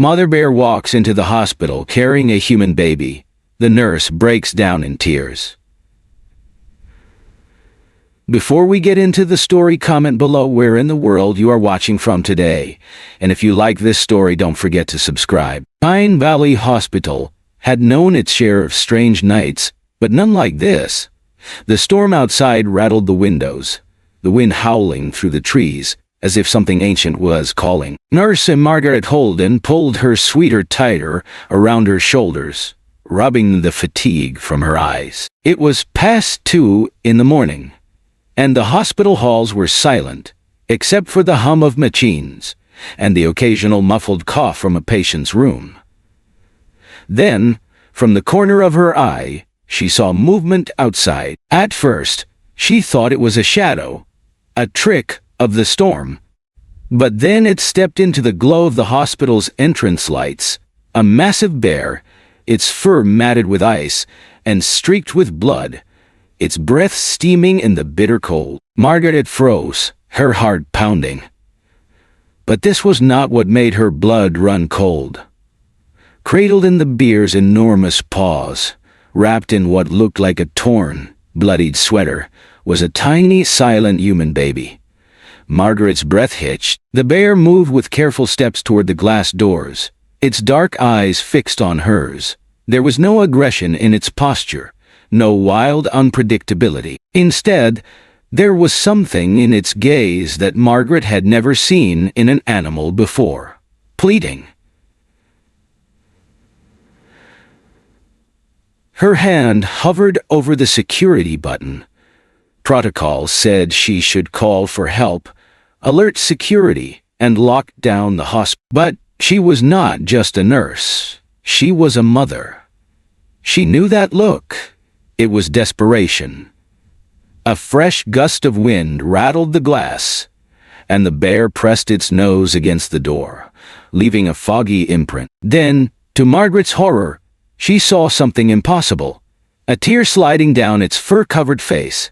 Mother bear walks into the hospital carrying a human baby. The nurse breaks down in tears. Before we get into the story, comment below where in the world you are watching from today. And if you like this story, don't forget to subscribe. Pine Valley Hospital had known its share of strange nights, but none like this. The storm outside rattled the windows, the wind howling through the trees, as if something ancient was calling. Nurse Margaret Holden pulled her sweater tighter around her shoulders, rubbing the fatigue from her eyes. It was past 2 in the morning, and the hospital halls were silent, except for the hum of machines and the occasional muffled cough from a patient's room. Then, from the corner of her eye, she saw movement outside. At first, she thought it was a shadow, a trick of the storm. But then it stepped into the glow of the hospital's entrance lights, a massive bear, its fur matted with ice and streaked with blood, its breath steaming in the bitter cold. Margaret froze, her heart pounding. But this was not what made her blood run cold. Cradled in the bear's enormous paws, wrapped in what looked like a torn, bloodied sweater, was a tiny, silent human baby. Margaret's breath hitched. The bear moved with careful steps toward the glass doors, its dark eyes fixed on hers. There was no aggression in its posture, no wild unpredictability. Instead, there was something in its gaze that Margaret had never seen in an animal before. Pleading. Her hand hovered over the security button. Protocol said she should call for help, alert security, and lock down the hospital. But she was not just a nurse. She was a mother. She knew that look. It was desperation. A fresh gust of wind rattled the glass, and the bear pressed its nose against the door, leaving a foggy imprint. Then, to Margaret's horror, she saw something impossible, a tear sliding down its fur-covered face.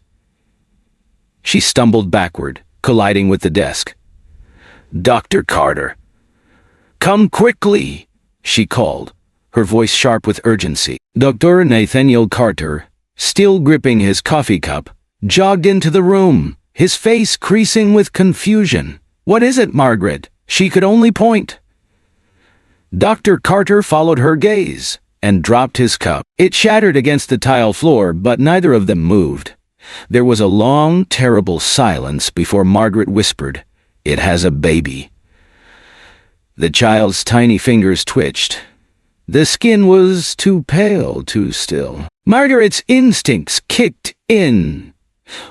She stumbled backward, colliding with the desk. "Dr. Carter, come quickly," she called, her voice sharp with urgency. Dr. Nathaniel Carter, still gripping his coffee cup, jogged into the room, his face creasing with confusion. "What is it, Margaret?" She could only point. Dr. Carter followed her gaze and dropped his cup. It shattered against the tile floor, but neither of them moved. There was a long, terrible silence before Margaret whispered, "It has a baby." The child's tiny fingers twitched. The skin was too pale, too still. Margaret's instincts kicked in.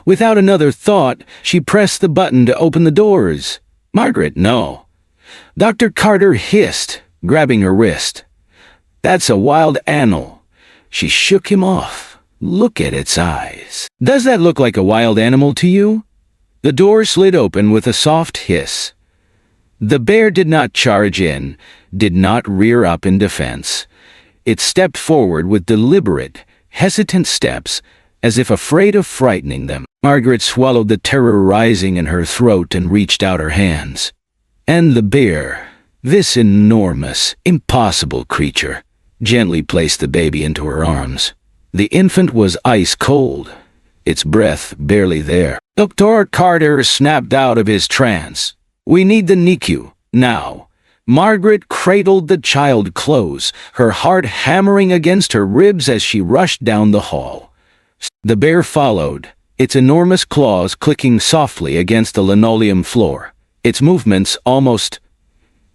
Without another thought, she pressed the button to open the doors. "Margaret, no." Dr. Carter hissed, grabbing her wrist. "That's a wild animal." She shook him off. "Look at its eyes. Does that look like a wild animal to you?" The door slid open with a soft hiss. The bear did not charge in, did not rear up in defense. It stepped forward with deliberate, hesitant steps, as if afraid of frightening them. Margaret swallowed the terror rising in her throat and reached out her hands. And the bear, this enormous, impossible creature, gently placed the baby into her arms. The infant was ice cold, its breath barely there. Dr. Carter snapped out of his trance. "We need the NICU, now." Margaret cradled the child close, her heart hammering against her ribs as she rushed down the hall. The bear followed, its enormous claws clicking softly against the linoleum floor, its movements almost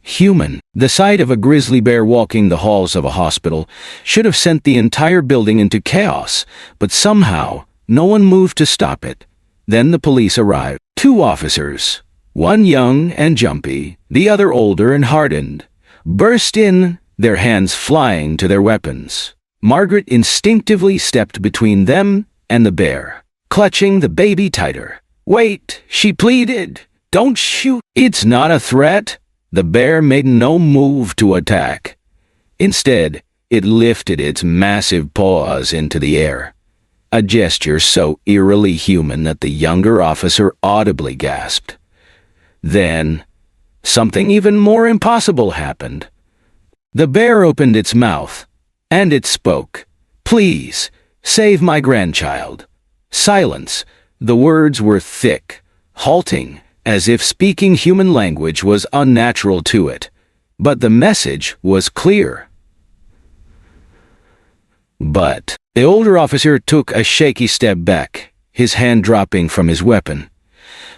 human. The sight of a grizzly bear walking the halls of a hospital should have sent the entire building into chaos, but somehow no one moved to stop it. Then the police arrived. 2 officers, one young and jumpy, the other older and hardened, burst in, their hands flying to their weapons. Margaret instinctively stepped between them and the bear, clutching the baby tighter. "Wait," she pleaded. "Don't shoot." "It's not a threat." The bear made no move to attack. Instead, it lifted its massive paws into the air, a gesture so eerily human that the younger officer audibly gasped. Then, something even more impossible happened. The bear opened its mouth, and it spoke. "Please, save my grandchild." Silence. The words were thick, halting, as if speaking human language was unnatural to it. But the message was clear. But the older officer took a shaky step back, his hand dropping from his weapon.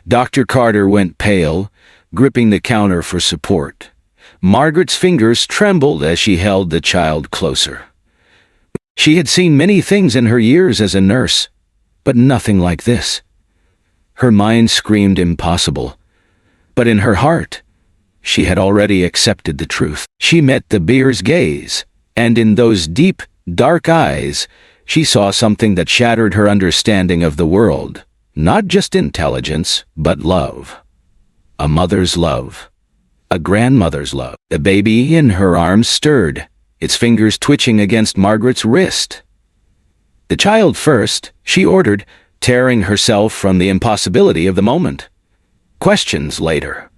Dr. Carter went pale, gripping the counter for support. Margaret's fingers trembled as she held the child closer. She had seen many things in her years as a nurse, but nothing like this. Her mind screamed impossible, but in her heart, she had already accepted the truth. She met the bear's gaze, and in those deep, dark eyes, she saw something that shattered her understanding of the world. Not just intelligence, but love. A mother's love. A grandmother's love. The baby in her arms stirred, its fingers twitching against Margaret's wrist. "The child first," she ordered, tearing herself from the impossibility of the moment. Questions later.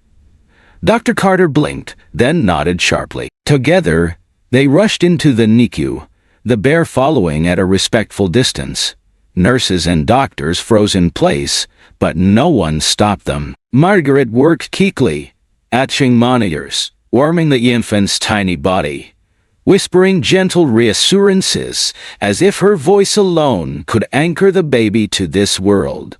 Dr. Carter blinked, then nodded sharply. Together, they rushed into the NICU, the bear following at a respectful distance. Nurses and doctors froze in place, but no one stopped them. Margaret worked quickly, atching monitors, warming the infant's tiny body, whispering gentle reassurances as if her voice alone could anchor the baby to this world.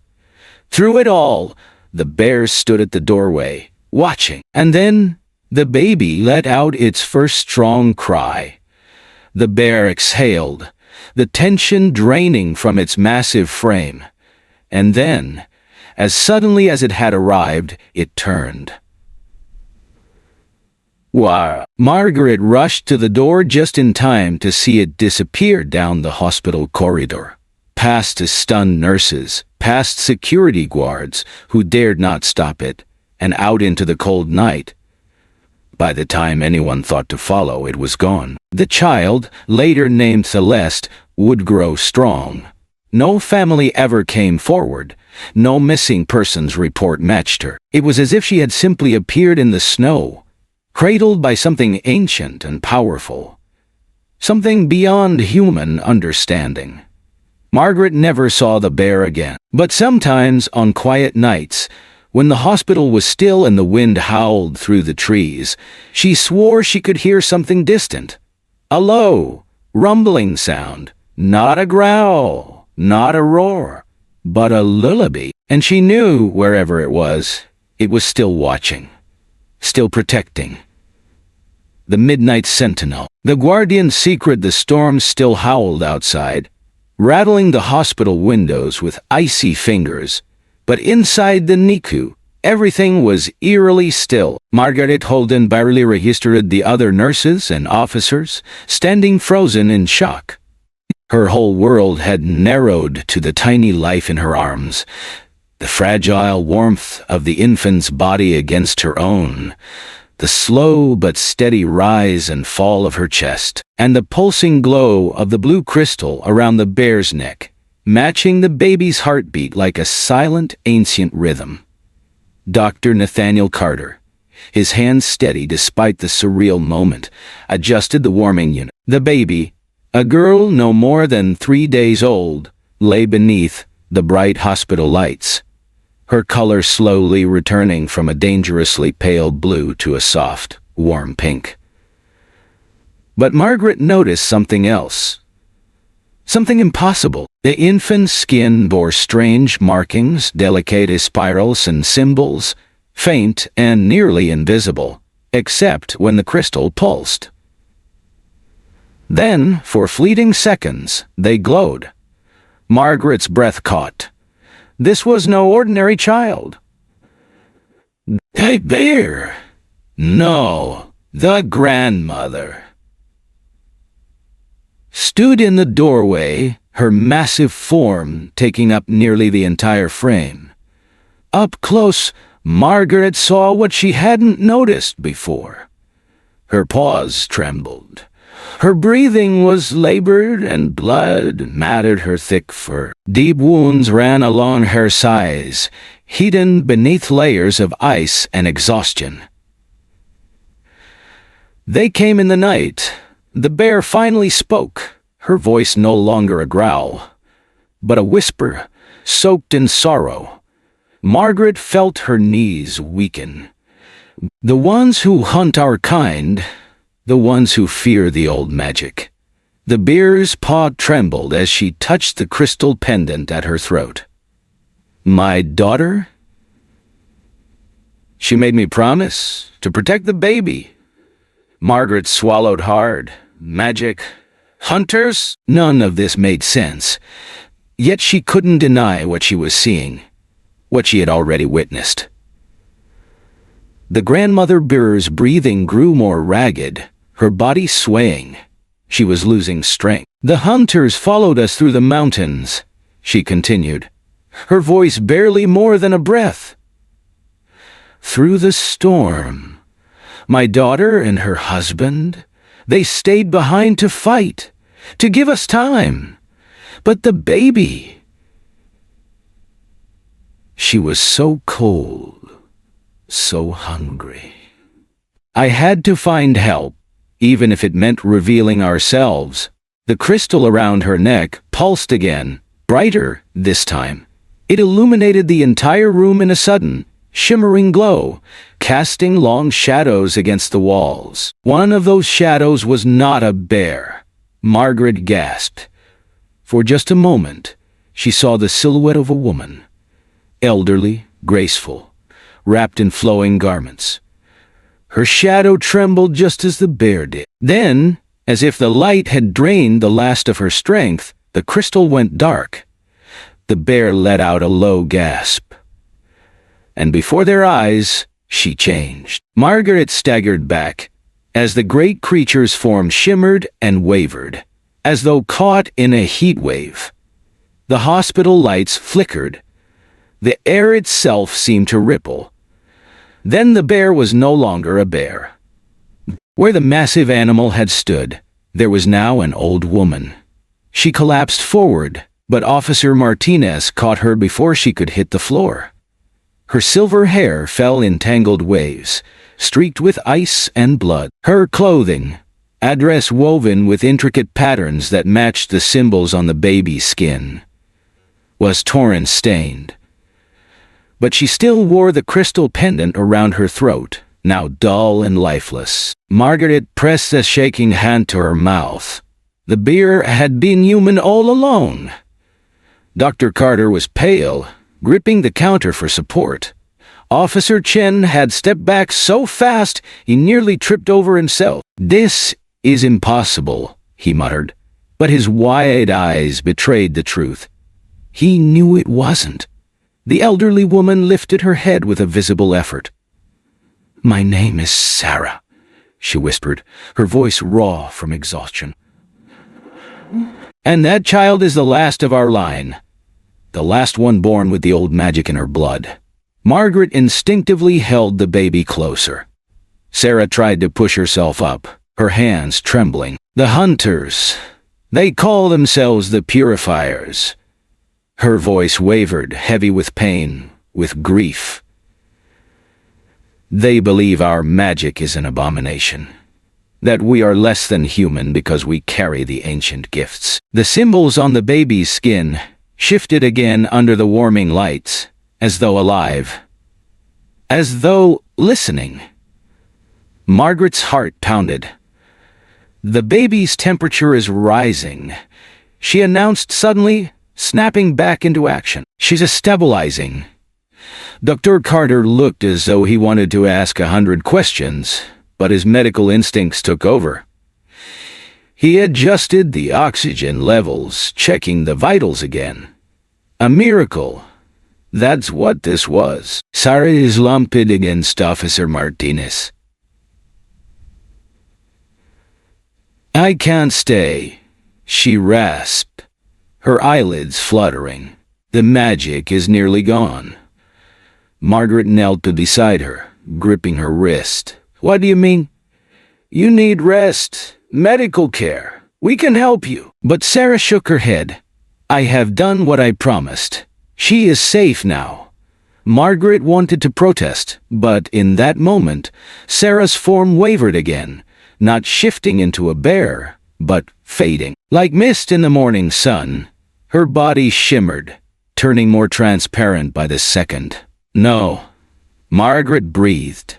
Through it all, the bear stood at the doorway, watching. And then, the baby let out its first strong cry. The bear exhaled, the tension draining from its massive frame. And then, as suddenly as it had arrived, it turned. Wow! Margaret rushed to the door just in time to see it disappear down the hospital corridor, past the stunned nurses, past security guards who dared not stop it, and out into the cold night. By the time anyone thought to follow, it was gone. The child, later named Celeste, would grow strong. No family ever came forward. No missing persons report matched her. It was as if she had simply appeared in the snow, cradled by something ancient and powerful, something beyond human understanding. Margaret never saw the bear again, but sometimes on quiet nights, when the hospital was still and the wind howled through the trees, she swore she could hear something distant. A low, rumbling sound, not a growl, not a roar, but a lullaby. And she knew wherever it was still watching, still protecting. The midnight sentinel, the guardian secret. The storm still howled outside, rattling the hospital windows with icy fingers. But inside the NICU, everything was eerily still. Margaret Holden barely registered the other nurses and officers, standing frozen in shock. Her whole world had narrowed to the tiny life in her arms, the fragile warmth of the infant's body against her own, the slow but steady rise and fall of her chest, and the pulsing glow of the blue crystal around the bear's neck, matching the baby's heartbeat like a silent, ancient rhythm. Dr. Nathaniel Carter, his hands steady despite the surreal moment, adjusted the warming unit. The baby, a girl no more than 3 days old, lay beneath the bright hospital lights, her color slowly returning from a dangerously pale blue to a soft, warm pink. But Margaret noticed something else. Something impossible. The infant's skin bore strange markings, delicate spirals and symbols, faint and nearly invisible, except when the crystal pulsed. Then, for fleeting seconds, they glowed. Margaret's breath caught. This was no ordinary child. "The bear! No, the grandmother!" Stood in the doorway, her massive form taking up nearly the entire frame. Up close, Margaret saw what she hadn't noticed before. Her paws trembled. Her breathing was labored and blood matted her thick fur. Deep wounds ran along her sides, hidden beneath layers of ice and exhaustion. They came in the night. The bear finally spoke, her voice no longer a growl, but a whisper, soaked in sorrow. Margaret felt her knees weaken. The ones who hunt our kind, the ones who fear the old magic. The bear's paw trembled as she touched the crystal pendant at her throat. My daughter? She made me promise to protect the baby. Margaret swallowed hard. Magic. Hunters? None of this made sense. Yet she couldn't deny what she was seeing, what she had already witnessed. The grandmother bear's breathing grew more ragged, her body swaying. She was losing strength. The hunters followed us through the mountains, she continued, her voice barely more than a breath. Through the storm. My daughter and her husband, they stayed behind to fight, to give us time. But the baby... She was so cold, so hungry. I had to find help, even if it meant revealing ourselves. The crystal around her neck pulsed again, brighter this time. It illuminated the entire room in a sudden, shimmering glow, casting long shadows against the walls. One of those shadows was not a bear. Margaret gasped. For just a moment, she saw the silhouette of a woman, elderly, graceful, wrapped in flowing garments. Her shadow trembled just as the bear did. Then, as if the light had drained the last of her strength, the crystal went dark. The bear let out a low gasp. And before their eyes, she changed. Margaret staggered back, as the great creature's form shimmered and wavered, as though caught in a heat wave. The hospital lights flickered. The air itself seemed to ripple. Then the bear was no longer a bear. Where the massive animal had stood, there was now an old woman. She collapsed forward, but Officer Martinez caught her before she could hit the floor. Her silver hair fell in tangled waves, streaked with ice and blood. Her clothing, a dress woven with intricate patterns that matched the symbols on the baby's skin, was torn and stained. But she still wore the crystal pendant around her throat, now dull and lifeless. Margaret pressed a shaking hand to her mouth. The bear had been human all along. Dr. Carter was pale, gripping the counter for support. Officer Chen had stepped back so fast he nearly tripped over himself. This is impossible, he muttered, but his wide eyes betrayed the truth. He knew it wasn't. The elderly woman lifted her head with a visible effort. My name is Sarah, she whispered, her voice raw from exhaustion. And that child is the last of our line, the last one born with the old magic in her blood. Margaret instinctively held the baby closer. Sarah tried to push herself up, her hands trembling. The hunters, they call themselves the purifiers. Her voice wavered, heavy with pain, with grief. They believe our magic is an abomination, that we are less than human because we carry the ancient gifts. The symbols on the baby's skin shifted again under the warming lights, as though alive, as though listening. Margaret's heart pounded. The baby's temperature is rising, she announced suddenly, snapping back into action. She's stabilizing. Dr. Carter looked as though he wanted to ask 100 questions, but his medical instincts took over. He adjusted the oxygen levels, checking the vitals again. A miracle. That's what this was. Sarah is lumped against Officer Martinez. I can't stay, she rasped, her eyelids fluttering. The magic is nearly gone. Margaret knelt beside her, gripping her wrist. What do you mean? You need rest, medical care. We can help you. But Sarah shook her head. I have done what I promised. She is safe now. Margaret wanted to protest, but in that moment, Sarah's form wavered again, not shifting into a bear, but fading. Like mist in the morning sun, her body shimmered, turning more transparent by the second. "No," Margaret breathed.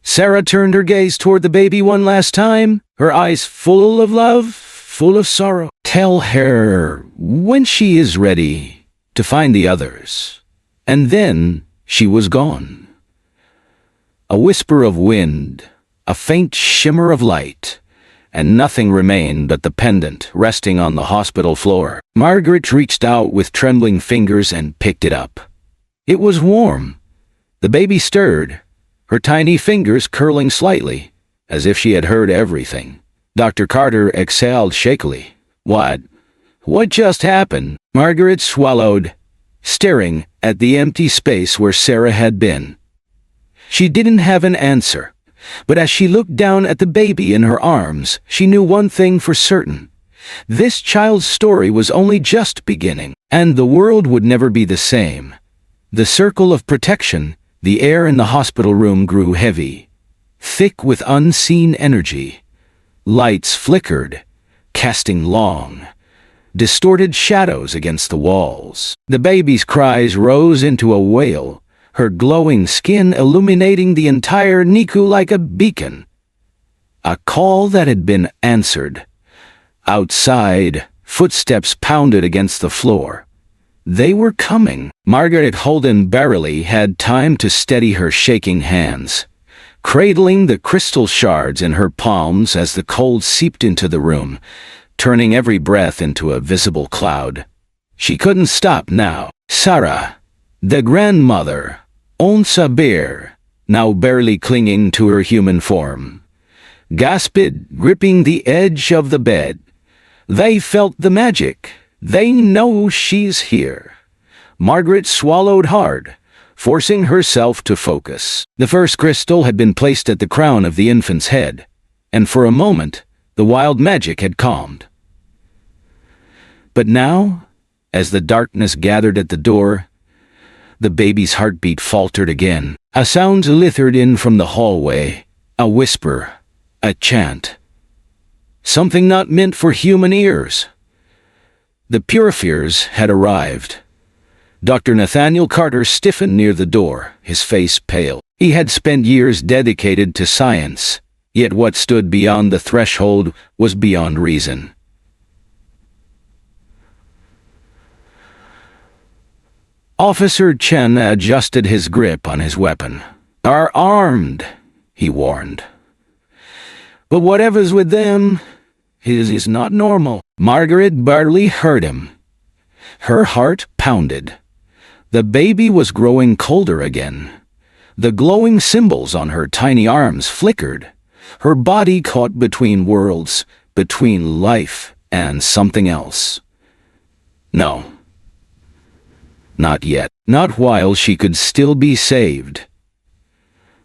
Sarah turned her gaze toward the baby one last time, her eyes full of love, full of sorrow. "Tell her when she is ready to find the others." And then she was gone. A whisper of wind, a faint shimmer of light, and nothing remained but the pendant resting on the hospital floor. Margaret reached out with trembling fingers and picked it up. It was warm. The baby stirred, her tiny fingers curling slightly, as if she had heard everything. Dr. Carter exhaled shakily. What just happened?" Margaret swallowed, staring at the empty space where Sarah had been. She didn't have an answer, but as she looked down at the baby in her arms, she knew one thing for certain. This child's story was only just beginning, and the world would never be the same. The circle of protection, the air in the hospital room grew heavy, thick with unseen energy. Lights flickered, casting long, distorted shadows against the walls. The baby's cries rose into a wail, her glowing skin illuminating the entire NICU like a beacon. A call that had been answered. Outside, footsteps pounded against the floor. They were coming. Margaret Holden barely had time to steady her shaking hands, cradling the crystal shards in her palms as the cold seeped into the room, turning every breath into a visible cloud. She couldn't stop now. Sarah, the grandmother, Onsa Bear, now barely clinging to her human form, gasped, gripping the edge of the bed. They felt the magic. They know she's here. Margaret swallowed hard, forcing herself to focus. The first crystal had been placed at the crown of the infant's head, and for a moment, the wild magic had calmed. But now, as the darkness gathered at the door, the baby's heartbeat faltered again. A sound littered in from the hallway, a whisper, a chant. Something not meant for human ears. The purifiers had arrived. Dr. Nathaniel Carter stiffened near the door, his face pale. He had spent years dedicated to science, yet what stood beyond the threshold was beyond reason. Officer Chen adjusted his grip on his weapon. "Are armed," he warned. "But whatever's with them is not normal." Margaret barely heard him. Her heart pounded. The baby was growing colder again. The glowing symbols on her tiny arms flickered. Her body caught between worlds, between life and something else. No. Not yet. Not while she could still be saved.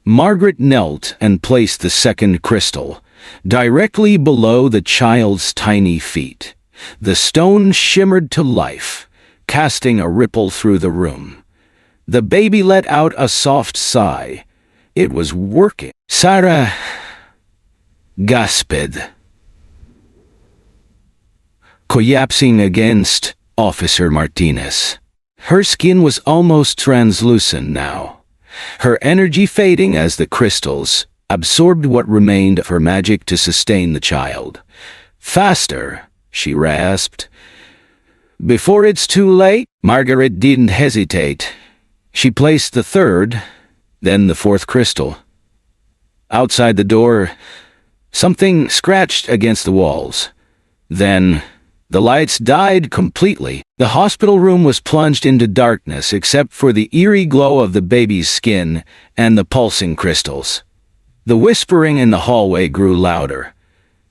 Margaret knelt and placed the second crystal directly below the child's tiny feet. The stone shimmered to life, casting a ripple through the room. The baby let out a soft sigh. It was working. Sarah gasped, collapsing against Officer Martinez. Her skin was almost translucent now, her energy fading as the crystals absorbed what remained of her magic to sustain the child. "Faster," she rasped. "Before it's too late." Margaret didn't hesitate. She placed the third, then the fourth crystal. Outside the door, something scratched against the walls. Then the lights died completely. The hospital room was plunged into darkness except for the eerie glow of the baby's skin and the pulsing crystals. The whispering in the hallway grew louder.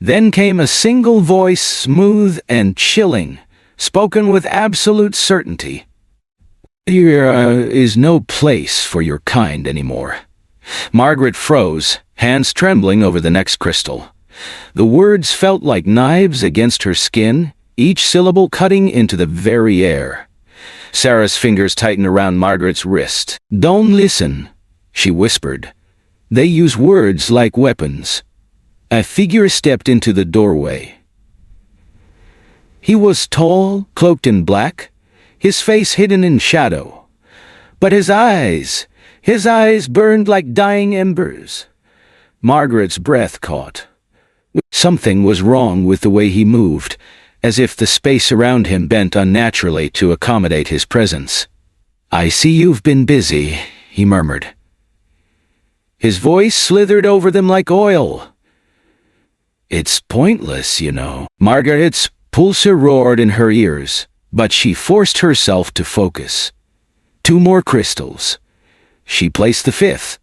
Then came a single voice, smooth and chilling, spoken with absolute certainty. "There is no place for your kind anymore." Margaret froze, hands trembling over the next crystal. The words felt like knives against her skin, each syllable cutting into the very air. Sarah's fingers tightened around Margaret's wrist. "Don't listen," she whispered. They use words like weapons. A figure stepped into the doorway. He was tall, cloaked in black, his face hidden in shadow. But his eyes burned like dying embers. Margaret's breath caught. Something was wrong with the way he moved, as if the space around him bent unnaturally to accommodate his presence. "I see you've been busy," he murmured. His voice slithered over them like oil. "It's pointless, you know." Margaret's pulse roared in her ears, but she forced herself to focus. 2 more crystals. She placed the 5th.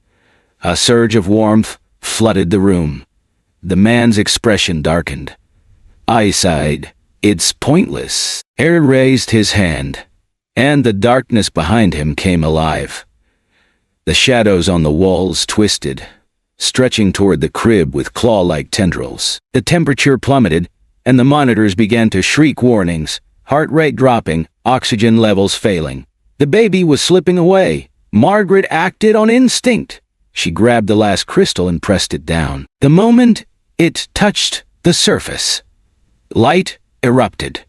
A surge of warmth flooded the room. The man's expression darkened. I sighed. "It's pointless." Air raised his hand, and the darkness behind him came alive. The shadows on the walls twisted, stretching toward the crib with claw-like tendrils. The temperature plummeted, and the monitors began to shriek warnings, heart rate dropping, oxygen levels failing. The baby was slipping away. Margaret acted on instinct. She grabbed the last crystal and pressed it down. The moment it touched the surface, light erupted.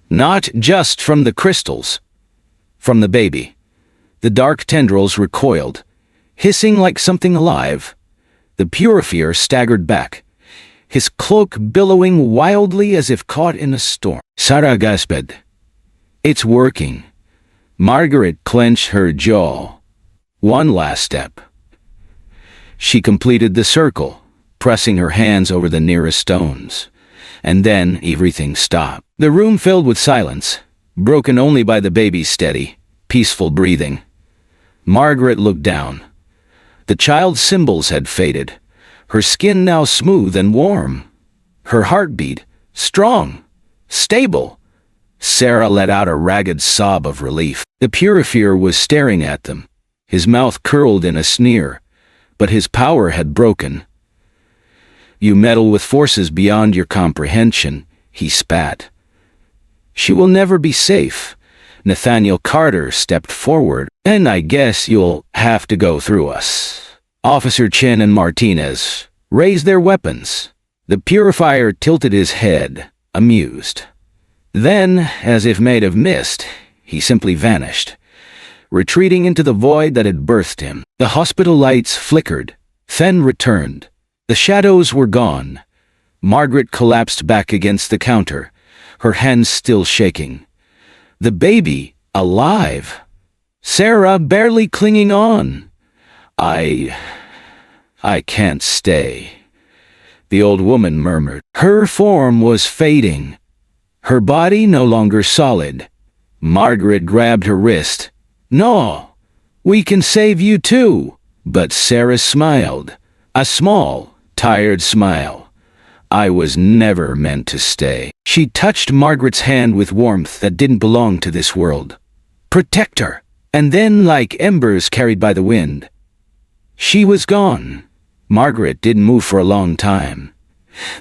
Not just from the crystals, from the baby. The dark tendrils recoiled, hissing like something alive. The purifier staggered back, his cloak billowing wildly as if caught in a storm. Sarah gasped. "It's working." Margaret clenched her jaw. One last step. She completed the circle, pressing her hands over the nearest stones. And then everything stopped. The room filled with silence, broken only by the baby's steady, peaceful breathing. Margaret looked down. The child's symbols had faded, her skin now smooth and warm. Her heartbeat, strong, stable. Sarah let out a ragged sob of relief. The purifier was staring at them, his mouth curled in a sneer, but his power had broken. "You meddle with forces beyond your comprehension," he spat. "She will never be safe." Nathaniel Carter stepped forward. "And I guess you'll have to go through us." Officer Chen and Martinez raised their weapons. The purifier tilted his head, amused. Then, as if made of mist, he simply vanished, retreating into the void that had birthed him. The hospital lights flickered, then returned. The shadows were gone. Margaret collapsed back against the counter, her hands still shaking. The baby, alive. Sarah barely clinging on. I can't stay," the old woman murmured. Her form was fading, her body no longer solid. Margaret grabbed her wrist. "No, we can save you too." But Sarah smiled, a small, tired smile. "I was never meant to stay." She touched Margaret's hand with warmth that didn't belong to this world. "Protect her." And then, like embers carried by the wind, she was gone. Margaret didn't move for a long time.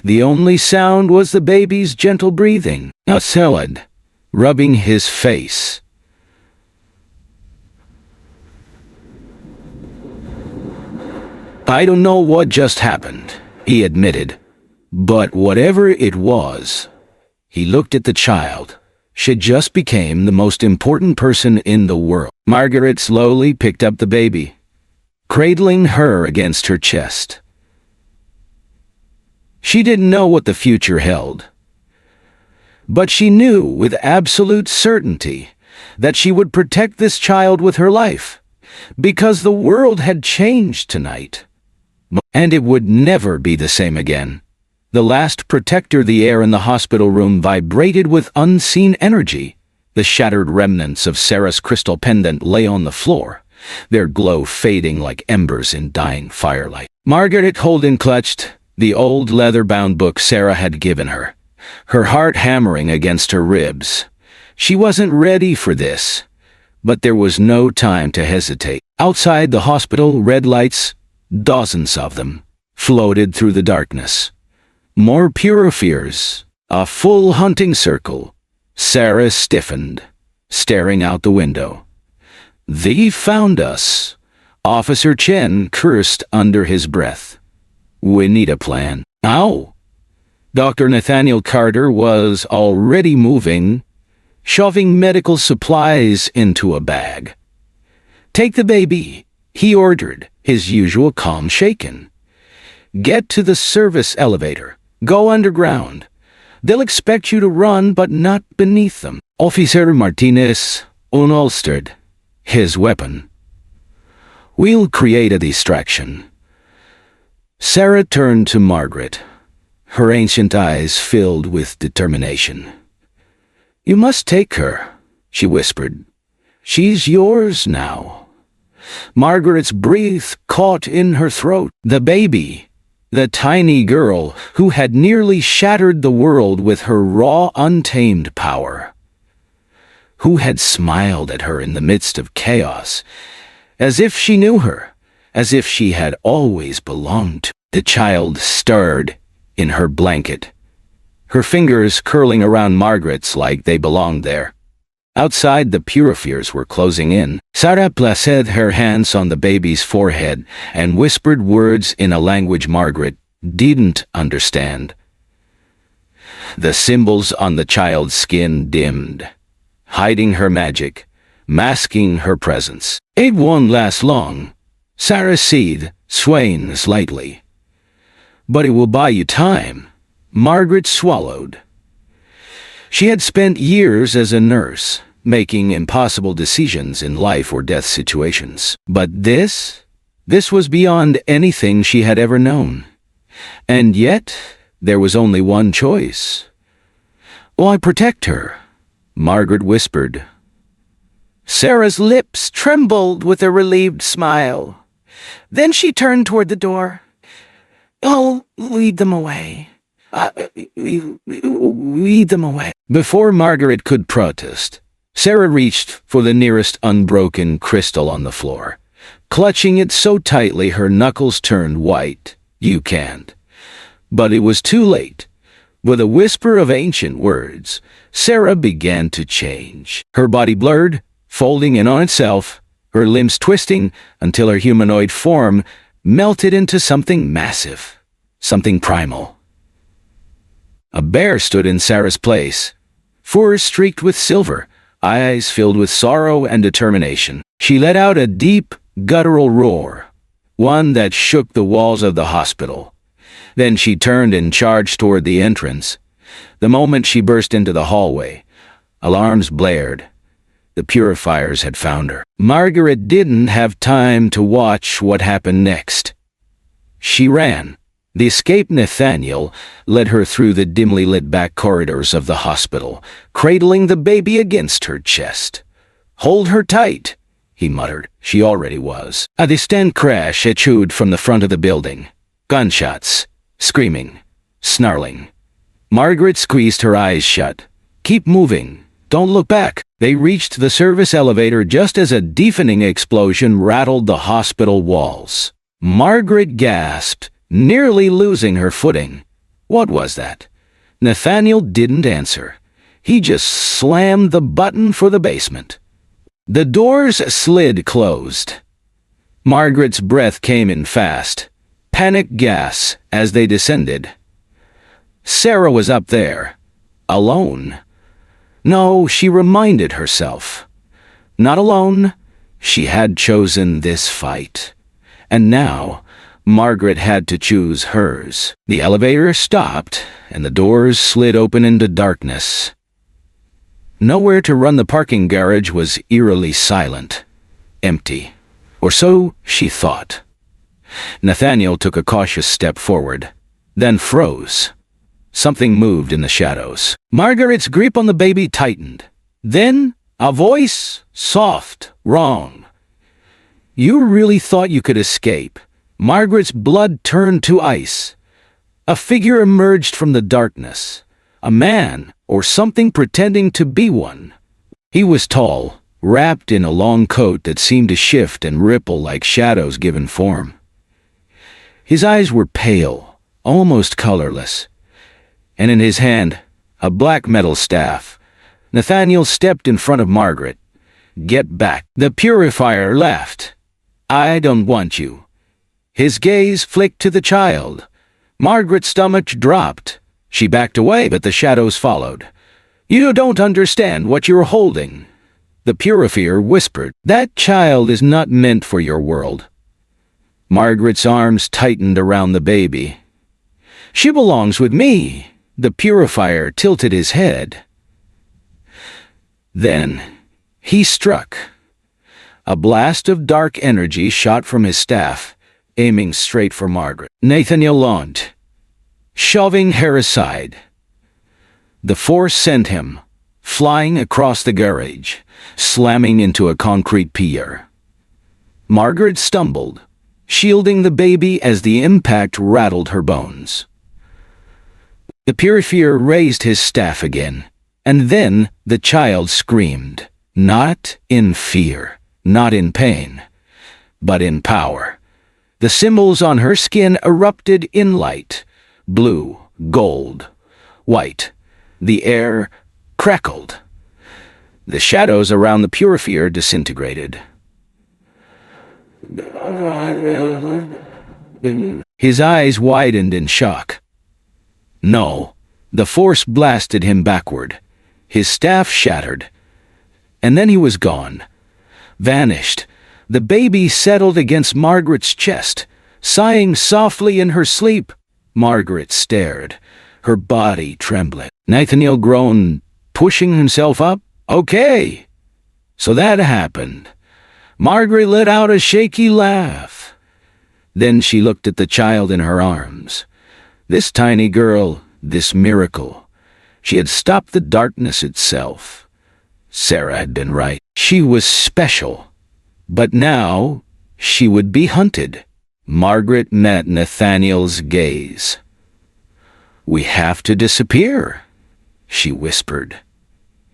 The only sound was the baby's gentle breathing. Salad, rubbing his face. "I don't know what just happened," he admitted. "But whatever it was," he looked at the child. "She just became the most important person in the world." Margaret slowly picked up the baby, cradling her against her chest. She didn't know what the future held, but she knew with absolute certainty that she would protect this child with her life, because the world had changed tonight, and it would never be the same again. The last protector. The air in the hospital room vibrated with unseen energy. The shattered remnants of Sarah's crystal pendant lay on the floor, their glow fading like embers in dying firelight. Margaret Holden clutched the old leather-bound book Sarah had given her, her heart hammering against her ribs. She wasn't ready for this, but there was no time to hesitate. Outside the hospital, red lights, dozens of them, floated through the darkness. More purifiers, a full hunting circle. Sarah stiffened, staring out the window. "They found us. Officer Chen cursed under his breath. We need a plan. Ow! Dr. Nathaniel Carter was already moving, shoving medical supplies into a bag. Take the baby, he ordered, his usual calm shaken. Get to the service elevator. Go underground. They'll expect you to run, but not beneath them. Officer Martinez unholstered his weapon. We'll create a distraction. Sarah turned to Margaret, her ancient eyes filled with determination. You must take her, she whispered. She's yours now. Margaret's breath caught in her throat. The baby, the tiny girl who had nearly shattered the world with her raw, untamed power, who had smiled at her in the midst of chaos, as if she knew her, as if she had always belonged to. The child stirred in her blanket, her fingers curling around Margaret's like they belonged there. Outside, the purifiers were closing in. Sarah placed her hands on the baby's forehead and whispered words in a language Margaret didn't understand. The symbols on the child's skin dimmed, hiding her magic, masking her presence. It won't last long, Sarah said, swaying slightly. But it will buy you time. Margaret swallowed. She had spent years as a nurse, making impossible decisions in life or death situations. But this was beyond anything she had ever known. And yet, there was only one choice. Why protect her? Margaret whispered. Sarah's lips trembled with a relieved smile. Then she turned toward the door. Oh, lead them away. Lead them away. Before Margaret could protest, Sarah reached for the nearest unbroken crystal on the floor, clutching it so tightly her knuckles turned white. You can't. But it was too late. With a whisper of ancient words, Sarah began to change. Her body blurred, folding in on itself, her limbs twisting until her humanoid form melted into something massive, something primal. A bear stood in Sarah's place, fur streaked with silver, eyes filled with sorrow and determination. She let out a deep, guttural roar, one that shook the walls of the hospital. Then she turned and charged toward the entrance. The moment she burst into the hallway, alarms blared. The purifiers had found her. Margaret didn't have time to watch what happened next. She ran. The escaped Nathaniel led her through the dimly lit back corridors of the hospital, cradling the baby against her chest. Hold her tight, he muttered. She already was. A distant crash echoed from the front of the building. Gunshots, screaming, snarling. Margaret squeezed her eyes shut. Keep moving. Don't look back. They reached the service elevator just as a deafening explosion rattled the hospital walls. Margaret gasped, nearly losing her footing. What was that? Nathaniel didn't answer. He just slammed the button for the basement. The doors slid closed. Margaret's breath came in fast, panic gasps as they descended. Sarah was up there, alone. No, she reminded herself. Not alone. She had chosen this fight. And now, Margaret had to choose hers. The elevator stopped, and the doors slid open into darkness. Nowhere to run. The parking garage was eerily silent, empty. Or so she thought. Nathaniel took a cautious step forward, then froze. Something moved in the shadows. Margaret's grip on the baby tightened. Then, a voice, soft, wrong. You really thought you could escape. Margaret's blood turned to ice. A figure emerged from the darkness. A man, or something pretending to be one. He was tall, wrapped in a long coat that seemed to shift and ripple like shadows given form. His eyes were pale, almost colorless, and in his hand, a black metal staff. Nathaniel stepped in front of Margaret. Get back. The purifier laughed. I don't want you." His gaze flicked to the child. Margaret's stomach dropped. She backed away, but the shadows followed. "You don't understand what you're holding," the purifier whispered. "That child is not meant for your world." Margaret's arms tightened around the baby. "She belongs with me." The purifier tilted his head. Then he struck. A blast of dark energy shot from his staff, aiming straight for Margaret. Nathaniel launched, shoving her aside. The force sent him flying across the garage, slamming into a concrete pier. Margaret stumbled, shielding the baby as the impact rattled her bones. The purifier raised his staff again, and then the child screamed, not in fear, not in pain, but in power. The symbols on her skin erupted in light, blue, gold, white. The air crackled. The shadows around the purifier disintegrated. His eyes widened in shock. No, the force blasted him backward. His staff shattered. And then he was gone. Vanished. The baby settled against Margaret's chest, sighing softly in her sleep. Margaret stared, her body trembling. Nathaniel groaned, pushing himself up. "Okay, so that happened." Margaret let out a shaky laugh. Then she looked at the child in her arms. This tiny girl, this miracle. She had stopped the darkness itself. Sarah had been right. She was special. But now she would be hunted. Margaret met Nathaniel's gaze. "We have to disappear," she whispered.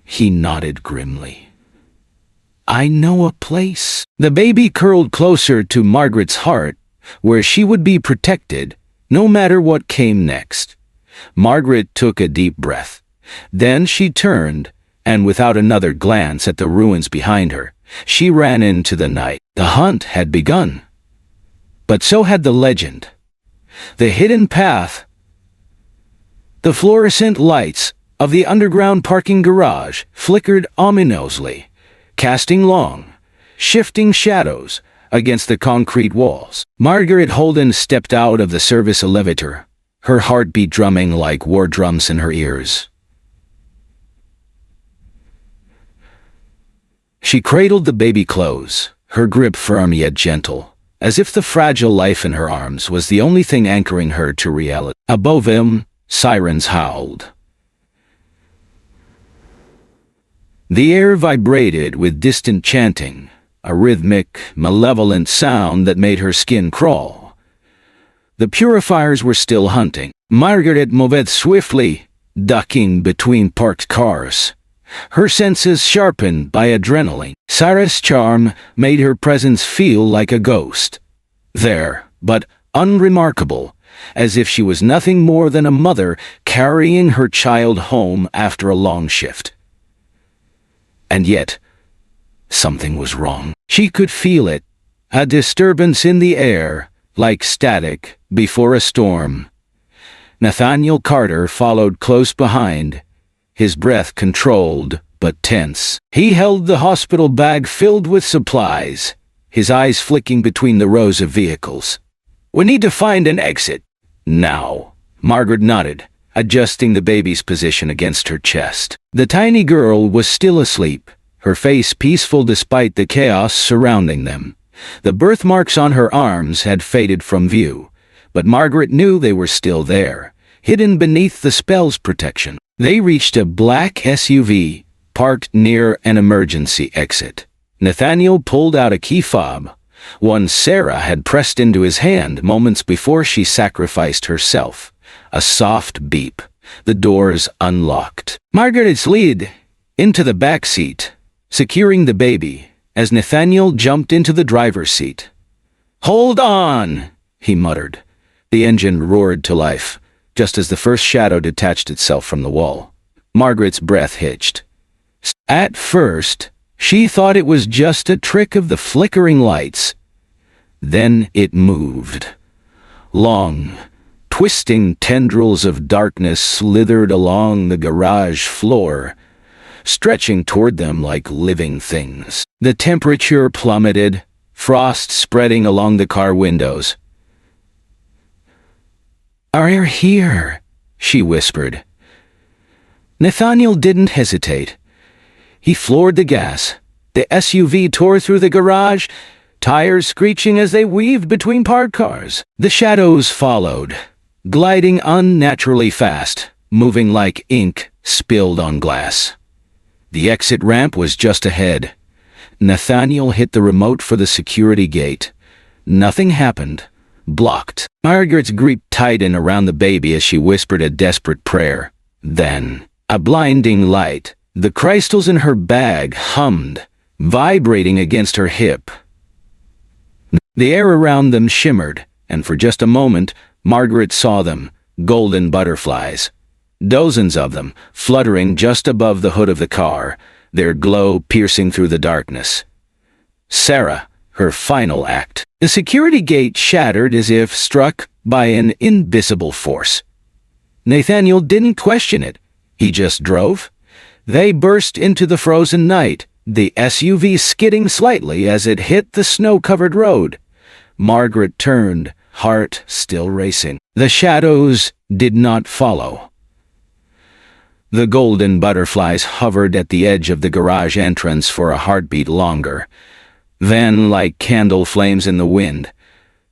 He nodded grimly. "I know a place." The baby curled closer to Margaret's heart, where she would be protected, no matter what came next. Margaret took a deep breath. Then she turned, and without another glance at the ruins behind her, she ran into the night. The hunt had begun. But so had the legend. The hidden path. The fluorescent lights of the underground parking garage flickered ominously, casting long, shifting shadows against the concrete walls. Margaret Holden stepped out of the service elevator, her heartbeat drumming like war drums in her ears. She cradled the baby close, her grip firm yet gentle, as if the fragile life in her arms was the only thing anchoring her to reality. Above him, sirens howled. The air vibrated with distant chanting, a rhythmic, malevolent sound that made her skin crawl. The purifiers were still hunting. Margaret moved swiftly, ducking between parked cars, her senses sharpened by adrenaline. Sarah's charm made her presence feel like a ghost. There, but unremarkable, as if she was nothing more than a mother carrying her child home after a long shift. And yet, something was wrong. She could feel it, a disturbance in the air, like static before a storm. Nathaniel Carter followed close behind, his breath controlled but tense. He held the hospital bag filled with supplies, his eyes flicking between the rows of vehicles. "We need to find an exit. Now." Margaret nodded, adjusting the baby's position against her chest. The tiny girl was still asleep, her face peaceful despite the chaos surrounding them. The birthmarks on her arms had faded from view, but Margaret knew they were still there, hidden beneath the spell's protection. They reached a black SUV, parked near an emergency exit. Nathaniel pulled out a key fob, one Sarah had pressed into his hand moments before she sacrificed herself. A soft beep. The doors unlocked. Margaret slid into the back seat, securing the baby, as Nathaniel jumped into the driver's seat. "Hold on," he muttered. The engine roared to life, just as the first shadow detached itself from the wall. Margaret's breath hitched. At first, she thought it was just a trick of the flickering lights. Then it moved. Long, twisting tendrils of darkness slithered along the garage floor, stretching toward them like living things. The temperature plummeted, frost spreading along the car windows. "Are here," she whispered. Nathaniel didn't hesitate. He floored the gas. The SUV tore through the garage, tires screeching as they weaved between parked cars. The shadows followed, gliding unnaturally fast, moving like ink spilled on glass. The exit ramp was just ahead. Nathaniel hit the remote for the security gate. Nothing happened. Blocked. Margaret's grip tightened around the baby as she whispered a desperate prayer. Then, a blinding light. The crystals in her bag hummed, vibrating against her hip. The air around them shimmered, and for just a moment, Margaret saw them, golden butterflies. Dozens of them, fluttering just above the hood of the car, their glow piercing through the darkness. Sarah, her final act. The security gate shattered as if struck by an invisible force. Nathaniel didn't question it. He just drove. They burst into the frozen night, the SUV skidding slightly as it hit the snow-covered road. Margaret turned, heart still racing. The shadows did not follow. The golden butterflies hovered at the edge of the garage entrance for a heartbeat longer. Then, like candle flames in the wind,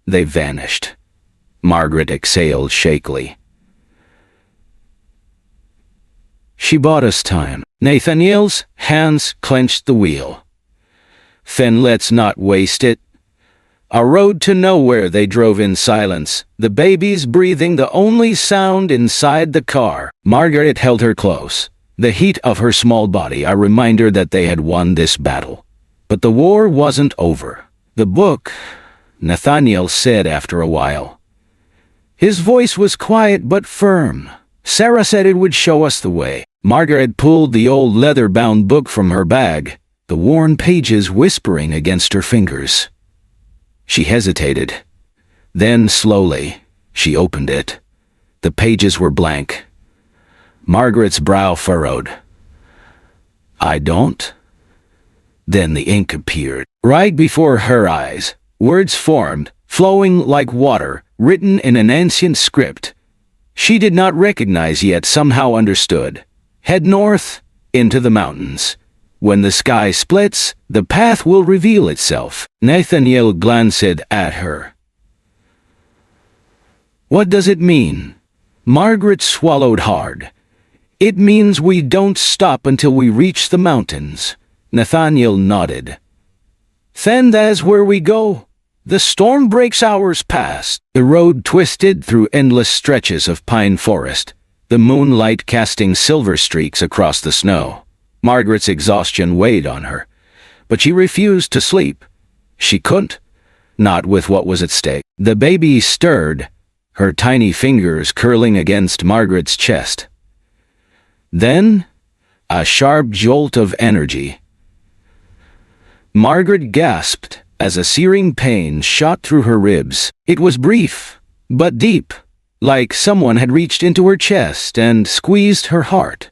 they vanished. Margaret exhaled shakily. She bought us time. Nathaniel's hands clenched the wheel. "Then let's not waste it." A road to nowhere they drove in silence, the baby's breathing the only sound inside the car. Margaret held her close, the heat of her small body a reminder that they had won this battle. But the war wasn't over. "The book," Nathaniel said after a while. His voice was quiet but firm. "Sarah said it would show us the way." Margaret pulled the old leather-bound book from her bag, the worn pages whispering against her fingers. She hesitated. Then, slowly, she opened it. The pages were blank. Margaret's brow furrowed. "I don't?" Then the ink appeared. Right before her eyes, words formed, flowing like water, written in an ancient script. She did not recognize yet somehow understood. "Head north, into the mountains. When the sky splits, the path will reveal itself." Nathaniel glanced at her. "What does it mean?" Margaret swallowed hard. "It means we don't stop until we reach the mountains." Nathaniel nodded. "Then that's where we go." The storm breaks hours past. The road twisted through endless stretches of pine forest, the moonlight casting silver streaks across the snow. Margaret's exhaustion weighed on her, but she refused to sleep. She couldn't, not with what was at stake. The baby stirred, her tiny fingers curling against Margaret's chest. Then, a sharp jolt of energy. Margaret gasped as a searing pain shot through her ribs. It was brief, but deep, like someone had reached into her chest and squeezed her heart.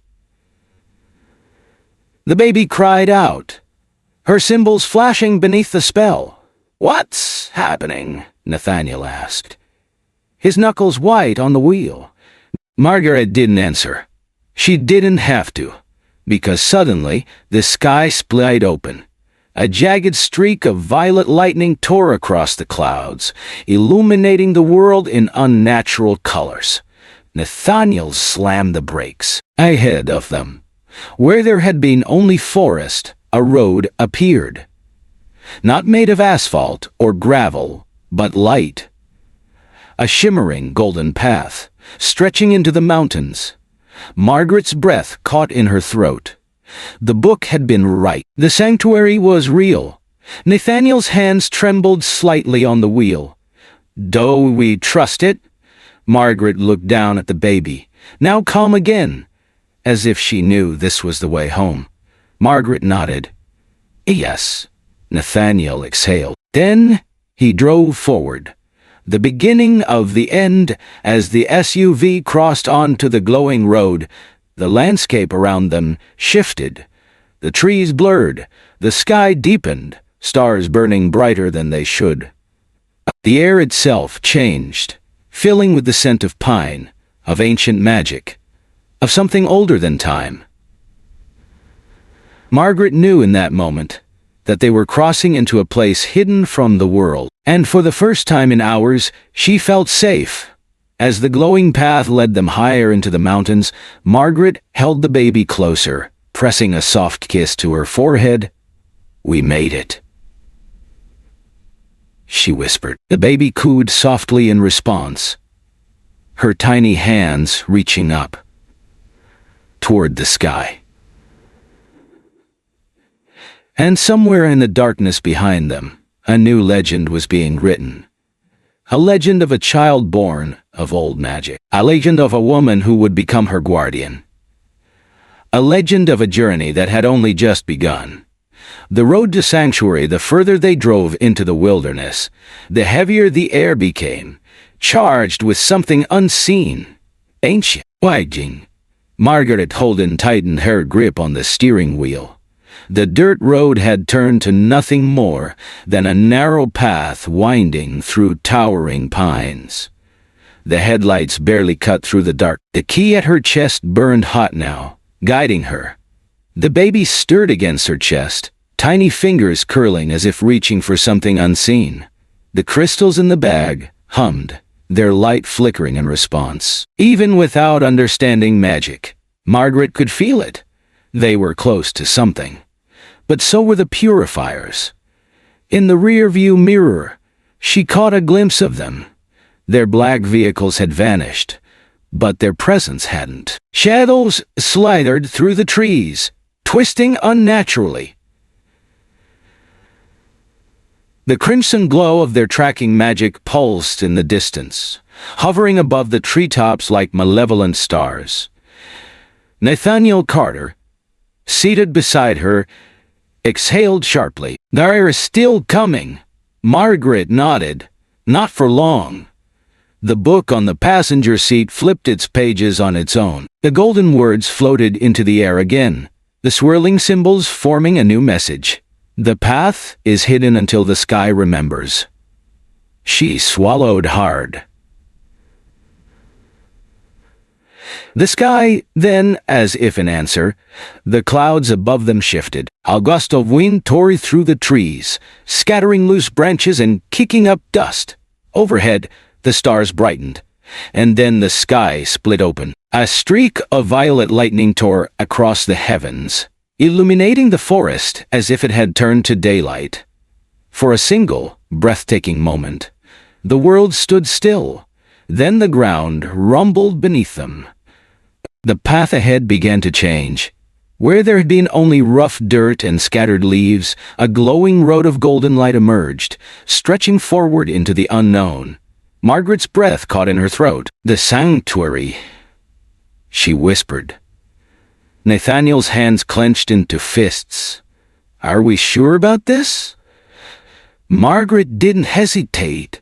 The baby cried out, her cymbals flashing beneath the spell. "What's happening?" Nathaniel asked, his knuckles white on the wheel. Margaret didn't answer. She didn't have to, because suddenly the sky split open. A jagged streak of violet lightning tore across the clouds, illuminating the world in unnatural colors. Nathaniel slammed the brakes. Ahead of them, where there had been only forest, a road appeared. Not made of asphalt or gravel, but light. A shimmering golden path, stretching into the mountains. Margaret's breath caught in her throat. The book had been right. The sanctuary was real. Nathaniel's hands trembled slightly on the wheel. "Do we trust it?" Margaret looked down at the baby, now calm again, as if she knew this was the way home. Margaret nodded. "Yes." Nathaniel exhaled. Then He drove forward. The beginning of the end. As the SUV crossed onto the glowing road, the landscape around them shifted. The trees blurred, the sky deepened, stars burning brighter than they should. The air itself changed, filling with the scent of pine, of ancient magic, of something older than time. Margaret knew in that moment that they were crossing into a place hidden from the world, and for the first time in hours, she felt safe. As the glowing path led them higher into the mountains, Margaret held the baby closer, pressing a soft kiss to her forehead. "We made it," she whispered. The baby cooed softly in response, her tiny hands reaching up toward the sky. And somewhere in the darkness behind them, a new legend was being written. A legend of a child born of old magic. A legend of a woman who would become her guardian. A legend of a journey that had only just begun. The road to sanctuary, the further they drove into the wilderness, the heavier the air became, charged with something unseen, ancient. Wagging. Margaret Holden tightened her grip on the steering wheel. The dirt road had turned to nothing more than a narrow path winding through towering pines. The headlights barely cut through the dark. The key at her chest burned hot now, guiding her. The baby stirred against her chest, tiny fingers curling as if reaching for something unseen. The crystals in the bag hummed, their light flickering in response. Even without understanding magic, Margaret could feel it. They were close to something. But so were the purifiers. In the rear-view mirror, she caught a glimpse of them. Their black vehicles had vanished, but their presence hadn't. Shadows slithered through the trees, twisting unnaturally. The crimson glow of their tracking magic pulsed in the distance, hovering above the treetops like malevolent stars. Nathaniel Carter, seated beside her, exhaled sharply. "They're still coming." Margaret nodded. "Not for long." The book on the passenger seat flipped its pages on its own. The golden words floated into the air again, the swirling symbols forming a new message. "The path is hidden until the sky remembers." She swallowed hard. The sky, then, as if in answer, the clouds above them shifted. A gust of wind tore through the trees, scattering loose branches and kicking up dust. Overhead, the stars brightened, and then the sky split open. A streak of violet lightning tore across the heavens, illuminating the forest as if it had turned to daylight. For a single, breathtaking moment, the world stood still. Then the ground rumbled beneath them. The path ahead began to change. Where there had been only rough dirt and scattered leaves, a glowing road of golden light emerged, stretching forward into the unknown. Margaret's breath caught in her throat. "The sanctuary," she whispered. Nathaniel's hands clenched into fists. "Are we sure about this?" Margaret didn't hesitate.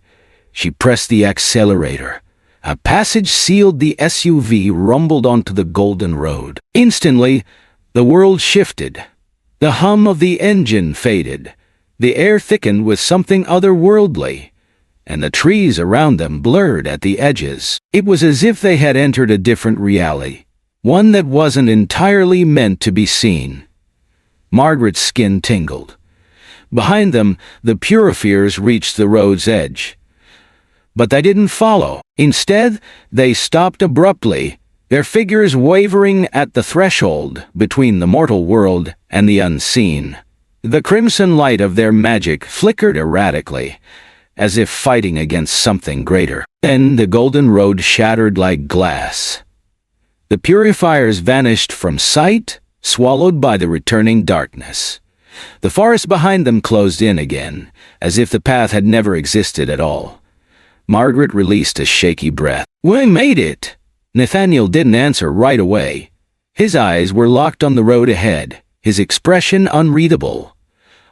She pressed the accelerator. A passage sealed. The SUV rumbled onto the golden road. Instantly, the world shifted. The hum of the engine faded. The air thickened with something otherworldly, and the trees around them blurred at the edges. It was as if they had entered a different reality, one that wasn't entirely meant to be seen. Margaret's skin tingled. Behind them, the purifiers reached the road's edge. But they didn't follow. Instead, they stopped abruptly, their figures wavering at the threshold between the mortal world and the unseen. The crimson light of their magic flickered erratically, as if fighting against something greater. Then the golden road shattered like glass. The purifiers vanished from sight, swallowed by the returning darkness. The forest behind them closed in again, as if the path had never existed at all. Margaret released a shaky breath. "We made it!" Nathaniel didn't answer right away. His eyes were locked on the road ahead, his expression unreadable.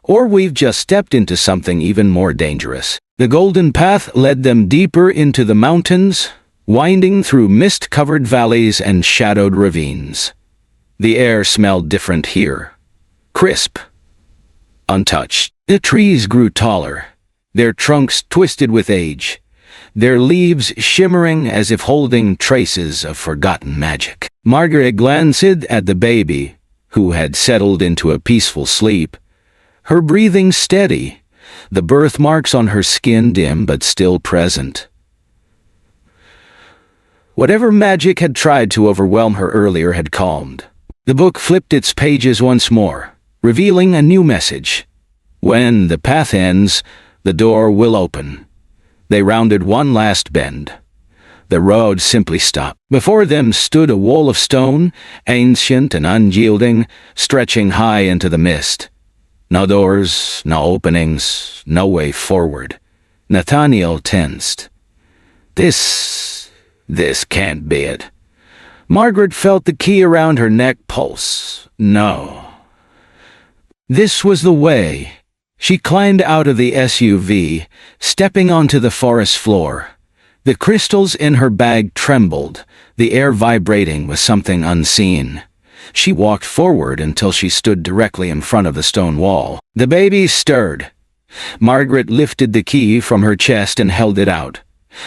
or we've just stepped into something even more dangerous. The golden path led them deeper into the mountains, winding through mist-covered valleys and shadowed ravines. The air smelled different here. Crisp, untouched. The trees grew taller, their trunks twisted with age, their leaves shimmering as if holding traces of forgotten magic. Margaret glanced at the baby, who had settled into a peaceful sleep, her breathing steady, the birthmarks on her skin dim but still present. Whatever magic had tried to overwhelm her earlier had calmed. The book flipped its pages once more, revealing a new message. When the path ends, the door will open. They rounded one last bend. The road simply stopped. Before them stood a wall of stone, ancient and unyielding, stretching high into the mist. No doors, no openings, no way forward. Nathaniel tensed. This can't be it. Margaret felt the key around her neck pulse. No. This was the way. She climbed out of the SUV, stepping onto the forest floor. The crystals in her bag trembled, the air vibrating with something unseen. She walked forward until she stood directly in front of the stone wall. The baby stirred. Margaret lifted the key from her chest and held it out.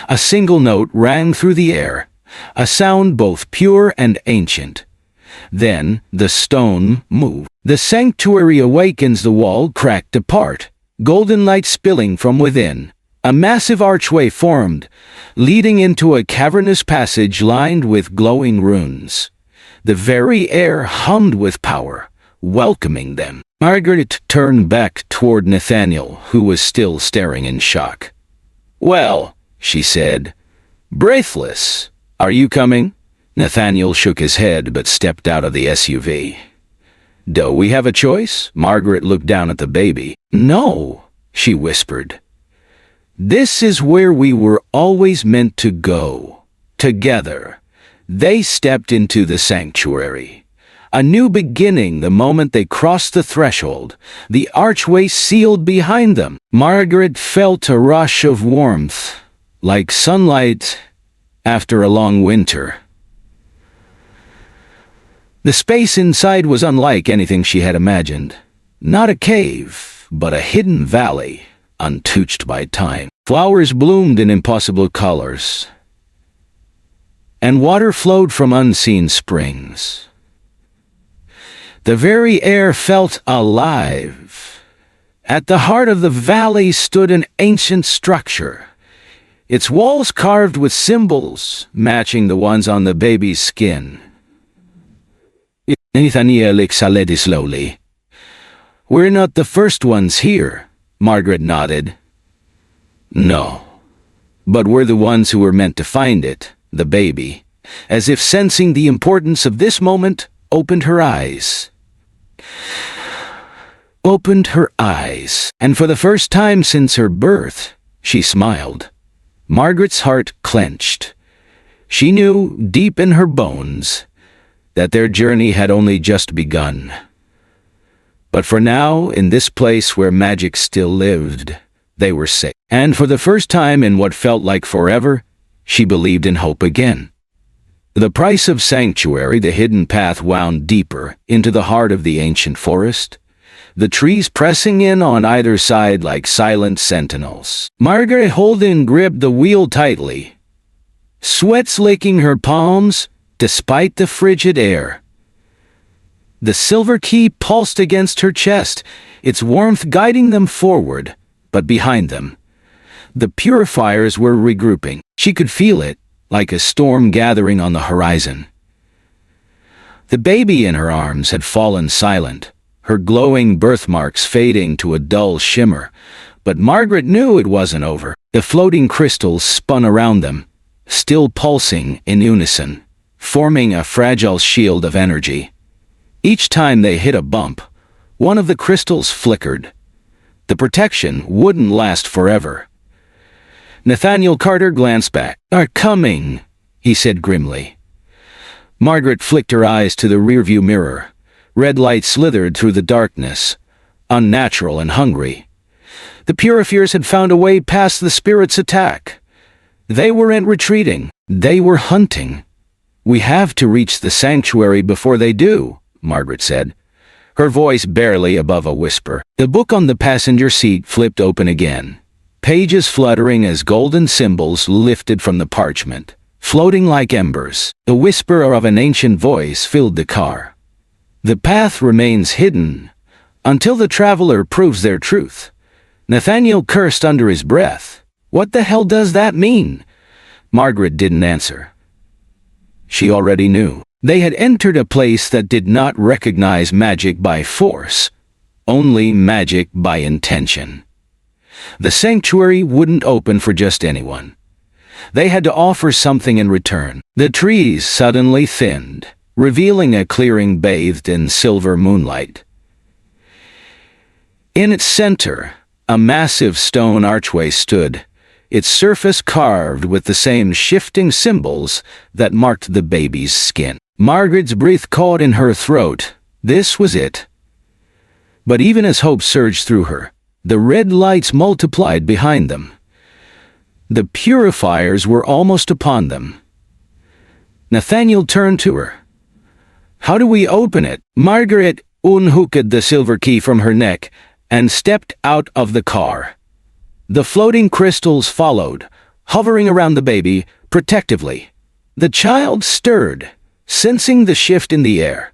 A single note rang through the air, a sound both pure and ancient. Then the stone moved. The sanctuary awakens. The wall cracked apart, golden light spilling from within. A massive archway formed, leading into a cavernous passage lined with glowing runes. The very air hummed with power, welcoming them. Margaret turned back toward Nathaniel, who was still staring in shock. "Well," she said, breathless, "are you coming?" Nathaniel shook his head but stepped out of the SUV. "Do we have a choice?" Margaret looked down at the baby. "No," she whispered. "This is where we were always meant to go. Together." They stepped into the sanctuary. A new beginning the moment they crossed the threshold, the archway sealed behind them. Margaret felt a rush of warmth, like sunlight after a long winter. The space inside was unlike anything she had imagined. Not a cave, but a hidden valley, untouched by time. Flowers bloomed in impossible colors, and water flowed from unseen springs. The very air felt alive. At the heart of the valley stood an ancient structure, its walls carved with symbols matching the ones on the baby's skin. Nathaniel exhaled slowly. "We're not the first ones here," Margaret nodded. "No. But we're the ones who were meant to find it," the baby, as if sensing the importance of this moment, opened her eyes. And for the first time since her birth, she smiled. Margaret's heart clenched. She knew, deep in her bones, that their journey had only just begun. But for now, in this place where magic still lived, they were safe. And for the first time in what felt like forever, she believed in hope again. The price of sanctuary, the hidden path wound deeper into the heart of the ancient forest, the trees pressing in on either side like silent sentinels. Margaret Holden gripped the wheel tightly, sweat slicking her palms despite the frigid air. The silver key pulsed against her chest, its warmth guiding them forward, but behind them, the purifiers were regrouping. She could feel it, like a storm gathering on the horizon. The baby in her arms had fallen silent, her glowing birthmarks fading to a dull shimmer, but Margaret knew it wasn't over. The floating crystals spun around them, still pulsing in unison, forming a fragile shield of energy. Each time they hit a bump, one of the crystals flickered. The protection wouldn't last forever. Nathaniel Carter glanced back. "Are coming," he said grimly. Margaret flicked her eyes to the rearview mirror. Red light slithered through the darkness. unnatural and hungry. The purifiers had found a way past the spirit's attack. They weren't retreating, they were hunting. "We have to reach the sanctuary before they do," Margaret said, her voice barely above a whisper. The book on the passenger seat flipped open again, pages fluttering as golden symbols lifted from the parchment, floating like embers. The whisper of an ancient voice filled the car. "The path remains hidden until the traveler proves their truth." Nathaniel cursed under his breath. "What the hell does that mean?" Margaret didn't answer. She already knew. They had entered a place that did not recognize magic by force, only magic by intention. The sanctuary wouldn't open for just anyone. They had to offer something in return. The trees suddenly thinned, revealing a clearing bathed in silver moonlight. In its center, a massive stone archway stood, its surface carved with the same shifting symbols that marked the baby's skin. Margaret's breath caught in her throat. This was it. But even as hope surged through her, the red lights multiplied behind them. The purifiers were almost upon them. Nathaniel turned to her. "How do we open it?" Margaret unhooked the silver key from her neck and stepped out of the car. The floating crystals followed, hovering around the baby protectively. The child stirred, sensing the shift in the air.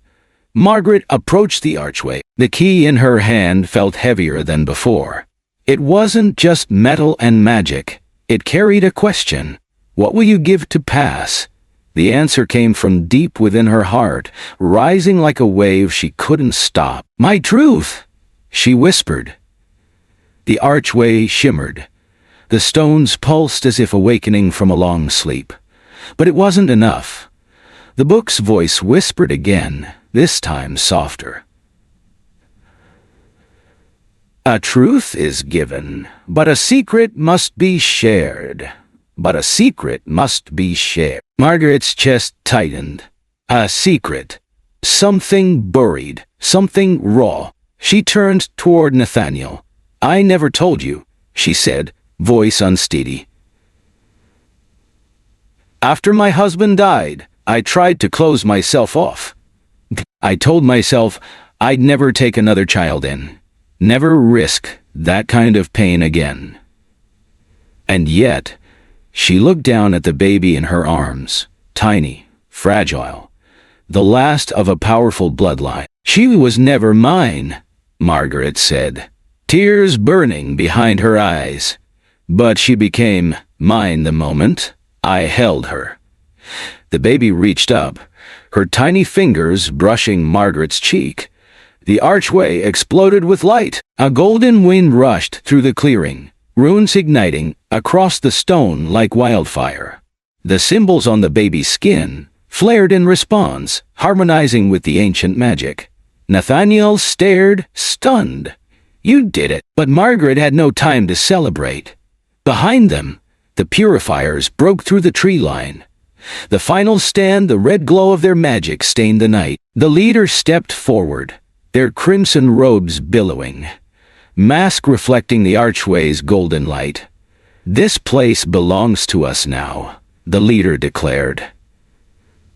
Margaret approached the archway. The key in her hand felt heavier than before. It wasn't just metal and magic. It carried a question. "What will you give to pass?" The answer came from deep within her heart, rising like a wave she couldn't stop. "My truth," she whispered. The archway shimmered. The stones pulsed as if awakening from a long sleep. But it wasn't enough. The book's voice whispered again, this time softer. "A truth is given, but a secret must be shared. But a secret must be shared." Margaret's chest tightened. A secret. Something buried. Something raw. She turned toward Nathaniel. "I never told you," she said, voice unsteady. "After my husband died, I tried to close myself off. I told myself I'd never take another child in, never risk that kind of pain again. And yet," she looked down at the baby in her arms, tiny, fragile, the last of a powerful bloodline. "She was never mine," Margaret said, tears burning behind her eyes. "But she became mine the moment I held her." The baby reached up, her tiny fingers brushing Margaret's cheek. The archway exploded with light. A golden wind rushed through the clearing, runes igniting across the stone like wildfire. The symbols on the baby's skin flared in response, harmonizing with the ancient magic. Nathaniel stared, stunned. "You did it!" But Margaret had no time to celebrate. Behind them, the purifiers broke through the tree line. The final stand, the red glow of their magic stained the night. The leaders stepped forward, their crimson robes billowing, mask reflecting the archway's golden light. "This place belongs to us now," the leader declared.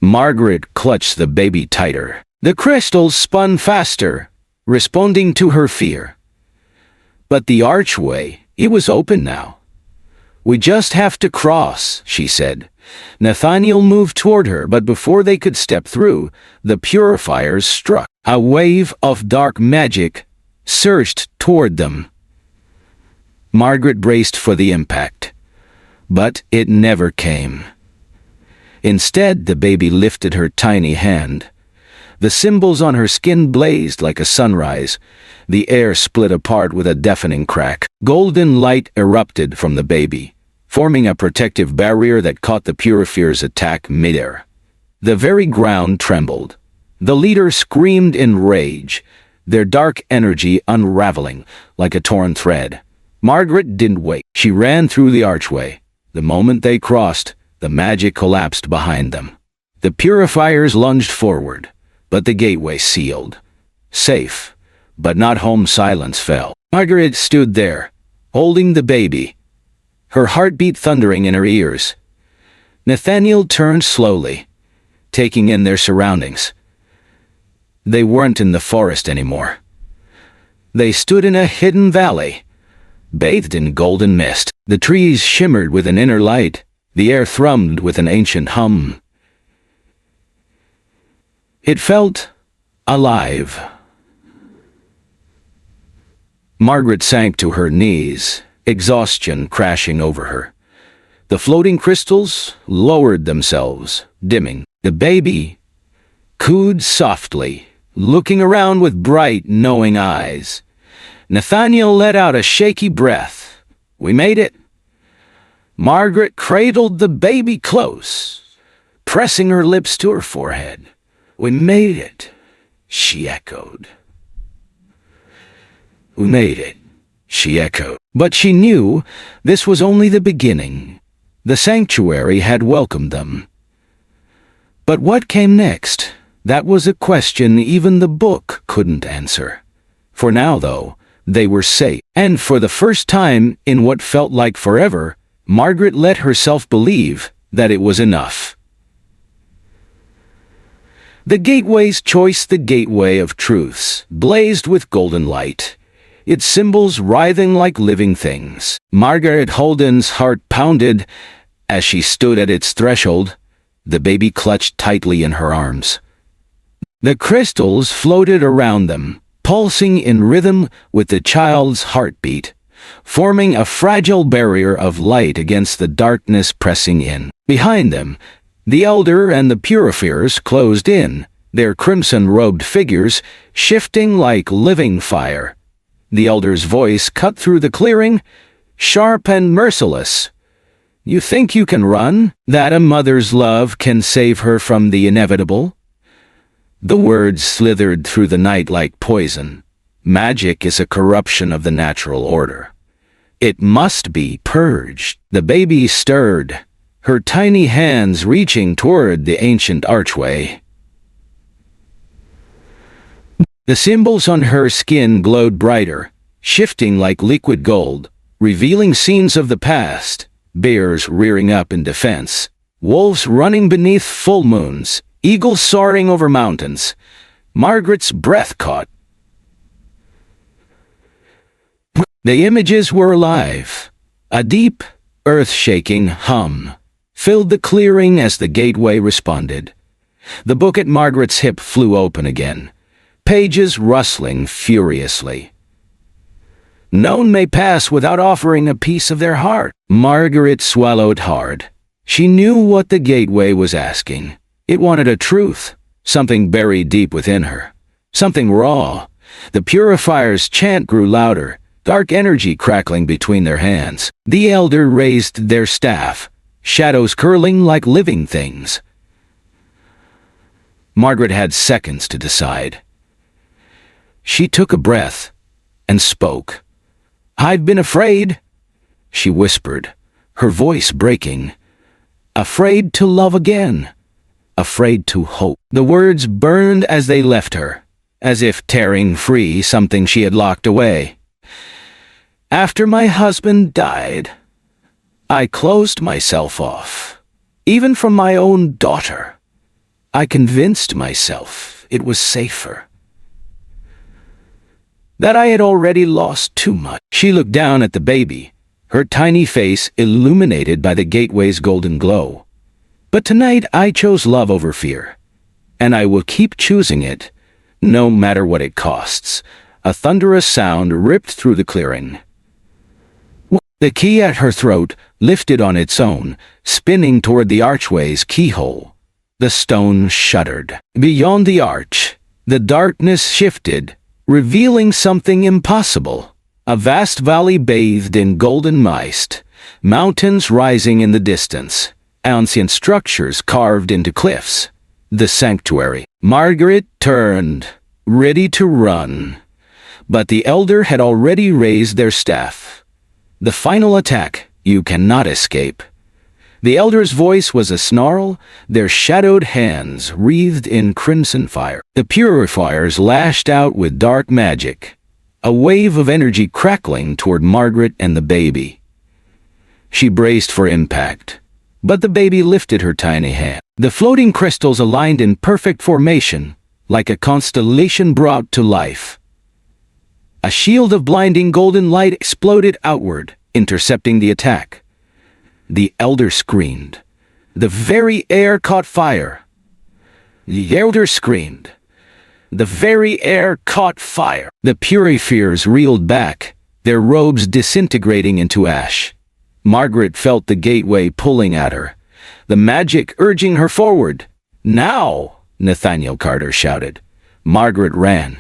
Margaret clutched the baby tighter. The crystals spun faster, responding to her fear. But the archway, it was open now. "We just have to cross," she said. Nathaniel moved toward her, but before they could step through, the purifiers struck. A wave of dark magic surged toward them. Margaret braced for the impact, but it never came. Instead, the baby lifted her tiny hand. The symbols on her skin blazed like a sunrise. The air split apart with a deafening crack. Golden light erupted from the baby, forming a protective barrier that caught the purifier's attack midair. The very ground trembled. The leader screamed in rage, their dark energy unraveling like a torn thread. Margaret didn't wait. She ran through the archway. The moment they crossed, the magic collapsed behind them. The purifiers lunged forward, but the gateway sealed. Safe, but not home. Silence fell. Margaret stood there, holding the baby, her heartbeat thundering in her ears. Nathaniel turned slowly, taking in their surroundings. They weren't in the forest anymore. They stood in a hidden valley, bathed in golden mist. The trees shimmered with an inner light. The air thrummed with an ancient hum. It felt alive. Margaret sank to her knees, exhaustion crashing over her. The floating crystals lowered themselves, dimming. The baby cooed softly, looking around with bright, knowing eyes. Nathaniel let out a shaky breath. "We made it." Margaret cradled the baby close, pressing her lips to her forehead. "We made it," she echoed. "We made it," she echoed. But she knew this was only the beginning. The sanctuary had welcomed them. But what came next? That was a question even the book couldn't answer. For now, though, they were safe. And for the first time in what felt like forever, Margaret let herself believe that it was enough. The gateway's choice, the gateway of truths, blazed with golden light, its symbols writhing like living things. Margaret Holden's heart pounded as she stood at its threshold, the baby clutched tightly in her arms. The crystals floated around them, pulsing in rhythm with the child's heartbeat, forming a fragile barrier of light against the darkness pressing in. Behind them, the elder and the purifiers closed in, their crimson-robed figures shifting like living fire. The elder's voice cut through the clearing, sharp and merciless. "You think you can run? That a mother's love can save her from the inevitable?" The words slithered through the night like poison. Magic is a corruption of the natural order. It must be purged. The baby stirred, her tiny hands reaching toward the ancient archway. The symbols on her skin glowed brighter, shifting like liquid gold, revealing scenes of the past, bears rearing up in defense, wolves running beneath full moons, eagles soaring over mountains. Margaret's breath caught. The images were alive. A deep, earth-shaking hum filled the clearing as the gateway responded. The book at Margaret's hip flew open again, pages rustling furiously. "None may pass without offering a piece of their heart." Margaret swallowed hard. She knew what the gateway was asking. It wanted a truth, something buried deep within her, something raw. The purifier's chant grew louder, dark energy crackling between their hands. The elder raised their staff, shadows curling like living things. Margaret had seconds to decide. She took a breath and spoke. "I've been afraid," she whispered, her voice breaking. "Afraid to love again. Afraid to hope." The words burned as they left her, as if tearing free something she had locked away. "After my husband died, I closed myself off, even from my own daughter. I convinced myself it was safer, that I had already lost too much." She looked down at the baby, her tiny face illuminated by the gateway's golden glow. "But tonight I chose love over fear, and I will keep choosing it, no matter what it costs." A thunderous sound ripped through the clearing. The key at her throat lifted on its own, spinning toward the archway's keyhole. The stone shuddered. Beyond the arch, the darkness shifted, revealing something impossible. A vast valley bathed in golden mist, mountains rising in the distance, ancient structures carved into cliffs. The sanctuary. Margaret turned, ready to run. But the elder had already raised their staff. "The final attack, you cannot escape." The elder's voice was a snarl, their shadowed hands wreathed in crimson fire. The purifiers lashed out with dark magic, a wave of energy crackling toward Margaret and the baby. She braced for impact, but the baby lifted her tiny hand. The floating crystals aligned in perfect formation, like a constellation brought to life. A shield of blinding golden light exploded outward, intercepting the attack. The elder screamed. The very air caught fire. The elder screamed. The very air caught fire. The purifiers reeled back, their robes disintegrating into ash. Margaret felt the gateway pulling at her, the magic urging her forward. "Now!" Nathaniel Carter shouted. Margaret ran.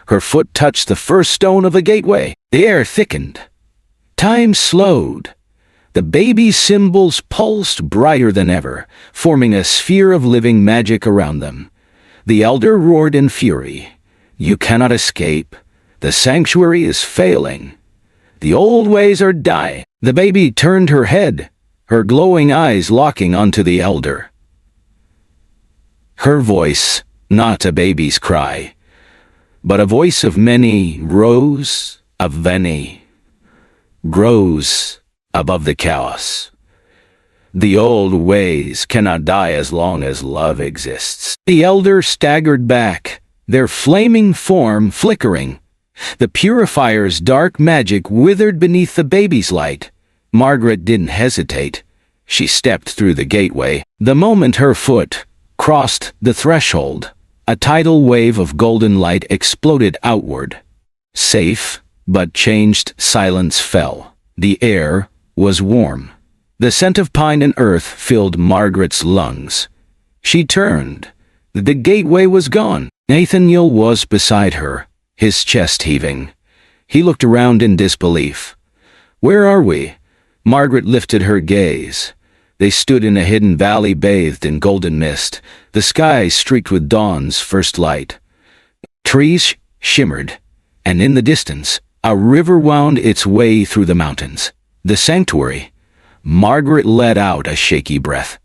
Her foot touched the first stone of the gateway. The air thickened. Time slowed. The baby's symbols pulsed brighter than ever, forming a sphere of living magic around them. The elder roared in fury. "You cannot escape. The sanctuary is failing. The old ways are dying." The baby turned her head, her glowing eyes locking onto the elder. Her voice, not a baby's cry, but a voice of many, rose above the chaos. "The old ways cannot die as long as love exists." The elder staggered back, their flaming form flickering. The purifier's dark magic withered beneath the baby's light. Margaret didn't hesitate. She stepped through the gateway. The moment her foot crossed the threshold, a tidal wave of golden light exploded outward. Safe, but changed silence fell. The air was warm. The scent of pine and earth filled Margaret's lungs. She turned. The gateway was gone. Nathaniel was beside her, his chest heaving. He looked around in disbelief. "Where are we?" Margaret lifted her gaze. They stood in a hidden valley bathed in golden mist, the sky streaked with dawn's first light. Trees shimmered, and in the distance, a river wound its way through the mountains. The sanctuary. Margaret let out a shaky breath.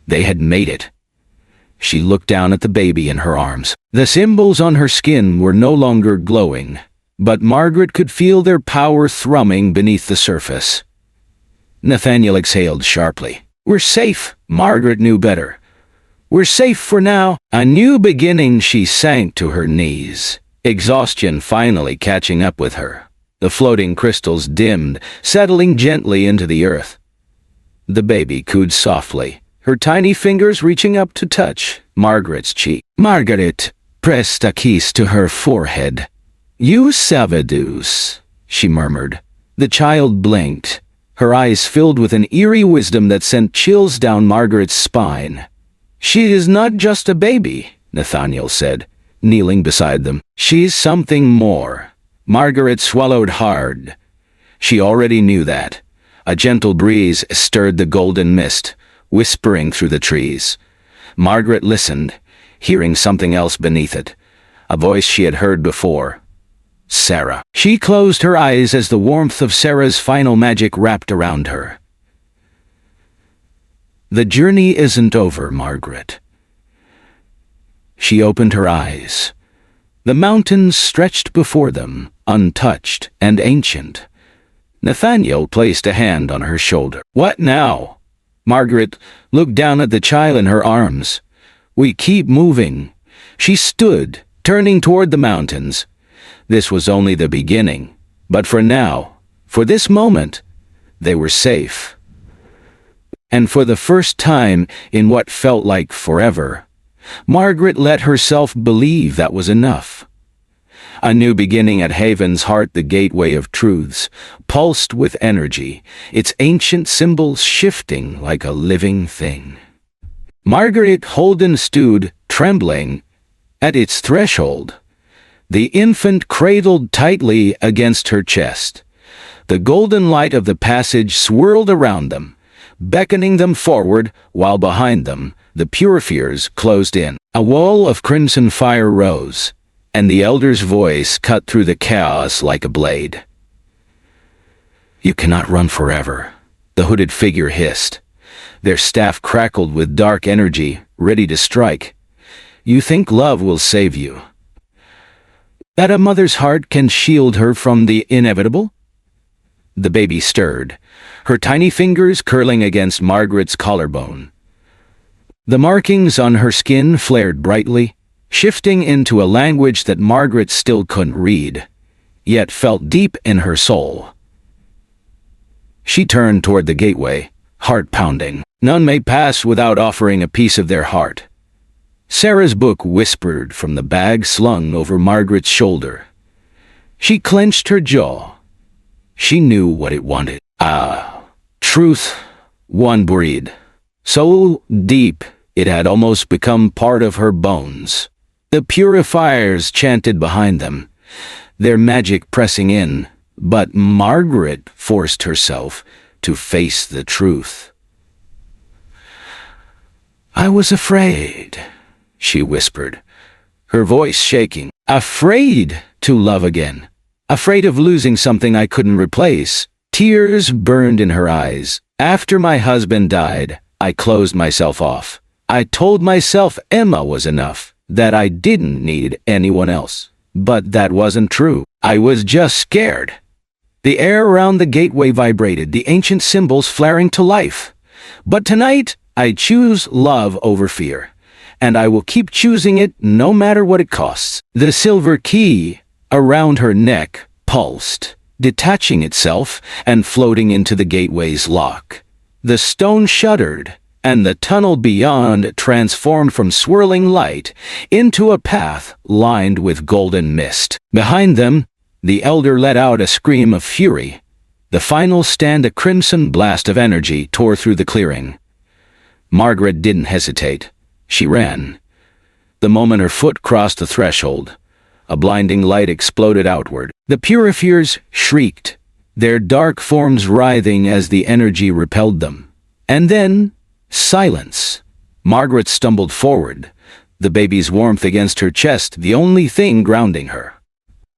They had made it. She looked down at the baby in her arms. The symbols on her skin were no longer glowing, but Margaret could feel their power thrumming beneath the surface. Nathaniel exhaled sharply. "We're safe." Margaret knew better. "We're safe for now." A new beginning. She sank to her knees, exhaustion finally catching up with her. The floating crystals dimmed, settling gently into the earth. The baby cooed softly, her tiny fingers reaching up to touch Margaret's cheek. Margaret pressed a kiss to her forehead. "You savadoos," she murmured. The child blinked, her eyes filled with an eerie wisdom that sent chills down Margaret's spine. "She is not just a baby," Nathaniel said, kneeling beside them. "She's something more." Margaret swallowed hard. She already knew that. A gentle breeze stirred the golden mist, whispering through the trees. Margaret listened, hearing something else beneath it, a voice she had heard before. Sarah. She closed her eyes as the warmth of Sarah's final magic wrapped around her. "The journey isn't over, Margaret." She opened her eyes. The mountains stretched before them, untouched and ancient. Nathaniel placed a hand on her shoulder. "What now?" Margaret looked down at the child in her arms. "We keep moving." She stood, turning toward the mountains. This was only the beginning, but for now, for this moment, they were safe. And for the first time in what felt like forever, Margaret let herself believe that was enough. A new beginning at Haven's heart, the gateway of truths, pulsed with energy, its ancient symbols shifting like a living thing. Margaret Holden stood, trembling, at its threshold. The infant cradled tightly against her chest. The golden light of the passage swirled around them, beckoning them forward, while behind them, the purifiers closed in. A wall of crimson fire rose, and the elder's voice cut through the chaos like a blade. "You cannot run forever," the hooded figure hissed. Their staff crackled with dark energy, ready to strike. You think love will save you? That a mother's heart can shield her from the inevitable? The baby stirred, her tiny fingers curling against Margaret's collarbone. The markings on her skin flared brightly, shifting into a language that Margaret still couldn't read, yet felt deep in her soul. She turned toward the gateway, heart pounding. None may pass without offering a piece of their heart. Sarah's book whispered from the bag slung over Margaret's shoulder. She clenched her jaw. She knew what it wanted. Truth, one breed. So deep it had almost become part of her bones. The purifiers chanted behind them, their magic pressing in, but Margaret forced herself to face the truth. I was afraid, she whispered, her voice shaking. Afraid to love again. Afraid of losing something I couldn't replace. Tears burned in her eyes. After my husband died, I closed myself off. I told myself Emma was enough, that I didn't need anyone else. But that wasn't true. I was just scared. The air around the gateway vibrated, the ancient symbols flaring to life. But tonight, I choose love over fear, and I will keep choosing it no matter what it costs. The silver key around her neck pulsed, detaching itself and floating into the gateway's lock. The stone shuddered, and the tunnel beyond transformed from swirling light into a path lined with golden mist. Behind them, the elder let out a scream of fury. The final stand, a crimson blast of energy, tore through the clearing. Margaret didn't hesitate. She ran. The moment her foot crossed the threshold, a blinding light exploded outward. The purifiers shrieked, their dark forms writhing as the energy repelled them. And then, silence. Margaret stumbled forward, the baby's warmth against her chest the only thing grounding her.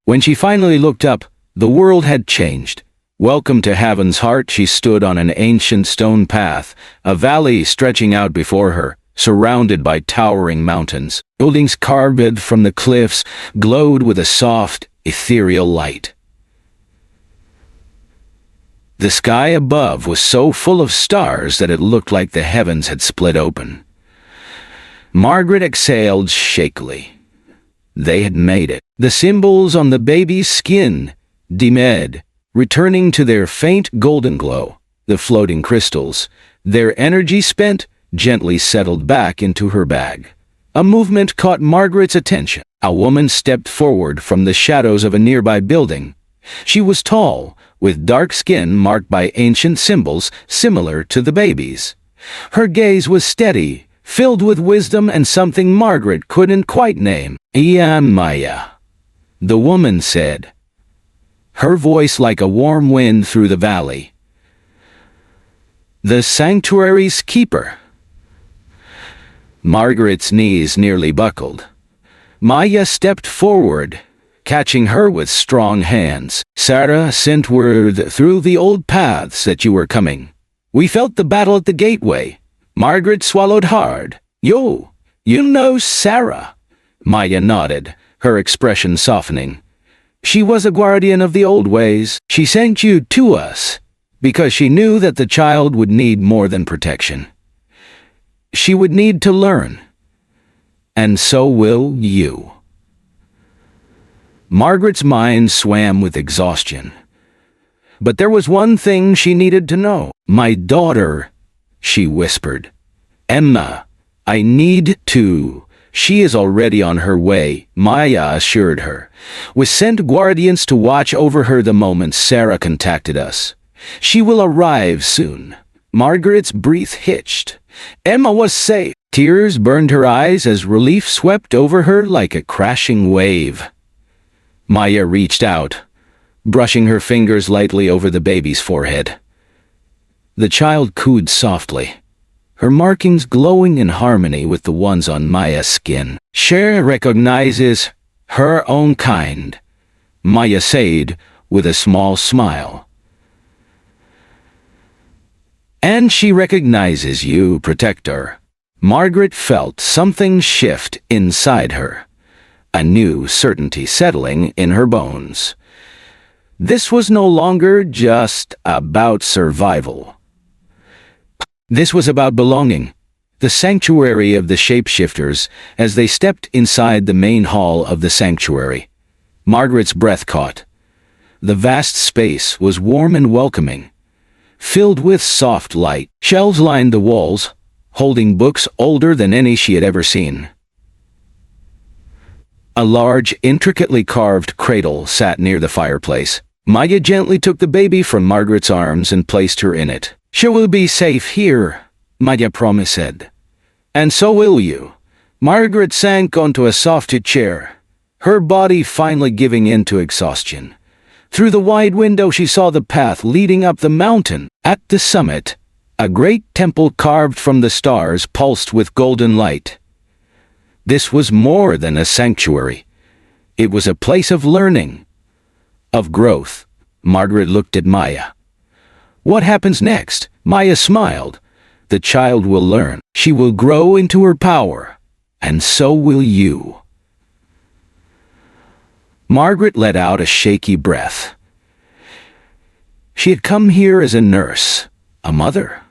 When she finally looked up, the world had changed. Welcome to Heaven's Heart. She stood on an ancient stone path, a valley stretching out before her, surrounded by towering mountains. Buildings carved from the cliffs glowed with a soft, ethereal light. The sky above was so full of stars that it looked like the heavens had split open. Margaret exhaled shakily. They had made it. The symbols on the baby's skin dimmed, returning to their faint golden glow. The floating crystals, their energy spent, gently settled back into her bag. A movement caught Margaret's attention. A woman stepped forward from the shadows of a nearby building. She was tall, with dark skin marked by ancient symbols similar to the baby's. Her gaze was steady, filled with wisdom and something Margaret couldn't quite name. Maya, the woman said, her voice like a warm wind through the valley. The sanctuary's keeper. Margaret's knees nearly buckled. Maya stepped forward, catching her with strong hands. Sarah sent word through the old paths that you were coming. We felt the battle at the gateway. Margaret swallowed hard. You know Sarah. Maya nodded, her expression softening. She was a guardian of the old ways. She sent you to us because she knew that the child would need more than protection. She would need to learn. And so will you. Margaret's mind swam with exhaustion. But there was one thing she needed to know. My daughter, she whispered. Emma, I need to. She is already on her way, Maya assured her. We sent guardians to watch over her the moment Sarah contacted us. She will arrive soon. Margaret's breath hitched. Emma was safe. Tears burned her eyes as relief swept over her like a crashing wave. Maya reached out, brushing her fingers lightly over the baby's forehead. The child cooed softly, her markings glowing in harmony with the ones on Maya's skin. Cher recognizes her own kind, Maya said with a small smile. And she recognizes you, protector. Margaret felt something shift inside her, a new certainty settling in her bones. This was no longer just about survival. This was about belonging. The sanctuary of the shapeshifters. As they stepped inside the main hall of the sanctuary, Margaret's breath caught. The vast space was warm and welcoming, filled with soft light. Shelves lined the walls, holding books older than any she had ever seen. A large, intricately carved cradle sat near the fireplace. Maya gently took the baby from Margaret's arms and placed her in it. "She will be safe here," Maya promised. "And so will you." Margaret sank onto a soft chair, her body finally giving in to exhaustion. Through the wide window she saw the path leading up the mountain. At the summit, a great temple carved from the stars pulsed with golden light. This was more than a sanctuary. It was a place of learning, of growth. Margaret looked at Maya. "What happens next?" Maya smiled. "The child will learn. She will grow into her power. And so will you." Margaret let out a shaky breath. She had come here as a nurse, a mother,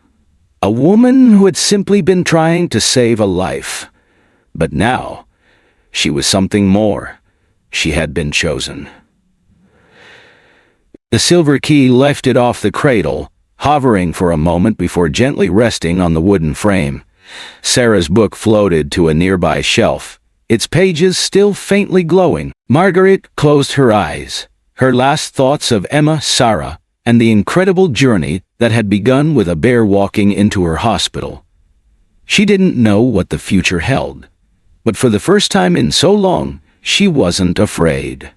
a woman who had simply been trying to save a life. But now, she was something more. She had been chosen. The silver key lifted off the cradle, hovering for a moment before gently resting on the wooden frame. Sarah's book floated to a nearby shelf, its pages still faintly glowing. Margaret closed her eyes, her last thoughts of Emma, Sarah, and the incredible journey that had begun with a bear walking into her hospital. She didn't know what the future held, but for the first time in so long, she wasn't afraid.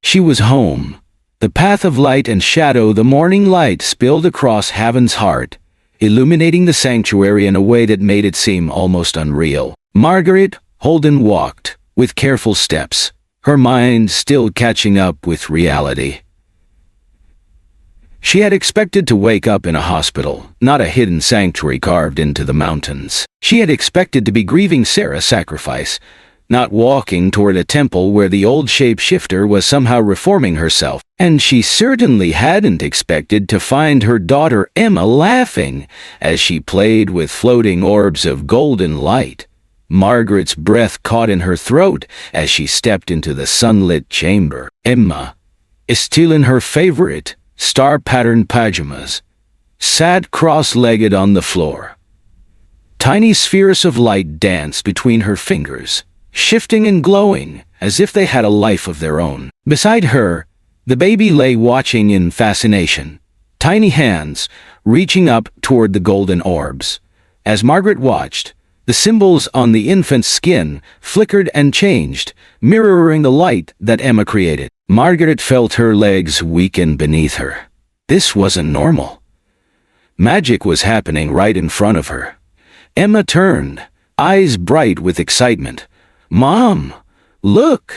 She was home. The path of light and shadow, the morning light spilled across Haven's heart, illuminating the sanctuary in a way that made it seem almost unreal. Margaret Holden walked, with careful steps, her mind still catching up with reality. She had expected to wake up in a hospital, not a hidden sanctuary carved into the mountains. She had expected to be grieving Sarah's sacrifice, not walking toward a temple where the old shapeshifter was somehow reforming herself. And she certainly hadn't expected to find her daughter Emma laughing as she played with floating orbs of golden light. Margaret's breath caught in her throat as she stepped into the sunlit chamber. Emma, still in her favorite star-patterned pajamas, sat cross-legged on the floor. Tiny spheres of light danced between her fingers, shifting and glowing as if they had a life of their own. Beside her, the baby lay watching in fascination, tiny hands reaching up toward the golden orbs. As Margaret watched, the symbols on the infant's skin flickered and changed, mirroring the light that Emma created. Margaret felt her legs weaken beneath her. This wasn't normal. Magic was happening right in front of her. Emma turned, eyes bright with excitement. "Mom, look!"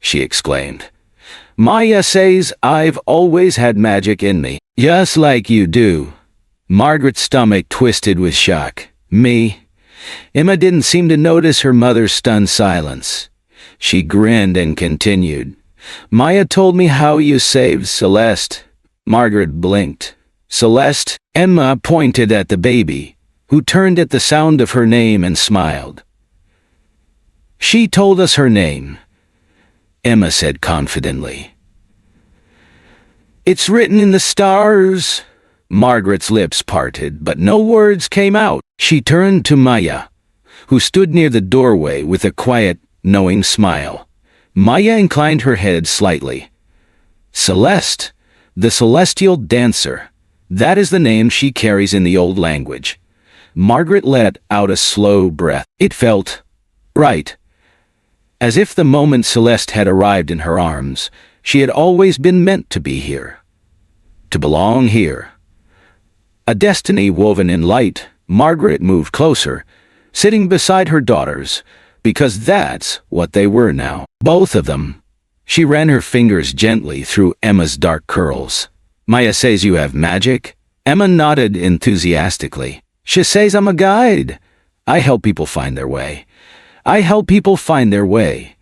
she exclaimed. "Maya says I've always had magic in me." "Just like you do." Margaret's stomach twisted with shock. "Me?" Emma didn't seem to notice her mother's stunned silence. She grinned and continued. "Maya told me how you saved Celeste." Margaret blinked. "Celeste?" Emma pointed at the baby, who turned at the sound of her name and smiled. "She told us her name," Emma said confidently. "It's written in the stars." Margaret's lips parted, but no words came out. She turned to Maya, who stood near the doorway with a quiet, knowing smile. Maya inclined her head slightly. "Celeste, the celestial dancer. That is the name she carries in the old language." Margaret let out a slow breath. It felt right. As if the moment Celeste had arrived in her arms, she had always been meant to be here. To belong here. A destiny woven in light. Margaret moved closer, sitting beside her daughters, because that's what they were now. Both of them. She ran her fingers gently through Emma's dark curls. "Maya says you have magic?" Emma nodded enthusiastically. She says I'm a guide. I help people find their way. I help people find their way.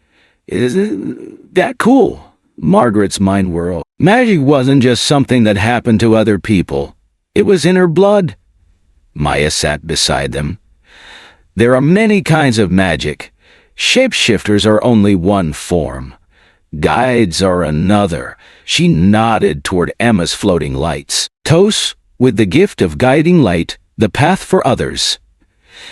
Isn't that cool? Margaret's mind whirled. Magic wasn't just something that happened to other people. It was in her blood. Maya sat beside them. There are many kinds of magic. Shapeshifters are only one form. Guides are another. She nodded toward Emma's floating lights. Tos, with the gift of guiding light, the path for others.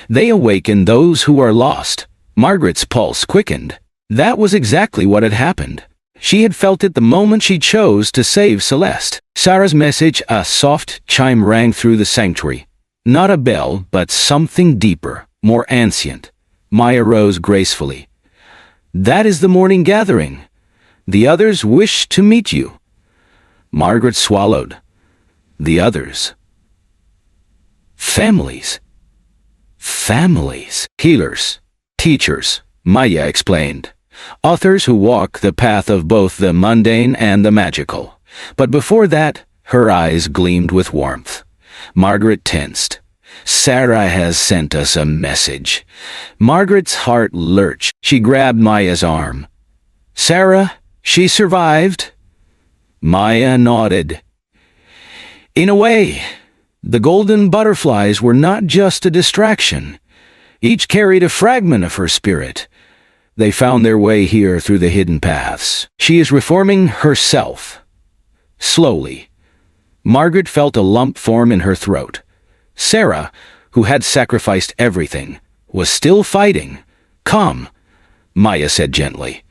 They awaken those who are lost. Margaret's pulse quickened. That was exactly what had happened. She had felt it the moment she chose to save Celeste. Sarah's message, a soft chime, rang through the sanctuary. Not a bell, but something deeper, more ancient. Maya rose gracefully. That is the morning gathering. The others wish to meet you. Margaret swallowed. The others. Families. Families. Healers. Teachers, Maya explained. Authors who walk the path of both the mundane and the magical. But before that, her eyes gleamed with warmth. Margaret tensed. Sarah has sent us a message. Margaret's heart lurched. She grabbed Maya's arm. Sarah, she survived? Maya nodded. In a way, the golden butterflies were not just a distraction. Each carried a fragment of her spirit. They found their way here through the hidden paths. She is reforming herself. Slowly. Margaret felt a lump form in her throat. Sarah, who had sacrificed everything, was still fighting. Come, Maya said gently.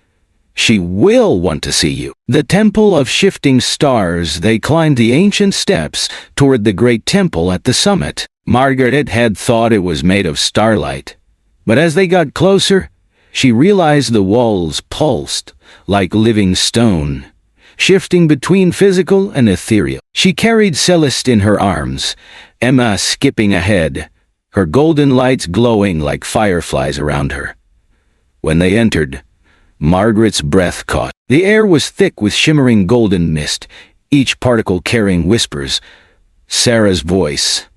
She will want to see you. The temple of shifting stars. They climbed the ancient steps toward the great temple at the summit. Margaret had thought it was made of starlight. But as they got closer, she realized the walls pulsed like living stone, shifting between physical and ethereal. She carried Celeste in her arms, Emma skipping ahead, her golden lights glowing like fireflies around her. When they entered, Margaret's breath caught. The air was thick with shimmering golden mist, each particle carrying whispers. Sarah's voice.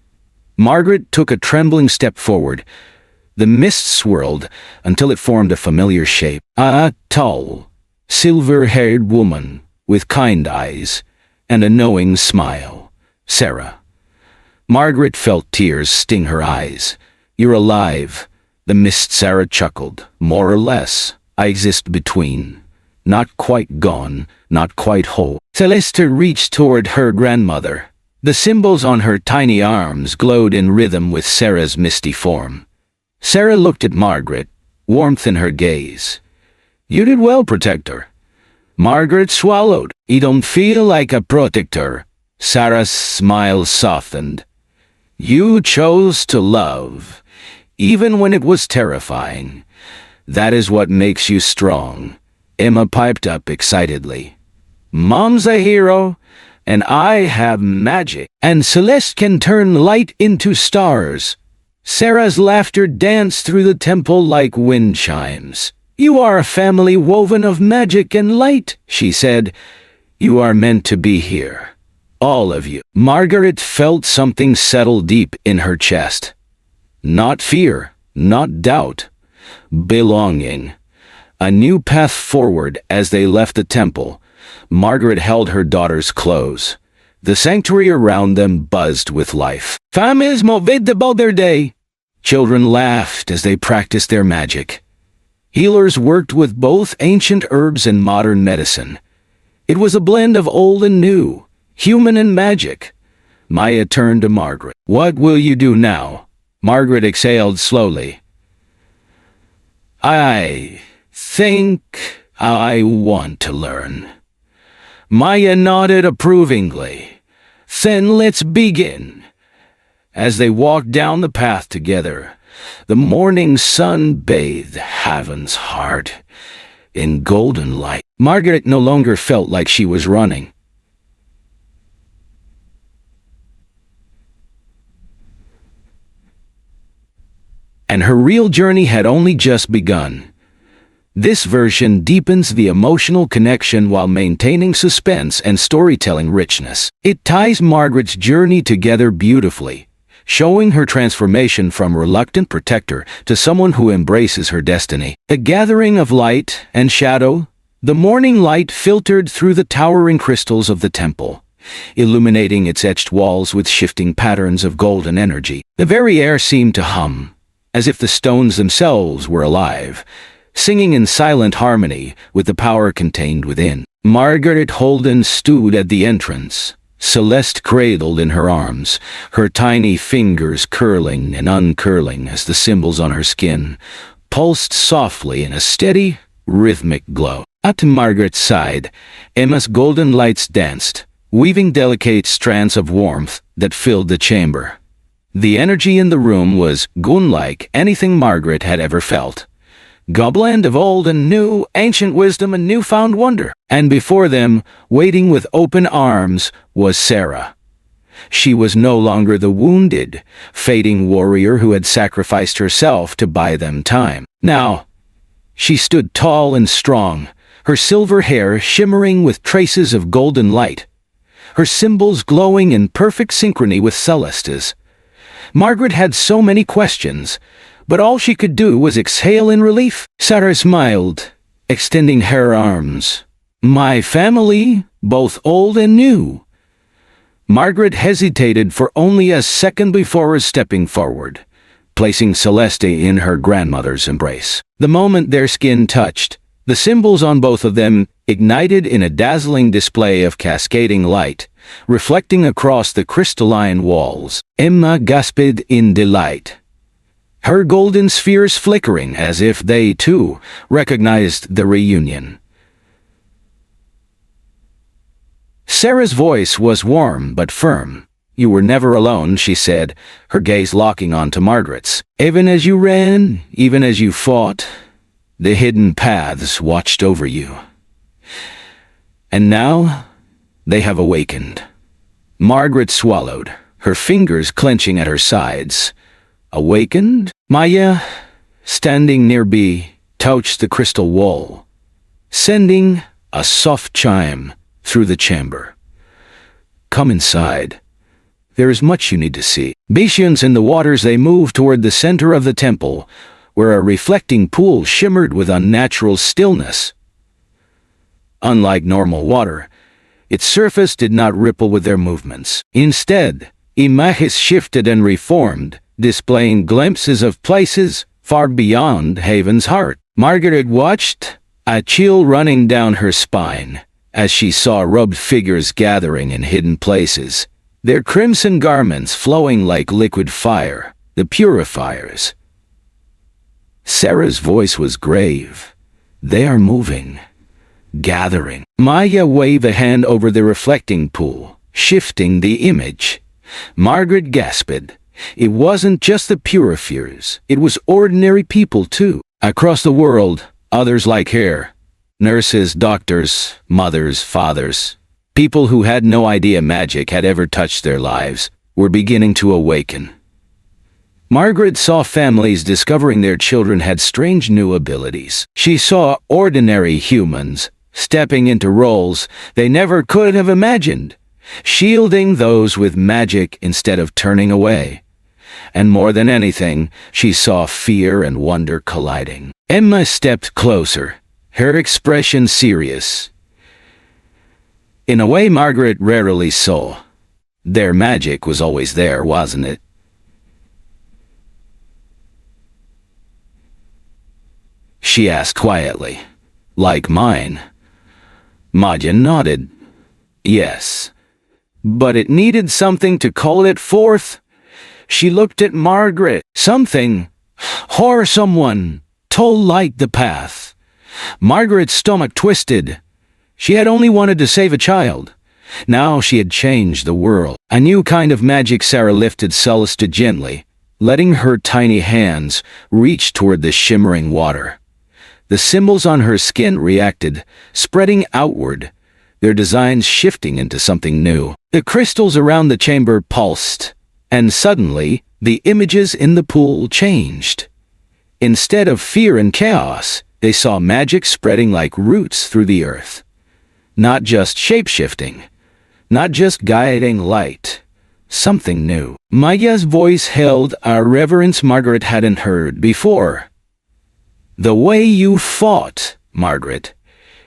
Margaret took a trembling step forward. The mist swirled until it formed a familiar shape. A tall, silver-haired woman with kind eyes and a knowing smile. Sarah. Margaret felt tears sting her eyes. You're alive. The mist. Sarah chuckled. More or less. I exist between. Not quite gone, not quite whole. Celeste reached toward her grandmother. The symbols on her tiny arms glowed in rhythm with Sarah's misty form. Sarah looked at Margaret, warmth in her gaze. You did well, protector. Margaret swallowed. You don't feel like a protector. Sarah's smile softened. You chose to love, even when it was terrifying. That is what makes you strong. Emma piped up excitedly. Mom's a hero, and I have magic. And Celeste can turn light into stars. Sarah's laughter danced through the temple like wind chimes. You are a family woven of magic and light, she said. You are meant to be here. All of you. Margaret felt something settle deep in her chest. Not fear, not doubt. Belonging. A new path forward. As they left the temple, Margaret held her daughters close. The sanctuary around them buzzed with life. Families moved about their day. Children laughed as they practiced their magic. Healers worked with both ancient herbs and modern medicine. It was a blend of old and new, human and magic. Maya turned to Margaret. What will you do now? Margaret exhaled slowly. I think I want to learn. Maya nodded approvingly. Then let's begin. As they walked down the path together, the morning sun bathed Haven's heart in golden light. Margaret no longer felt like she was running. And her real journey had only just begun. This version deepens the emotional connection while maintaining suspense and storytelling richness. It ties Margaret's journey together beautifully, showing her transformation from reluctant protector to someone who embraces her destiny. The gathering of light and shadow, the morning light filtered through the towering crystals of the temple, illuminating its etched walls with shifting patterns of golden energy. The very air seemed to hum, as if the stones themselves were alive, singing in silent harmony with the power contained within. Margaret Holden stood at the entrance, Celeste cradled in her arms, her tiny fingers curling and uncurling as the symbols on her skin pulsed softly in a steady, rhythmic glow. At Margaret's side, Emma's golden lights danced, weaving delicate strands of warmth that filled the chamber. The energy in the room was unlike anything Margaret had ever felt. A blend of old and new, ancient wisdom and newfound wonder. And before them, waiting with open arms, was Sarah. She was no longer the wounded, fading warrior who had sacrificed herself to buy them time. Now, she stood tall and strong, her silver hair shimmering with traces of golden light, her symbols glowing in perfect synchrony with Celeste's. Margaret had so many questions, but all she could do was exhale in relief. Sarah smiled, extending her arms. "My family, both old and new." Margaret hesitated for only a second before stepping forward, placing Celeste in her grandmother's embrace. The moment their skin touched, the symbols on both of them ignited in a dazzling display of cascading light, reflecting across the crystalline walls. Emma gasped in delight, her golden spheres flickering as if they, too, recognized the reunion. Sarah's voice was warm but firm. "You were never alone," she said, her gaze locking onto Margaret's. "Even as you ran, even as you fought, the hidden paths watched over you. And now, they have awakened." Margaret swallowed, her fingers clenching at her sides. "Awakened?" Maya, standing nearby, touched the crystal wall, sending a soft chime through the chamber. "Come inside. There is much you need to see." Patience in the waters, they moved toward the center of the temple, where a reflecting pool shimmered with unnatural stillness. Unlike normal water, its surface did not ripple with their movements. Instead, images shifted and reformed, displaying glimpses of places far beyond Haven's heart. Margaret watched, a chill running down her spine, as she saw robed figures gathering in hidden places, their crimson garments flowing like liquid fire, the purifiers. Sarah's voice was grave. "They are moving, gathering." Maya waved a hand over the reflecting pool, shifting the image. Margaret gasped. It wasn't just the purifiers, it was ordinary people too. Across the world, others like her. Nurses, doctors, mothers, fathers. People who had no idea magic had ever touched their lives were beginning to awaken. Margaret saw families discovering their children had strange new abilities. She saw ordinary humans stepping into roles they never could have imagined, shielding those with magic instead of turning away. And more than anything, she saw fear and wonder colliding. Emma stepped closer, her expression serious. In a way Margaret rarely saw. Their magic was always there, wasn't it? She asked quietly. "Like mine?" Maya nodded. "Yes. But it needed something to call it forth." She looked at Margaret. "Something, or someone, to light the path." Margaret's stomach twisted. She had only wanted to save a child. Now she had changed the world. A new kind of magic. Sarah lifted Celeste gently, letting her tiny hands reach toward the shimmering water. The symbols on her skin reacted, spreading outward, their designs shifting into something new. The crystals around the chamber pulsed, and suddenly, the images in the pool changed. Instead of fear and chaos, They saw magic spreading like roots through the earth. Not just shape-shifting, not just guiding light. Something new. Maya's voice held a reverence Margaret hadn't heard before. "The way you fought, Margaret,"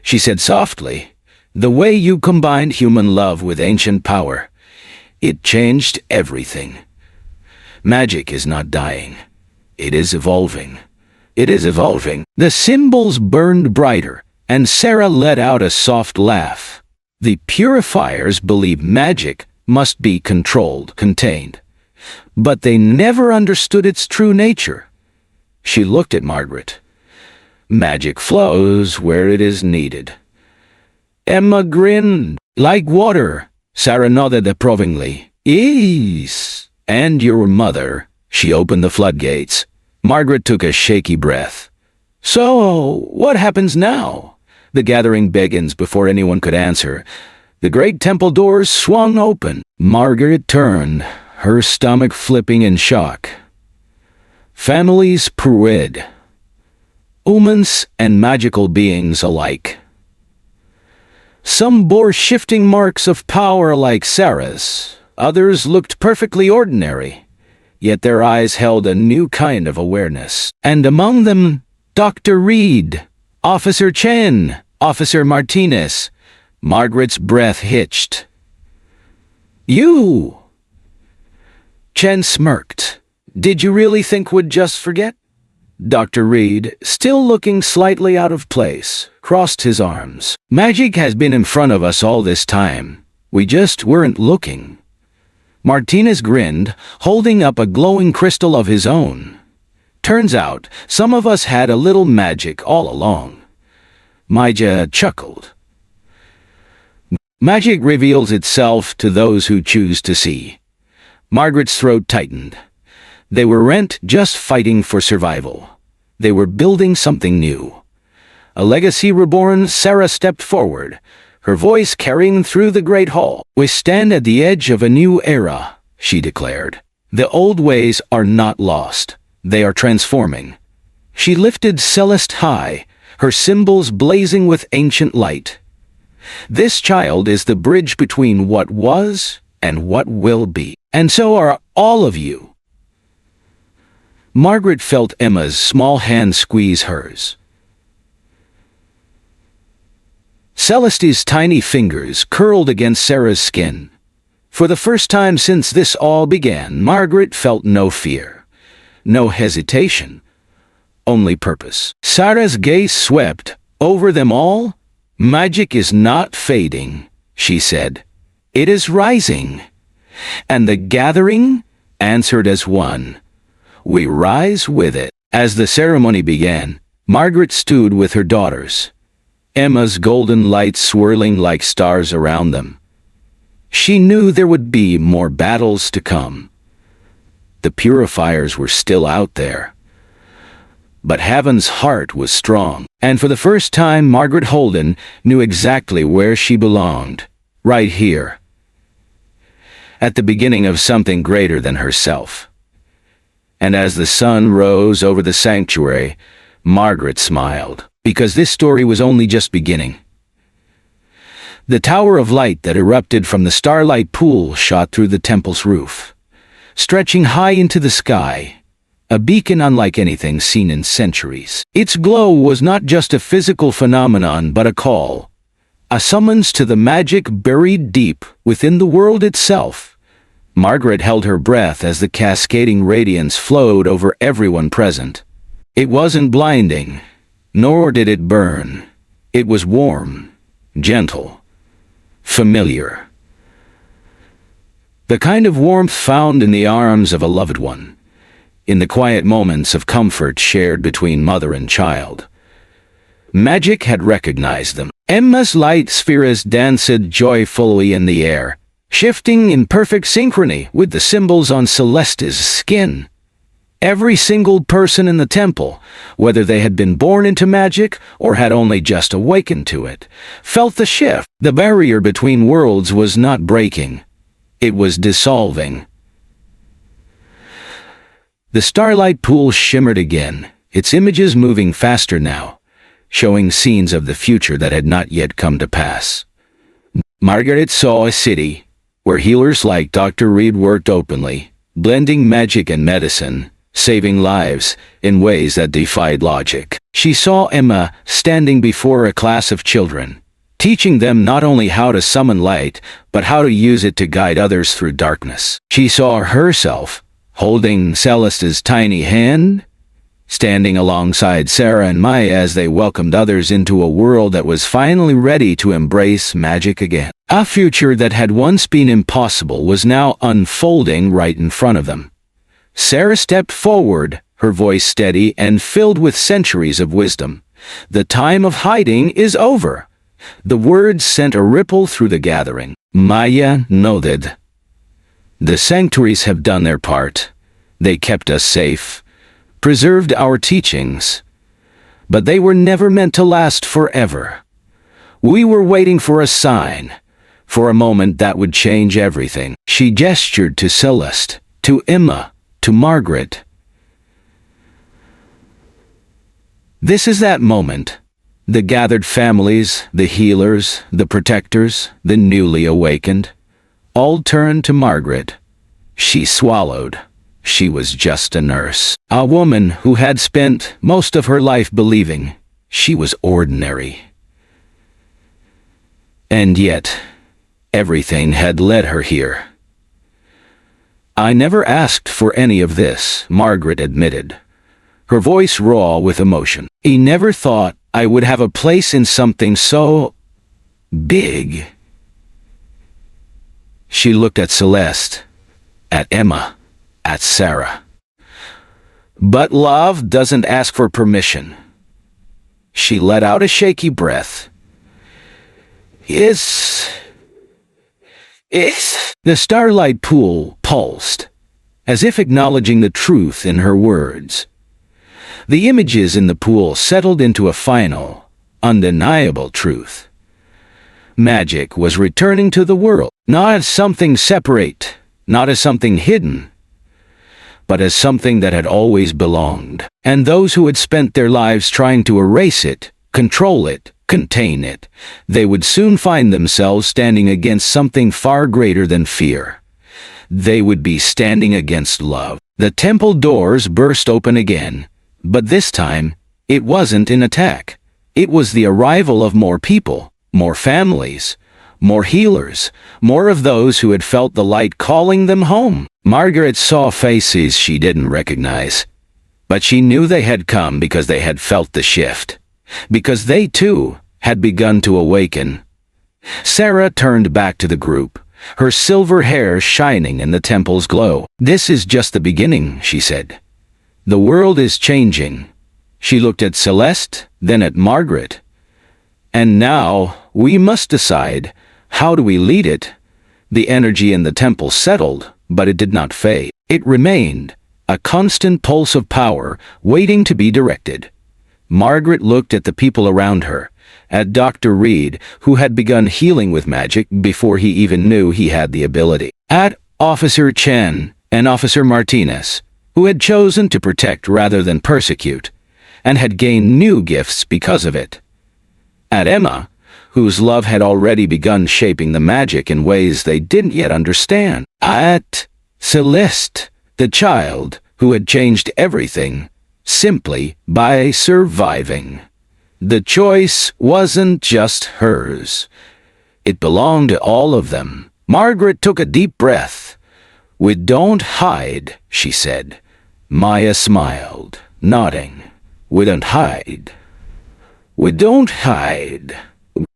she said softly. "The way you combined human love with ancient power. It changed everything. Magic is not dying. It is evolving. It is evolving." The symbols burned brighter, and Sarah let out a soft laugh. The purifiers believe magic must be controlled, contained. But they never understood its true nature. She looked at Margaret. "Magic flows where it is needed." Emma grinned. "Like water." Sarah nodded approvingly. "Yes. And your mother." She opened the floodgates. Margaret took a shaky breath. "So, what happens now?" The gathering begins before anyone could answer. The great temple doors swung open. Margaret turned, her stomach flipping in shock. Families prayed. Humans and magical beings alike. Some bore shifting marks of power like Sarah's. Others looked perfectly ordinary, yet their eyes held a new kind of awareness. And among them, Dr. Reed, Officer Chen, Officer Martinez. Margaret's breath hitched. "You!" Chen smirked. "Did you really think we'd just forget?" Dr. Reed, still looking slightly out of place, crossed his arms. "Magic has been in front of us all this time. We just weren't looking." Martinez grinned, holding up a glowing crystal of his own. "Turns out, some of us had a little magic all along." Maija chuckled. "Magic reveals itself to those who choose to see." Margaret's throat tightened. They weren't just fighting for survival. They were building something new. A legacy reborn. Sarah stepped forward, her voice carrying through the great hall. "We stand at the edge of a new era," she declared. "The old ways are not lost. They are transforming." She lifted Celeste high, her symbols blazing with ancient light. "This child is the bridge between what was and what will be. And so are all of you." Margaret felt Emma's small hand squeeze hers. Celeste's tiny fingers curled against Sarah's skin. For the first time since this all began, Margaret felt no fear, no hesitation, only purpose. Sarah's gaze swept over them all. "Magic is not fading," she said. "It is rising." And the gathering answered as one. "We rise with it." As the ceremony began, Margaret stood with her daughters, Emma's golden lights swirling like stars around them. She knew there would be more battles to come. The purifiers were still out there. But Heaven's heart was strong, and for the first time Margaret Holden knew exactly where she belonged, right here, at the beginning of something greater than herself. And as the sun rose over the sanctuary, Margaret smiled, because this story was only just beginning. The tower of light that erupted from the starlight pool shot through the temple's roof, stretching high into the sky, a beacon unlike anything seen in centuries. Its glow was not just a physical phenomenon but a call, a summons to the magic buried deep within the world itself. Margaret held her breath as the cascading radiance flowed over everyone present. It wasn't blinding, nor did it burn. It was warm, gentle, familiar. The kind of warmth found in the arms of a loved one, in the quiet moments of comfort shared between mother and child. Magic had recognized them. Emma's light spheres danced joyfully in the air, shifting in perfect synchrony with the symbols on Celeste's skin. Every single person in the temple, whether they had been born into magic or had only just awakened to it, felt the shift. The barrier between worlds was not breaking. It was dissolving. The starlight pool shimmered again, its images moving faster now, showing scenes of the future that had not yet come to pass. Margaret saw a city where healers like Dr. Reed worked openly, blending magic and medicine, saving lives in ways that defied logic. She saw Emma standing before a class of children, teaching them not only how to summon light, but how to use it to guide others through darkness. She saw herself holding Celeste's tiny hand, standing alongside Sarah and Maya as they welcomed others into a world that was finally ready to embrace magic again. A future that had once been impossible was now unfolding right in front of them. Sarah stepped forward, her voice steady and filled with centuries of wisdom. "The time of hiding is over." The words sent a ripple through the gathering. Maya nodded. "The sanctuaries have done their part. They kept us safe, preserved our teachings, but they were never meant to last forever. We were waiting for a sign, for a moment that would change everything." She gestured to Celeste, to Emma, to Margaret. This is that moment. The gathered families, the healers, the protectors, the newly awakened, all turned to Margaret. She swallowed. She was just a nurse, a woman who had spent most of her life believing she was ordinary. And yet, everything had led her here. "I never asked for any of this," Margaret admitted, her voice raw with emotion. "I never thought I would have a place in something so big." She looked at Celeste, at Emma, at Sarah. "But love doesn't ask for permission." She let out a shaky breath. It's... The starlight pool pulsed, as if acknowledging the truth in her words. The images in the pool settled into a final, undeniable truth. Magic was returning to the world, not as something separate, not as something hidden, but as something that had always belonged. And those who had spent their lives trying to erase it, control it, contain it, they would soon find themselves standing against something far greater than fear. They would be standing against love. The temple doors burst open again, but this time, it wasn't an attack. It was the arrival of more people, more families, more healers, more of those who had felt the light calling them home. Margaret saw faces she didn't recognize, but she knew they had come because they had felt the shift, because they too had begun to awaken. Sarah turned back to the group, her silver hair shining in the temple's glow. "This is just the beginning," she said. "The world is changing." She looked at Celeste, then at Margaret. "And now, we must decide, how do we lead it?" The energy in the temple settled, but it did not fade. It remained, a constant pulse of power, waiting to be directed. Margaret looked at the people around her, at Dr. Reed, who had begun healing with magic before he even knew he had the ability, at Officer Chen and Officer Martinez, who had chosen to protect rather than persecute, and had gained new gifts because of it, at Emma, whose love had already begun shaping the magic in ways they didn't yet understand, at Celeste, the child who had changed everything simply by surviving. The choice wasn't just hers. It belonged to all of them. Margaret took a deep breath. "We don't hide," she said. Maya smiled, nodding. "We don't hide. We don't hide.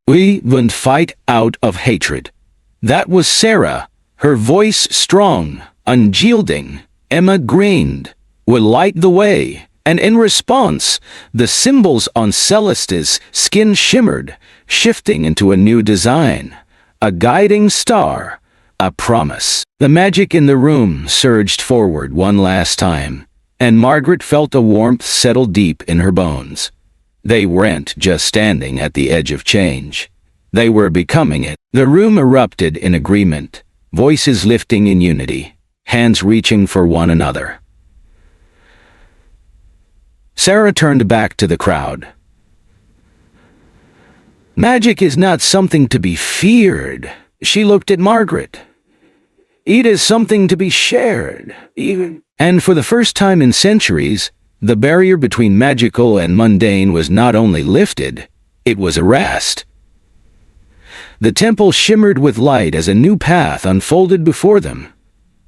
We won't fight out of hatred." That was Sarah, her voice strong, unyielding. Emma grinned. "We'll light the way." And in response, the symbols on Celeste's skin shimmered, shifting into a new design. A guiding star, a promise. The magic in the room surged forward one last time, and Margaret felt a warmth settle deep in her bones. They weren't just standing at the edge of change. They were becoming it. The room erupted in agreement, voices lifting in unity, hands reaching for one another. Sarah turned back to the crowd. Magic is not something to be feared. She looked at Margaret. It is something to be shared. And for the first time in centuries, the barrier between magical and mundane was not only lifted, it was erased. The temple shimmered with light as a new path unfolded before them,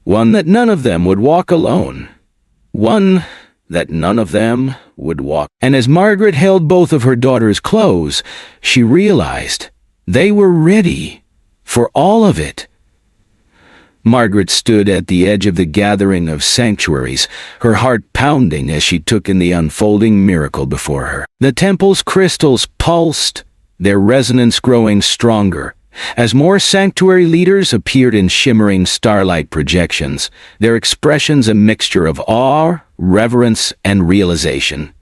one that none of them would walk alone, one that none of them would walk. And as Margaret held both of her daughters close, she realized they were ready for all of it. Margaret stood at the edge of the gathering of sanctuaries, her heart pounding as she took in the unfolding miracle before her. The temple's crystals pulsed, their resonance growing stronger. As more sanctuary leaders appeared in shimmering starlight projections, their expressions a mixture of awe, reverence, and realization.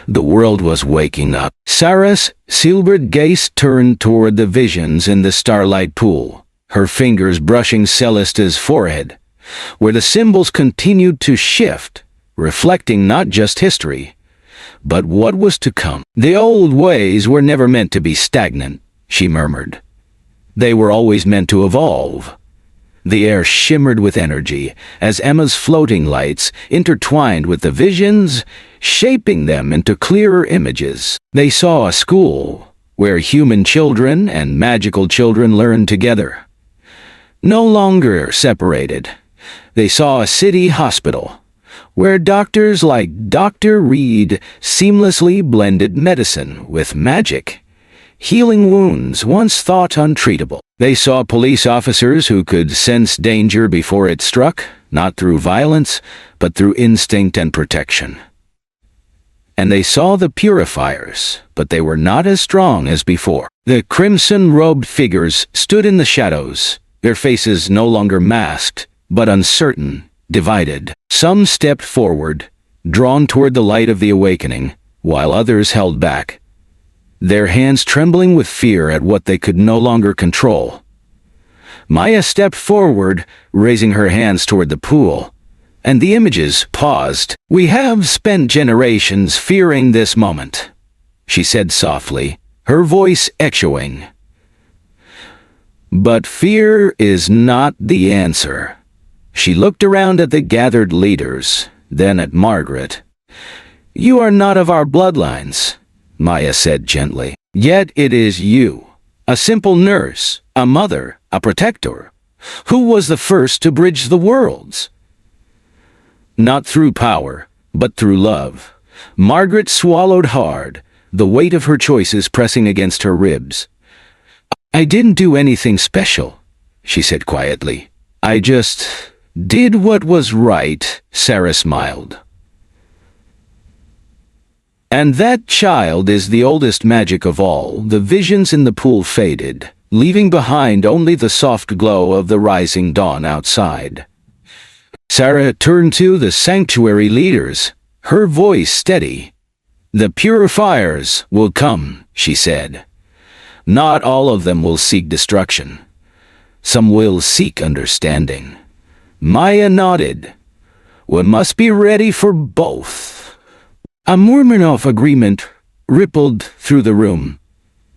The world was waking up. Sarah's silvered gaze turned toward the visions in the starlight pool, her fingers brushing Celesta's forehead, where the symbols continued to shift, reflecting not just history, but what was to come. The old ways were never meant to be stagnant, she murmured. They were always meant to evolve. The air shimmered with energy as Emma's floating lights intertwined with the visions, shaping them into clearer images. They saw a school where human children and magical children learned together, no longer separated. They saw a city hospital where doctors like Dr. Reed seamlessly blended medicine with magic, healing wounds once thought untreatable. They saw police officers who could sense danger before it struck, not through violence, but through instinct and protection. And they saw the purifiers, but they were not as strong as before. The crimson-robed figures stood in the shadows, their faces no longer masked, but uncertain, divided. Some stepped forward, drawn toward the light of the awakening, while others held back, their hands trembling with fear at what they could no longer control. Maya stepped forward, raising her hands toward the pool, and the images paused. "We have spent generations fearing this moment," she said softly, her voice echoing. "But fear is not the answer." She looked around at the gathered leaders, then at Margaret. "You are not of our bloodlines," Maya said gently. "Yet it is you, a simple nurse, a mother, a protector, who was the first to bridge the worlds. Not through power, but through love." Margaret swallowed hard, the weight of her choices pressing against her ribs. "I didn't do anything special," she said quietly. "I just did what was right," Sarah smiled. "And that child is the oldest magic of all." The visions in the pool faded, leaving behind only the soft glow of the rising dawn outside. Sarah turned to the sanctuary leaders, her voice steady. "The purifiers will come," she said. "Not all of them will seek destruction. Some will seek understanding." Maya nodded. "We must be ready for both." A murmur of agreement rippled through the room.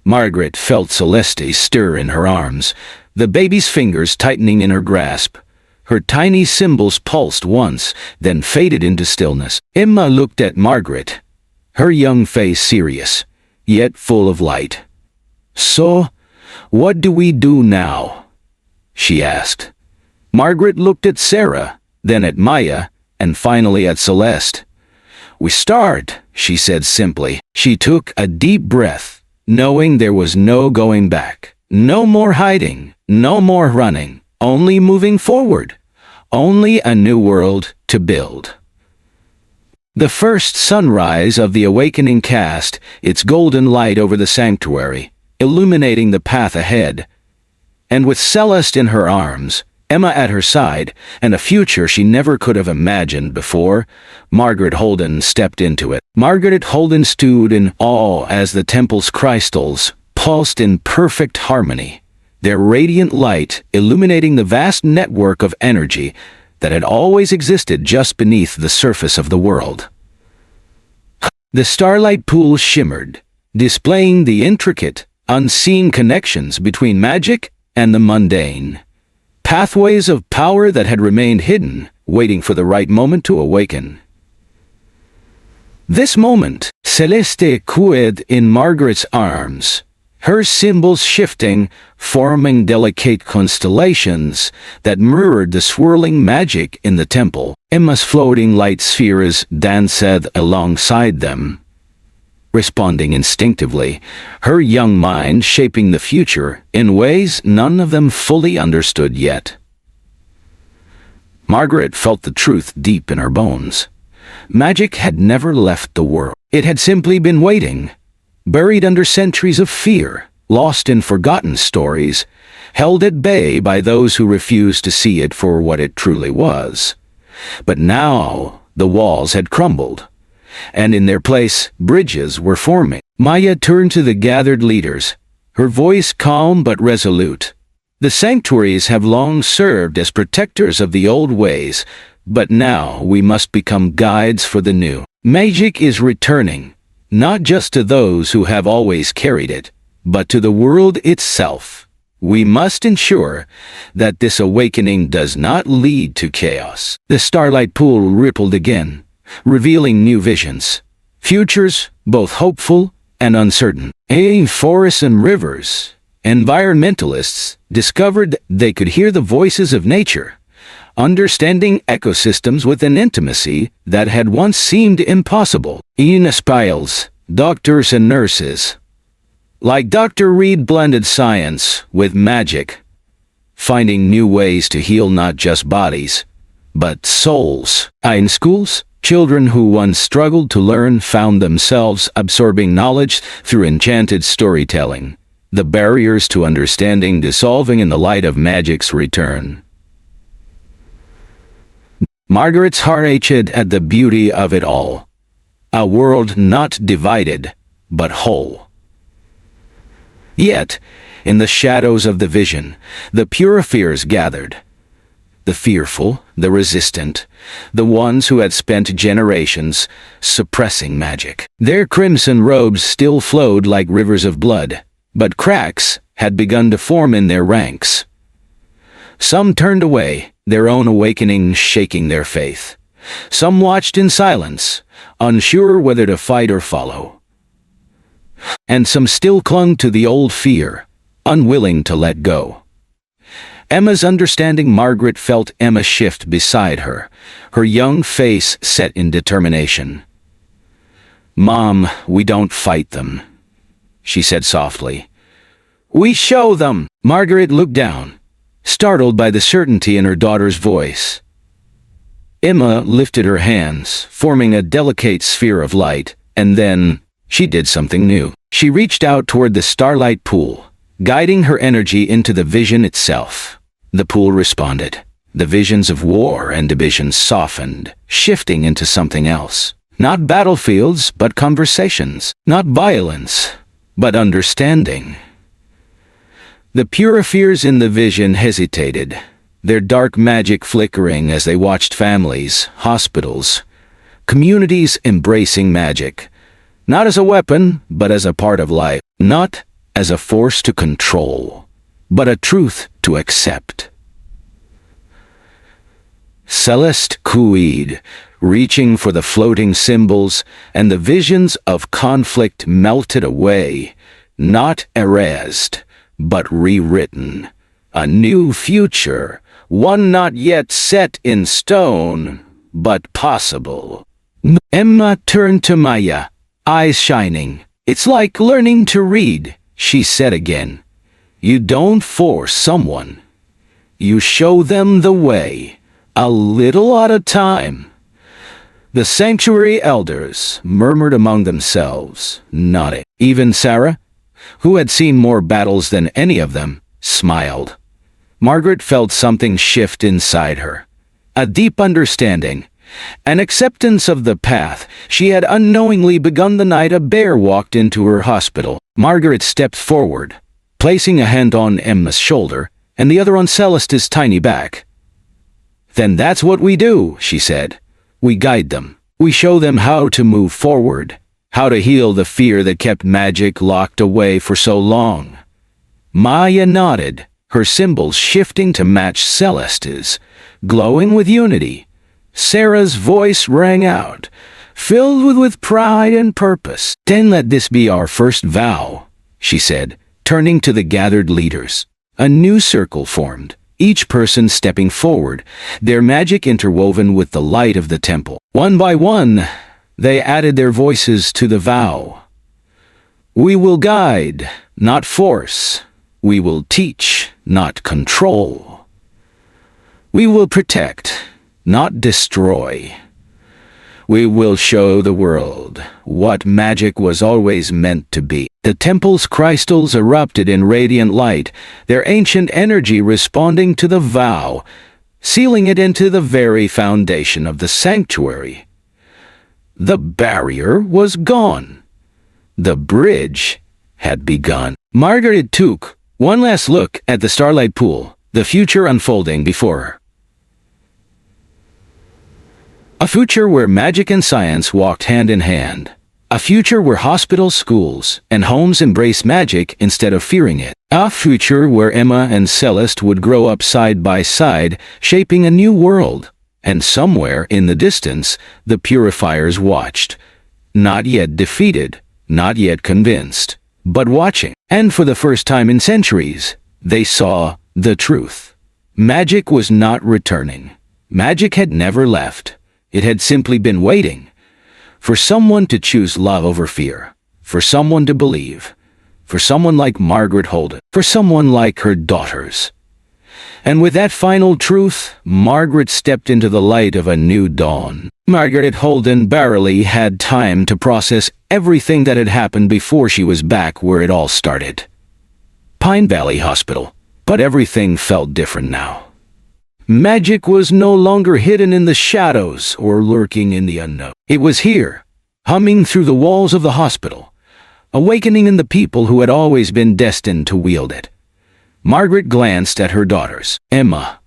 Margaret felt Celeste stir in her arms, the baby's fingers tightening in her grasp. Her tiny symbols pulsed once, then faded into stillness. Emma looked at Margaret, her young face serious, yet full of light. "So, what do we do now?" she asked. Margaret looked at Sarah, then at Maya, and finally at Celeste. "We start," she said simply. She took a deep breath, knowing there was no going back. No more hiding, no more running, only moving forward, only a new world to build. The first sunrise of the awakening cast its golden light over the sanctuary, illuminating the path ahead. And with Celeste in her arms, Emma at her side, and a future she never could have imagined before, Margaret Holden stepped into it. Margaret Holden stood in awe as the temple's crystals pulsed in perfect harmony, their radiant light illuminating the vast network of energy that had always existed just beneath the surface of the world. The starlight pool shimmered, displaying the intricate, unseen connections between magic and the mundane. Pathways of power that had remained hidden, waiting for the right moment to awaken. This moment, Celeste cooed in Margaret's arms, her symbols shifting, forming delicate constellations that mirrored the swirling magic in the temple. Emma's floating light spheres danced alongside them, responding instinctively, her young mind shaping the future in ways none of them fully understood yet. Margaret felt the truth deep in her bones. Magic had never left the world. It had simply been waiting, buried under centuries of fear, lost in forgotten stories, held at bay by those who refused to see it for what it truly was. But now the walls had crumbled, and in their place bridges were forming. Maya turned to the gathered leaders, her voice calm but resolute. The sanctuaries have long served as protectors of the old ways, but now we must become guides for the new. Magic is returning, not just to those who have always carried it, but to the world itself. We must ensure that this awakening does not lead to chaos. The starlight pool rippled again, revealing new visions, futures both hopeful and uncertain. In forests and rivers, environmentalists discovered they could hear the voices of nature, understanding ecosystems with an intimacy that had once seemed impossible. In aspiles, doctors and nurses, like Dr. Reed, blended science with magic, finding new ways to heal not just bodies, but souls. In schools, children who once struggled to learn found themselves absorbing knowledge through enchanted storytelling, the barriers to understanding dissolving in the light of magic's return. Margaret's heart ached at the beauty of it all. A world not divided, but whole. Yet, in the shadows of the vision, the pure fears gathered. The fearful, the resistant, the ones who had spent generations suppressing magic. Their crimson robes still flowed like rivers of blood, but cracks had begun to form in their ranks. Some turned away, their own awakening shaking their faith. Some watched in silence, unsure whether to fight or follow. And some still clung to the old fear, unwilling to let go. Emma's understanding Margaret felt Emma shift beside her, her young face set in determination. "Mom, we don't fight them," she said softly. "We show them." Margaret looked down, startled by the certainty in her daughter's voice. Emma lifted her hands, forming a delicate sphere of light, and then she did something new. She reached out toward the starlight pool, guiding her energy into the vision itself. The pool responded. The visions of war and division softened, shifting into something else. Not battlefields, but conversations. Not violence, but understanding. The pure fears in the vision hesitated, their dark magic flickering as they watched families, hospitals, communities embracing magic, not as a weapon, but as a part of life, not as a force to control, but a truth to accept. Celeste cooed, reaching for the floating symbols, and the visions of conflict melted away, not erased, but rewritten. A new future, one not yet set in stone, but possible. Emma turned to Maya, eyes shining. "It's like learning to read," she said again. "You don't force someone. You show them the way, a little at a time." The sanctuary elders murmured among themselves, nodding. Even Sarah, who had seen more battles than any of them, smiled. Margaret felt something shift inside her. A deep understanding, an acceptance of the path she had unknowingly begun the night a bear walked into her hospital. Margaret stepped forward, placing a hand on Emma's shoulder and the other on Celeste's tiny back. "Then that's what we do," she said. "We guide them. We show them how to move forward, how to heal the fear that kept magic locked away for so long. Maya nodded, her symbols shifting to match Celeste's, glowing with unity. Sarah's voice rang out, filled with pride and purpose. "Then let this be our first vow," she said, turning to the gathered leaders. A new circle formed, each person stepping forward, their magic interwoven with the light of the temple. One by one, they added their voices to the vow. "We will guide, not force. We will teach, not control. We will protect, not destroy. We will show the world what magic was always meant to be." The temple's crystals erupted in radiant light, their ancient energy responding to the vow, sealing it into the very foundation of the sanctuary. The barrier was gone. The bridge had begun. Margaret took one last look at the starlight pool, the future unfolding before her. A future where magic and science walked hand in hand. A future where hospitals, schools, and homes embrace magic instead of fearing it. A future where Emma and Celeste would grow up side by side, shaping a new world. And somewhere in the distance, the purifiers watched. Not yet defeated, not yet convinced, but watching. And for the first time in centuries, they saw the truth. Magic was not returning. Magic had never left. It had simply been waiting. For someone to choose love over fear. For someone to believe. For someone like Margaret Holden. For someone like her daughters. And with that final truth, Margaret stepped into the light of a new dawn. Margaret Holden barely had time to process everything that had happened before she was back where it all started. Pine Valley Hospital. But everything felt different now. Magic was no longer hidden in the shadows or lurking in the unknown. It was here, humming through the walls of the hospital, awakening in the people who had always been destined to wield it. Margaret glanced at her daughters, Emma,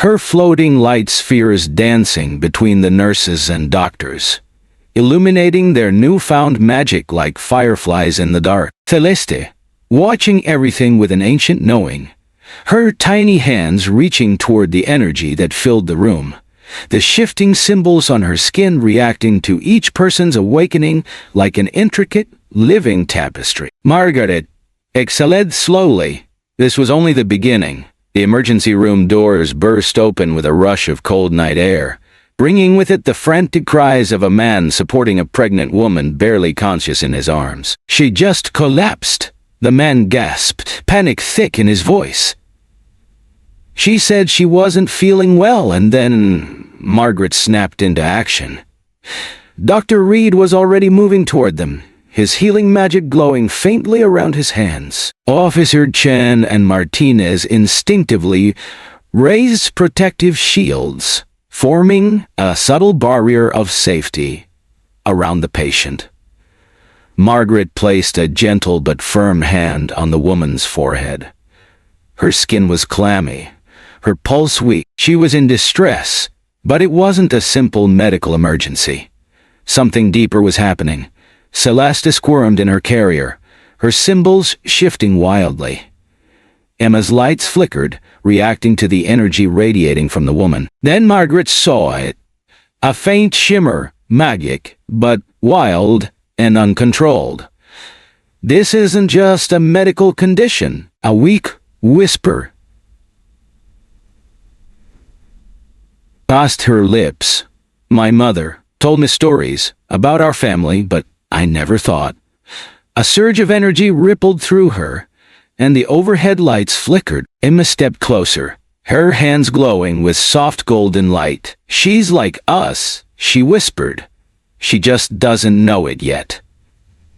her floating light spheres dancing between the nurses and doctors, illuminating their newfound magic like fireflies in the dark. Celeste, watching everything with an ancient knowing, her tiny hands reaching toward the energy that filled the room, the shifting symbols on her skin reacting to each person's awakening like an intricate, living tapestry. Margaret exhaled slowly. This was only the beginning. The emergency room doors burst open with a rush of cold night air, bringing with it the frantic cries of a man supporting a pregnant woman barely conscious in his arms. "She just collapsed," the man gasped, panic thick in his voice. "She said she wasn't feeling well," and then Margaret snapped into action. Dr. Reed was already moving toward them, his healing magic glowing faintly around his hands. Officer Chen and Martinez instinctively raised protective shields, forming a subtle barrier of safety around the patient. Margaret placed a gentle but firm hand on the woman's forehead. Her skin was clammy, her pulse weak. She was in distress, but it wasn't a simple medical emergency. Something deeper was happening. Celeste squirmed in her carrier, her symbols shifting wildly. Emma's lights flickered, reacting to the energy radiating from the woman. Then Margaret saw it. A faint shimmer, magic, but wild and uncontrolled. "This isn't just a medical condition," a weak whisper passed her lips. "My mother told me stories about our family, but I never thought." A surge of energy rippled through her, and the overhead lights flickered. Emma stepped closer, her hands glowing with soft golden light. "She's like us," she whispered. "She just doesn't know it yet."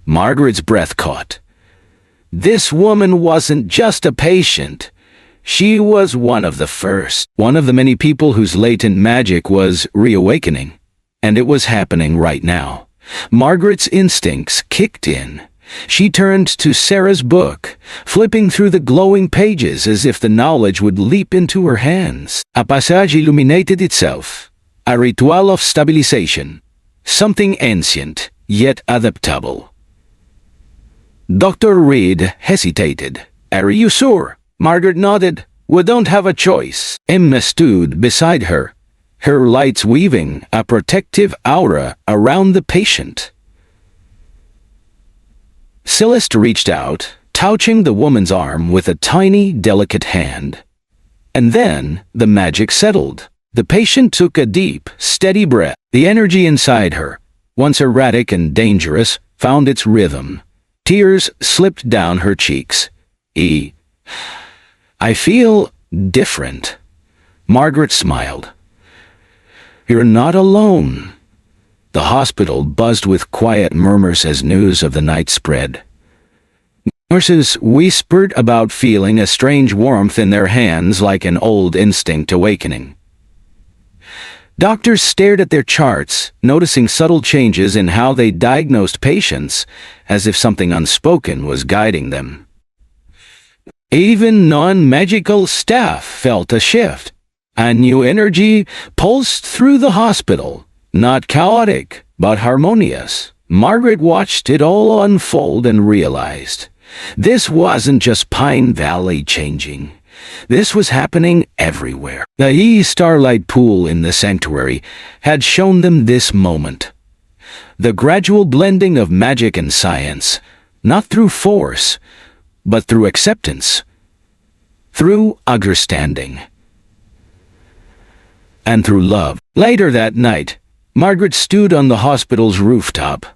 Margaret's breath caught. This woman wasn't just a patient. She was one of the first, one of the many people whose latent magic was reawakening. And it was happening right now. Margaret's instincts kicked in. She turned to Sarah's book, flipping through the glowing pages as if the knowledge would leap into her hands. A passage illuminated itself. A ritual of stabilization. Something ancient, yet adaptable. Dr. Reed hesitated. "Are you sure?" Margaret nodded. "We don't have a choice." Emma stood beside her, her lights weaving a protective aura around the patient. Celeste reached out, touching the woman's arm with a tiny, delicate hand. And then the magic settled. The patient took a deep, steady breath. The energy inside her, once erratic and dangerous, found its rhythm. Tears slipped down her cheeks. "I feel different." Margaret smiled. "You're not alone." The hospital buzzed with quiet murmurs as news of the night spread. Nurses whispered about feeling a strange warmth in their hands, like an old instinct awakening. Doctors stared at their charts, noticing subtle changes in how they diagnosed patients, as if something unspoken was guiding them. Even non-magical staff felt a shift. A new energy pulsed through the hospital, not chaotic, but harmonious. Margaret watched it all unfold and realized this wasn't just Pine Valley changing. This was happening everywhere. The starlight pool in the sanctuary had shown them this moment. The gradual blending of magic and science, not through force, but through acceptance, through understanding, and through love. Later that night, Margaret stood on the hospital's rooftop,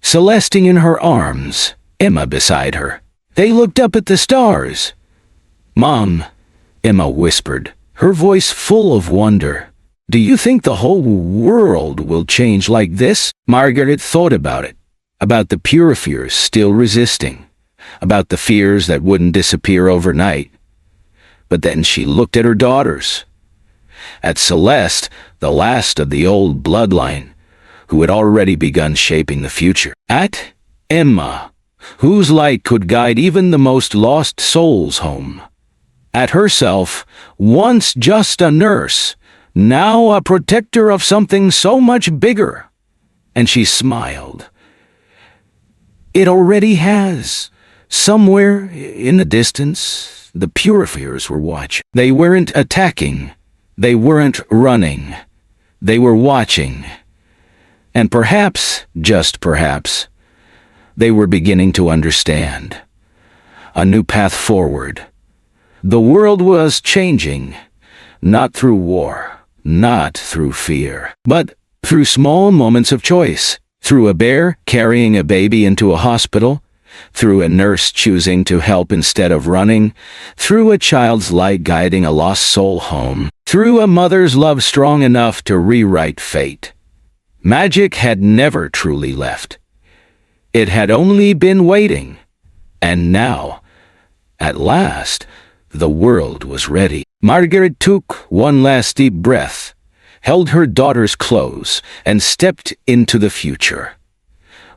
Celeste in her arms, Emma beside her. They looked up at the stars. "Mom," Emma whispered, her voice full of wonder, "do you think the whole world will change like this?" Margaret thought about it, about the purifiers still resisting, about the fears that wouldn't disappear overnight. But then she looked at her daughters, at Celeste, the last of the old bloodline, who had already begun shaping the future, at Emma, whose light could guide even the most lost souls home, at herself, once just a nurse, now a protector of something so much bigger. And she smiled. It already has. Somewhere in the distance, the purifiers were watching. They weren't attacking. They weren't running. They were watching. And perhaps, just perhaps, they were beginning to understand. A new path forward. The world was changing, not through war, not through fear, but through small moments of choice, through a bear carrying a baby into a hospital, through a nurse choosing to help instead of running, through a child's light guiding a lost soul home, through a mother's love strong enough to rewrite fate. Magic had never truly left. It had only been waiting. And now, at last, the world was ready. Margaret took one last deep breath, held her daughters close, and stepped into the future.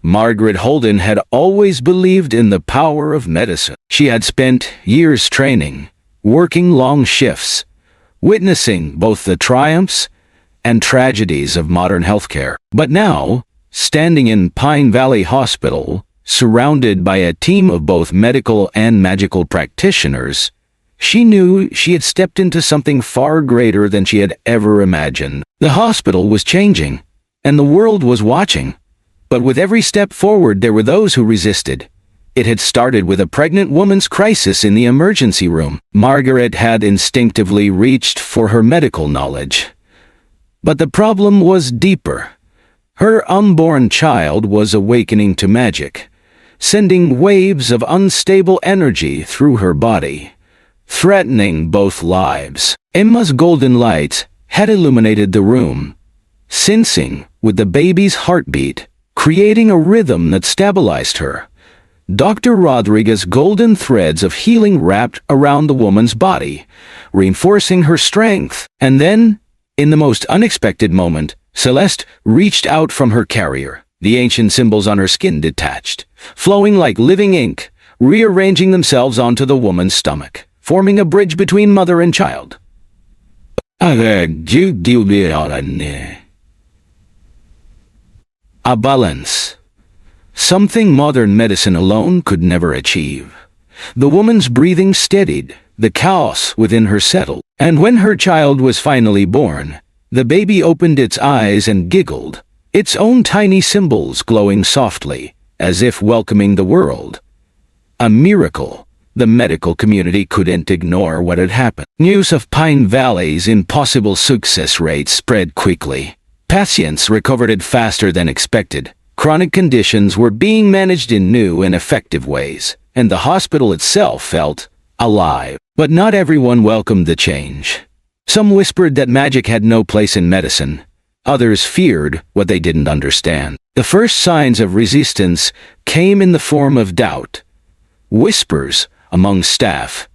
Margaret Holden had always believed in the power of medicine. She had spent years training, working long shifts, witnessing both the triumphs and tragedies of modern healthcare. But now, standing in Pine Valley Hospital, surrounded by a team of both medical and magical practitioners, she knew she had stepped into something far greater than she had ever imagined. The hospital was changing, and the world was watching. But with every step forward, there were those who resisted. It had started with a pregnant woman's crisis in the emergency room. Margaret had instinctively reached for her medical knowledge. But the problem was deeper. Her unborn child was awakening to magic, sending waves of unstable energy through her body, threatening both lives. Emma's golden light had illuminated the room, sensing with the baby's heartbeat, creating a rhythm that stabilized her. Dr. Rodriguez's golden threads of healing wrapped around the woman's body, reinforcing her strength. And then, in the most unexpected moment, Celeste reached out from her carrier. The ancient symbols on her skin detached, flowing like living ink, rearranging themselves onto the woman's stomach, forming a bridge between mother and child. A balance. something modern medicine alone could never achieve. The woman's breathing steadied, the chaos within her settled, and when her child was finally born, the baby opened its eyes and giggled, its own tiny symbols glowing softly, as if welcoming the world. A miracle. The medical community couldn't ignore what had happened. News of Pine Valley's impossible success rate spread quickly. Patients recovered faster than expected. Chronic conditions were being managed in new and effective ways, and the hospital itself felt alive. But not everyone welcomed the change. Some whispered that magic had no place in medicine. Others feared what they didn't understand. The first signs of resistance came in the form of doubt. Whispers among staff,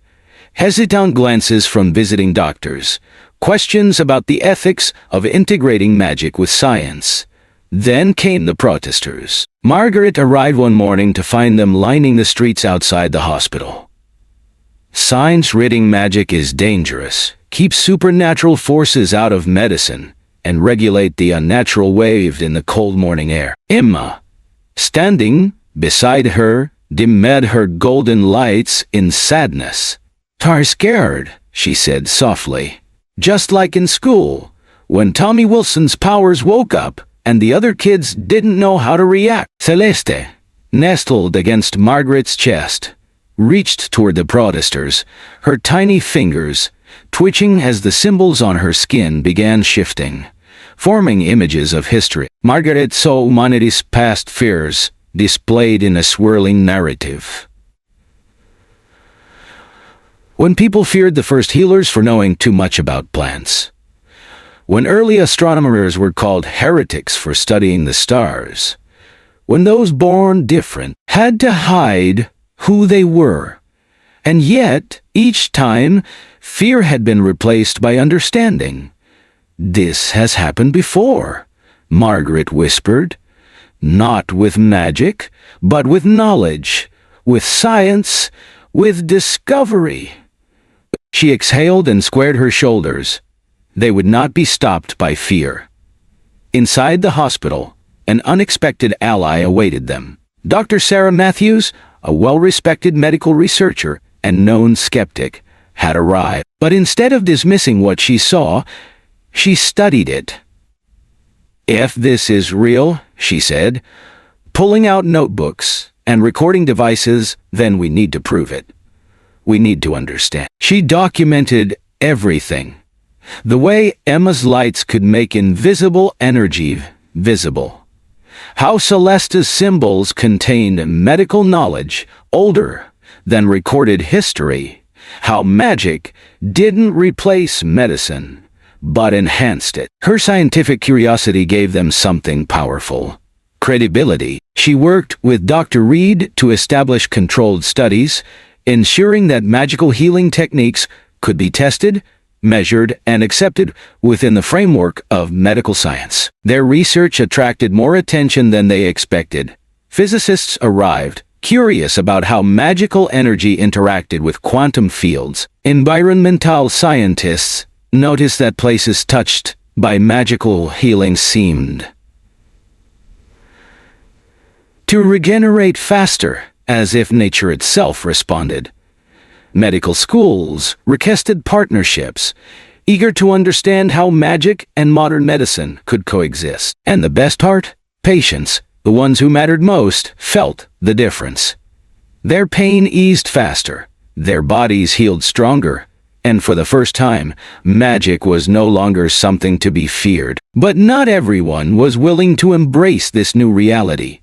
hesitant glances from visiting doctors, questions about the ethics of integrating magic with science. Then came the protesters. Margaret arrived one morning to find them lining the streets outside the hospital. Science-reading magic is dangerous. Keep supernatural forces out of medicine and regulate the unnatural wave in the cold morning air. Emma, standing beside her, dimmed her golden lights in sadness. "Tar scared," she said softly. "Just like in school, when Tommy Wilson's powers woke up and the other kids didn't know how to react." Celeste, nestled against Margaret's chest, reached toward the protesters, her tiny fingers twitching as the symbols on her skin began shifting, forming images of history. Margaret saw humanity's past fears displayed in a swirling narrative. When people feared the first healers for knowing too much about plants. When early astronomers were called heretics for studying the stars. When those born different had to hide who they were. And yet, each time, fear had been replaced by understanding. "This has happened before," Margaret whispered. "Not with magic, but with knowledge, with science, with discovery." She exhaled and squared her shoulders. They would not be stopped by fear. Inside the hospital, an unexpected ally awaited them. Dr. Sarah Matthews, a well-respected medical researcher and known skeptic, had arrived. But instead of dismissing what she saw, she studied it. "If this is real," she said, pulling out notebooks and recording devices, "then we need to prove it. We need to understand." She documented everything. The way Emma's lights could make invisible energy visible. How Celeste's symbols contained medical knowledge older than recorded history. How magic didn't replace medicine, but enhanced it. Her scientific curiosity gave them something powerful. Credibility. She worked with Dr. Reed to establish controlled studies, ensuring that magical healing techniques could be tested, measured, and accepted within the framework of medical science. Their research attracted more attention than they expected. Physicists arrived, curious about how magical energy interacted with quantum fields. Environmental scientists noticed that places touched by magical healing seemed to regenerate faster, as if nature itself responded. Medical schools requested partnerships, eager to understand how magic and modern medicine could coexist. And the best part? Patients, the ones who mattered most, felt the difference. Their pain eased faster, their bodies healed stronger, and for the first time, magic was no longer something to be feared. But not everyone was willing to embrace this new reality.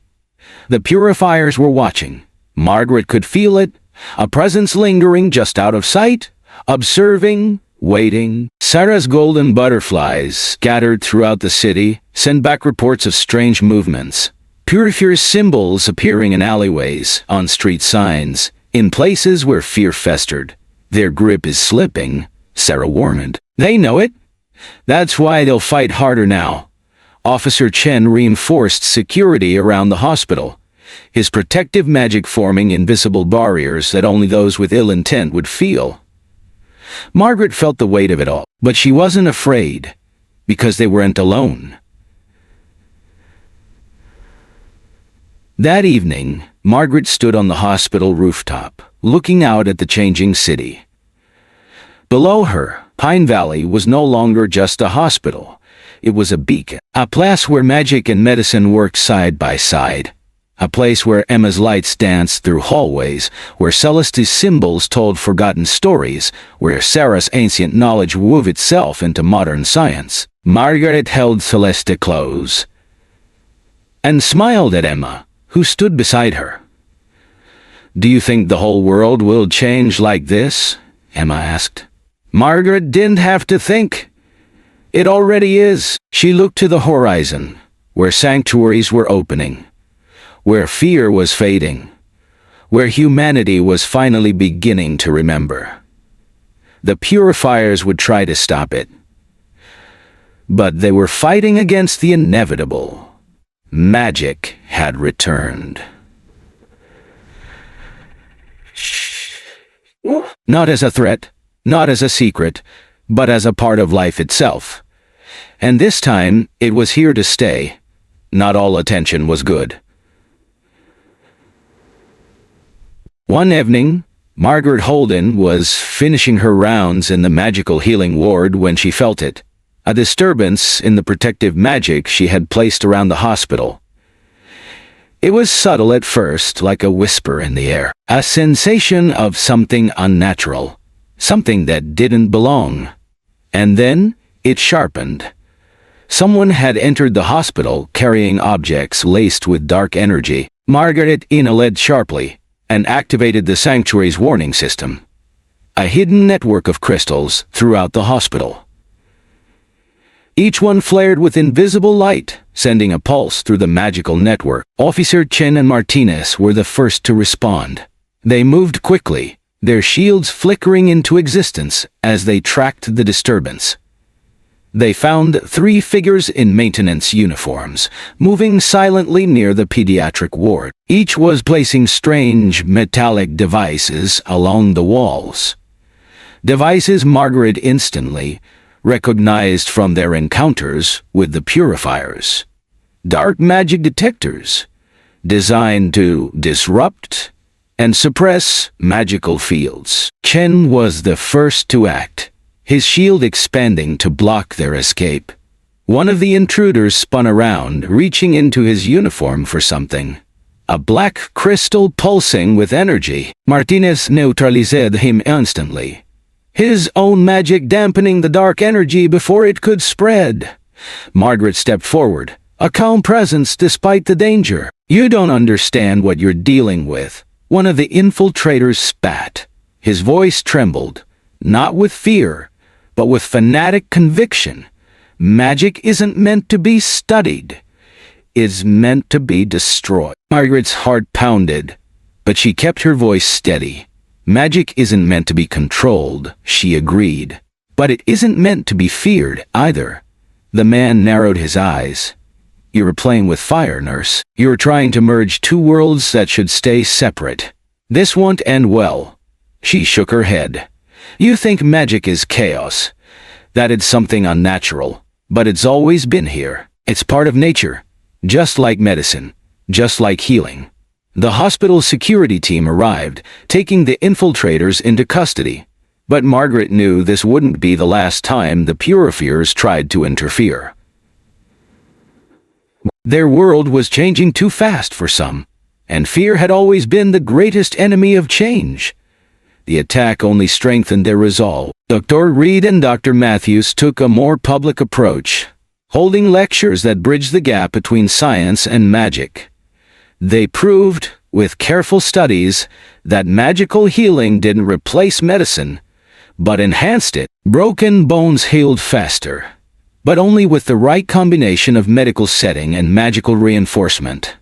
The purifiers were watching. Margaret could feel it, a presence lingering just out of sight, observing, waiting. Sarah's golden butterflies, scattered throughout the city, sent back reports of strange movements. Purifiers' symbols appearing in alleyways, on street signs, in places where fear festered. "Their grip is slipping," Sarah warned. "They know it. That's why they'll fight harder now." Officer Chen reinforced security around the hospital, his protective magic forming invisible barriers that only those with ill intent would feel. Margaret felt the weight of it all, but she wasn't afraid, because they weren't alone. That evening, Margaret stood on the hospital rooftop, looking out at the changing city. Below her, Pine Valley was no longer just a hospital. It was a beacon, a place where magic and medicine worked side by side. A place where Emma's lights danced through hallways, where Celeste's symbols told forgotten stories, where Sarah's ancient knowledge wove itself into modern science. Margaret held Celeste close and smiled at Emma, who stood beside her. "Do you think the whole world will change like this?" Emma asked. Margaret didn't have to think. It already is. She looked to the horizon, where sanctuaries were opening, where fear was fading, where humanity was finally beginning to remember. The purifiers would try to stop it, but they were fighting against the inevitable. Magic had returned. Not as a threat, not as a secret, but as a part of life itself. And this time, it was here to stay. Not all attention was good. One evening, Margaret Holden was finishing her rounds in the magical healing ward when she felt it, a disturbance in the protective magic she had placed around the hospital. It was subtle at first, like a whisper in the air, a sensation of something unnatural, something that didn't belong. And then it sharpened. Someone had entered the hospital carrying objects laced with dark energy. Margaret inhaled sharply and activated the sanctuary's warning system, a hidden network of crystals throughout the hospital. Each one flared with invisible light, sending a pulse through the magical network. Officer Chen and Martinez were the first to respond. They moved quickly, their shields flickering into existence as they tracked the disturbance. They found 3 figures in maintenance uniforms, moving silently near the pediatric ward. Each was placing strange metallic devices along the walls. Devices Margaret instantly recognized from their encounters with the purifiers. Dark magic detectors, designed to disrupt and suppress magical fields. Chen was the first to act, his shield expanding to block their escape. One of the intruders spun around, reaching into his uniform for something. A black crystal pulsing with energy. Martinez neutralized him instantly, his own magic dampening the dark energy before it could spread. Margaret stepped forward, a calm presence despite the danger. "You don't understand what you're dealing with," one of the infiltrators spat. His voice trembled, not with fear, but with fanatic conviction. "Magic isn't meant to be studied. It's meant to be destroyed." Margaret's heart pounded, but she kept her voice steady. "Magic isn't meant to be controlled," she agreed. "But it isn't meant to be feared, either." The man narrowed his eyes. "You were playing with fire, nurse. You were trying to merge 2 worlds that should stay separate. This won't end well." She shook her head. "You think magic is chaos, that it's something unnatural, but it's always been here. It's part of nature, just like medicine, just like healing." The hospital security team arrived, taking the infiltrators into custody. But Margaret knew this wouldn't be the last time the purifiers tried to interfere. Their world was changing too fast for some, and fear had always been the greatest enemy of change. The attack only strengthened their resolve. Dr. Reed and Dr. Matthews took a more public approach, holding lectures that bridged the gap between science and magic. They proved, with careful studies, that magical healing didn't replace medicine, but enhanced it. Broken bones healed faster, but only with the right combination of medical setting and magical reinforcement.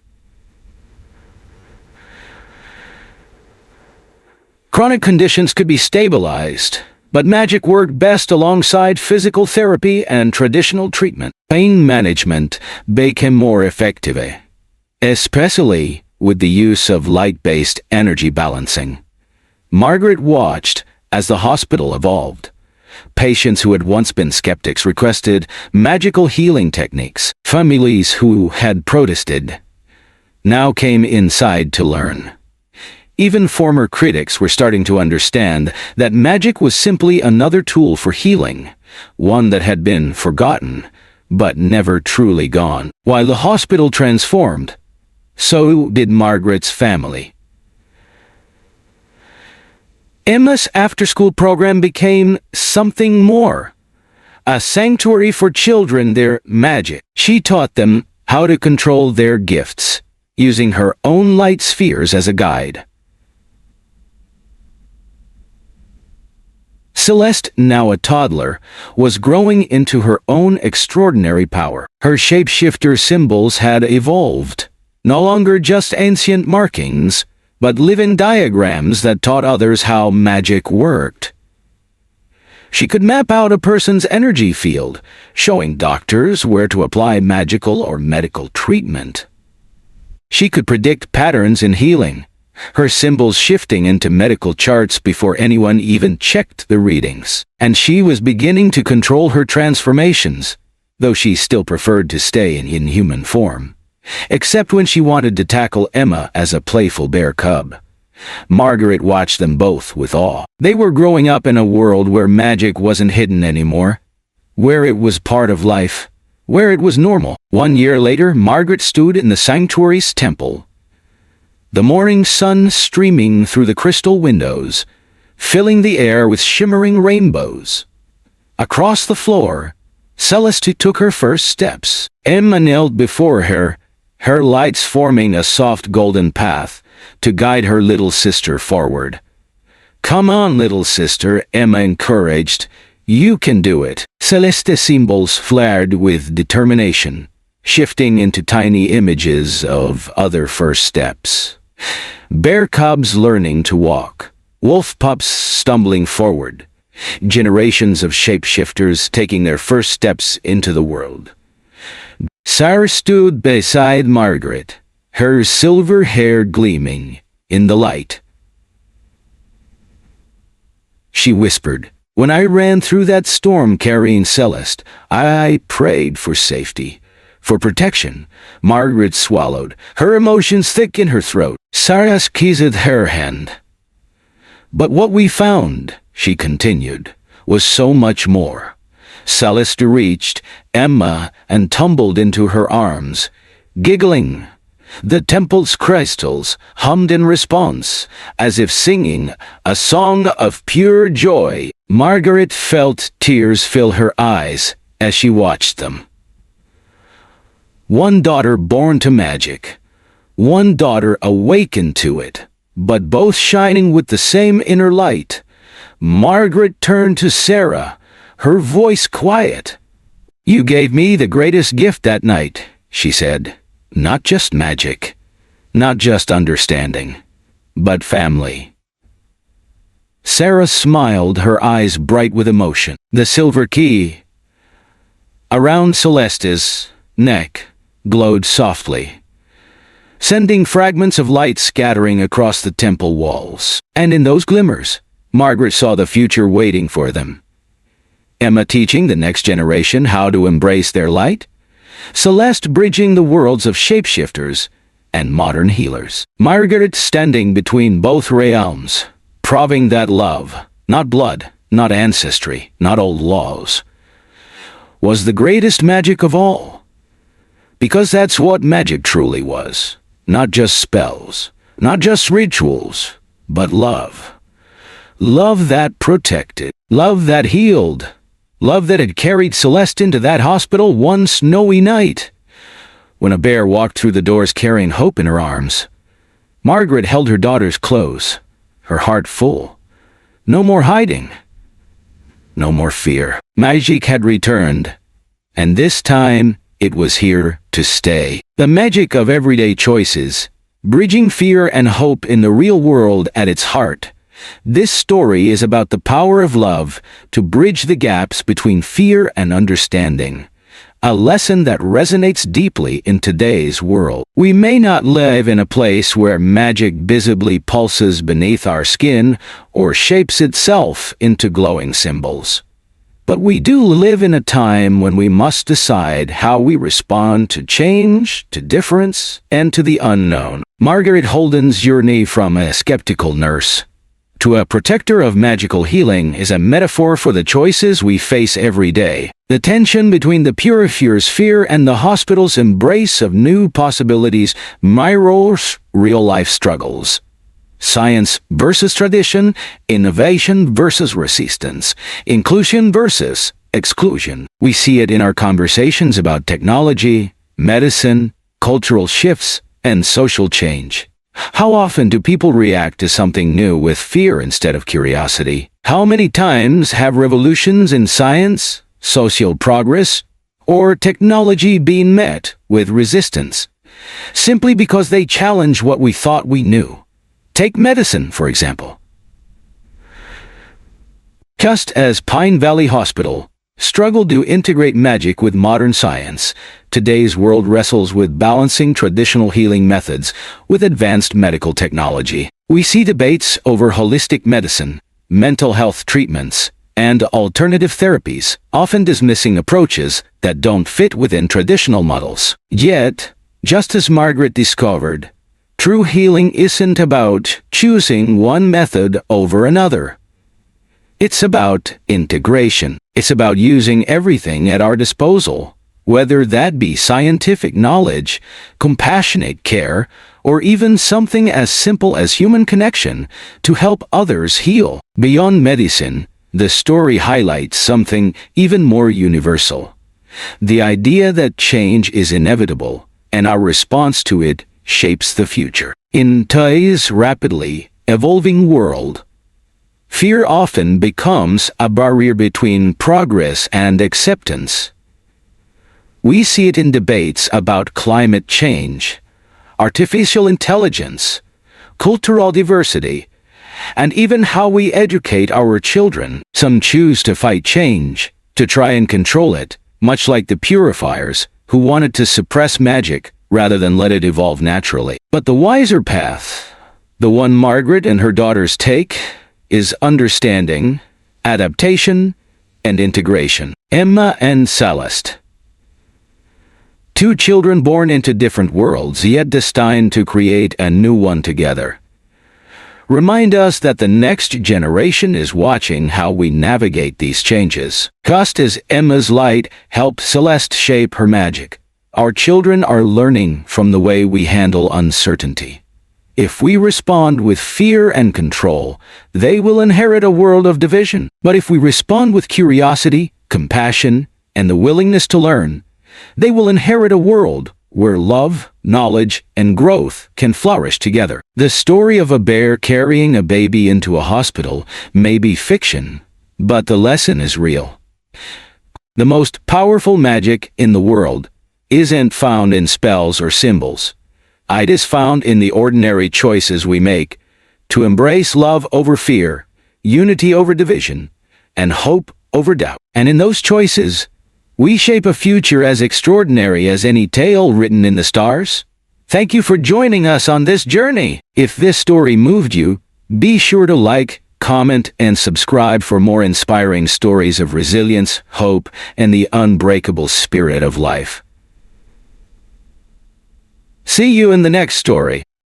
Chronic conditions could be stabilized, but magic worked best alongside physical therapy and traditional treatment. Pain management became more effective, especially with the use of light-based energy balancing. Margaret watched as the hospital evolved. Patients who had once been skeptics requested magical healing techniques. Families who had protested now came inside to learn. Even former critics were starting to understand that magic was simply another tool for healing, one that had been forgotten, but never truly gone. While the hospital transformed, so did Margaret's family. Emma's after-school program became something more. A sanctuary for children, their magic. She taught them how to control their gifts, using her own light spheres as a guide. Celeste, now a toddler, was growing into her own extraordinary power. Her shapeshifter symbols had evolved, no longer just ancient markings, but living diagrams that taught others how magic worked. She could map out a person's energy field, showing doctors where to apply magical or medical treatment. She could predict patterns in healing, her symbols shifting into medical charts before anyone even checked the readings. And she was beginning to control her transformations, though she still preferred to stay in human form, except when she wanted to tackle Emma as a playful bear cub. Margaret watched them both with awe. They were growing up in a world where magic wasn't hidden anymore, where it was part of life, where it was normal. 1 year later, Margaret stood in the sanctuary's temple, the morning sun streaming through the crystal windows, filling the air with shimmering rainbows. Across the floor, Celeste took her first steps. Emma knelt before her, her lights forming a soft golden path to guide her little sister forward. "Come on, little sister," Emma encouraged. "You can do it." Celeste's symbols flared with determination, shifting into tiny images of other first steps. Bear cubs learning to walk, wolf pups stumbling forward, generations of shapeshifters taking their first steps into the world. Sarah stood beside Margaret, her silver hair gleaming in the light. She whispered, "When I ran through that storm carrying Celeste, I prayed for safety, for protection." Margaret swallowed, her emotions thick in her throat. Sarah kissed her hand. "But what we found," she continued, "was so much more." Celeste reached Emma and tumbled into her arms, giggling. The temple's crystals hummed in response, as if singing a song of pure joy. Margaret felt tears fill her eyes as she watched them. One daughter born to magic, one daughter awakened to it, but both shining with the same inner light. Margaret turned to Sarah, her voice quiet. "You gave me the greatest gift that night," she said. "Not just magic, not just understanding, but family." Sarah smiled, her eyes bright with emotion. The silver key around Celeste's neck glowed softly, sending fragments of light scattering across the temple walls. And in those glimmers, Margaret saw the future waiting for them. Emma teaching the next generation how to embrace their light, Celeste bridging the worlds of shapeshifters and modern healers. Margaret standing between both realms, proving that love, not blood, not ancestry, not old laws, was the greatest magic of all. Because that's what magic truly was. Not just spells, not just rituals, but love. Love that protected, love that healed, love that had carried Celeste into that hospital one snowy night. When a bear walked through the doors carrying hope in her arms, Margaret held her daughters close, her heart full. No more hiding, no more fear. Magic had returned, and this time it was here to stay. The magic of everyday choices, bridging fear and hope in the real world at its heart. This story is about the power of love to bridge the gaps between fear and understanding, a lesson that resonates deeply in today's world. We may not live in a place where magic visibly pulses beneath our skin or shapes itself into glowing symbols, But we do live in a time when we must decide how we respond to change, to difference, and to the unknown. Margaret Holden's journey from a skeptical nurse to a protector of magical healing is a metaphor for the choices we face every day. The tension between the purifier's fear and the hospital's embrace of new possibilities mirrors real-life struggles. Science versus tradition, innovation versus resistance, inclusion versus exclusion. We see it in our conversations about technology, medicine, cultural shifts, and social change. How often do people react to something new with fear instead of curiosity? How many times have revolutions in science, social progress, or technology been met with resistance, simply because they challenge what we thought we knew? Take medicine, for example. Just as Pine Valley Hospital struggled to integrate magic with modern science, today's world wrestles with balancing traditional healing methods with advanced medical technology. We see debates over holistic medicine, mental health treatments, and alternative therapies, often dismissing approaches that don't fit within traditional models. Yet, just as Margaret discovered, true healing isn't about choosing one method over another. It's about integration. It's about using everything at our disposal, whether that be scientific knowledge, compassionate care, or even something as simple as human connection to help others heal. Beyond medicine, the story highlights something even more universal: the idea that change is inevitable, and our response to it shapes the future. In today's rapidly evolving world, fear often becomes a barrier between progress and acceptance. We see it in debates about climate change, artificial intelligence, cultural diversity, and even how we educate our children. Some choose to fight change, to try and control it, much like the purifiers, who wanted to suppress magic rather than let it evolve naturally. But the wiser path, the one Margaret and her daughters take, is understanding, adaptation, and integration. Emma and Celeste, two children born into different worlds, yet destined to create a new one together, remind us that the next generation is watching how we navigate these changes. Just as Emma's light helped Celeste shape her magic, our children are learning from the way we handle uncertainty. If we respond with fear and control, they will inherit a world of division. But if we respond with curiosity, compassion, and the willingness to learn, they will inherit a world where love, knowledge, and growth can flourish together. The story of a bear carrying a baby into a hospital may be fiction, but the lesson is real. The most powerful magic in the world isn't found in spells or symbols. It is found in the ordinary choices we make to embrace love over fear, unity over division, and hope over doubt. And in those choices, we shape a future as extraordinary as any tale written in the stars. Thank you for joining us on this journey. If this story moved you, be sure to like, comment, and subscribe for more inspiring stories of resilience, hope, and the unbreakable spirit of life. See you in the next story.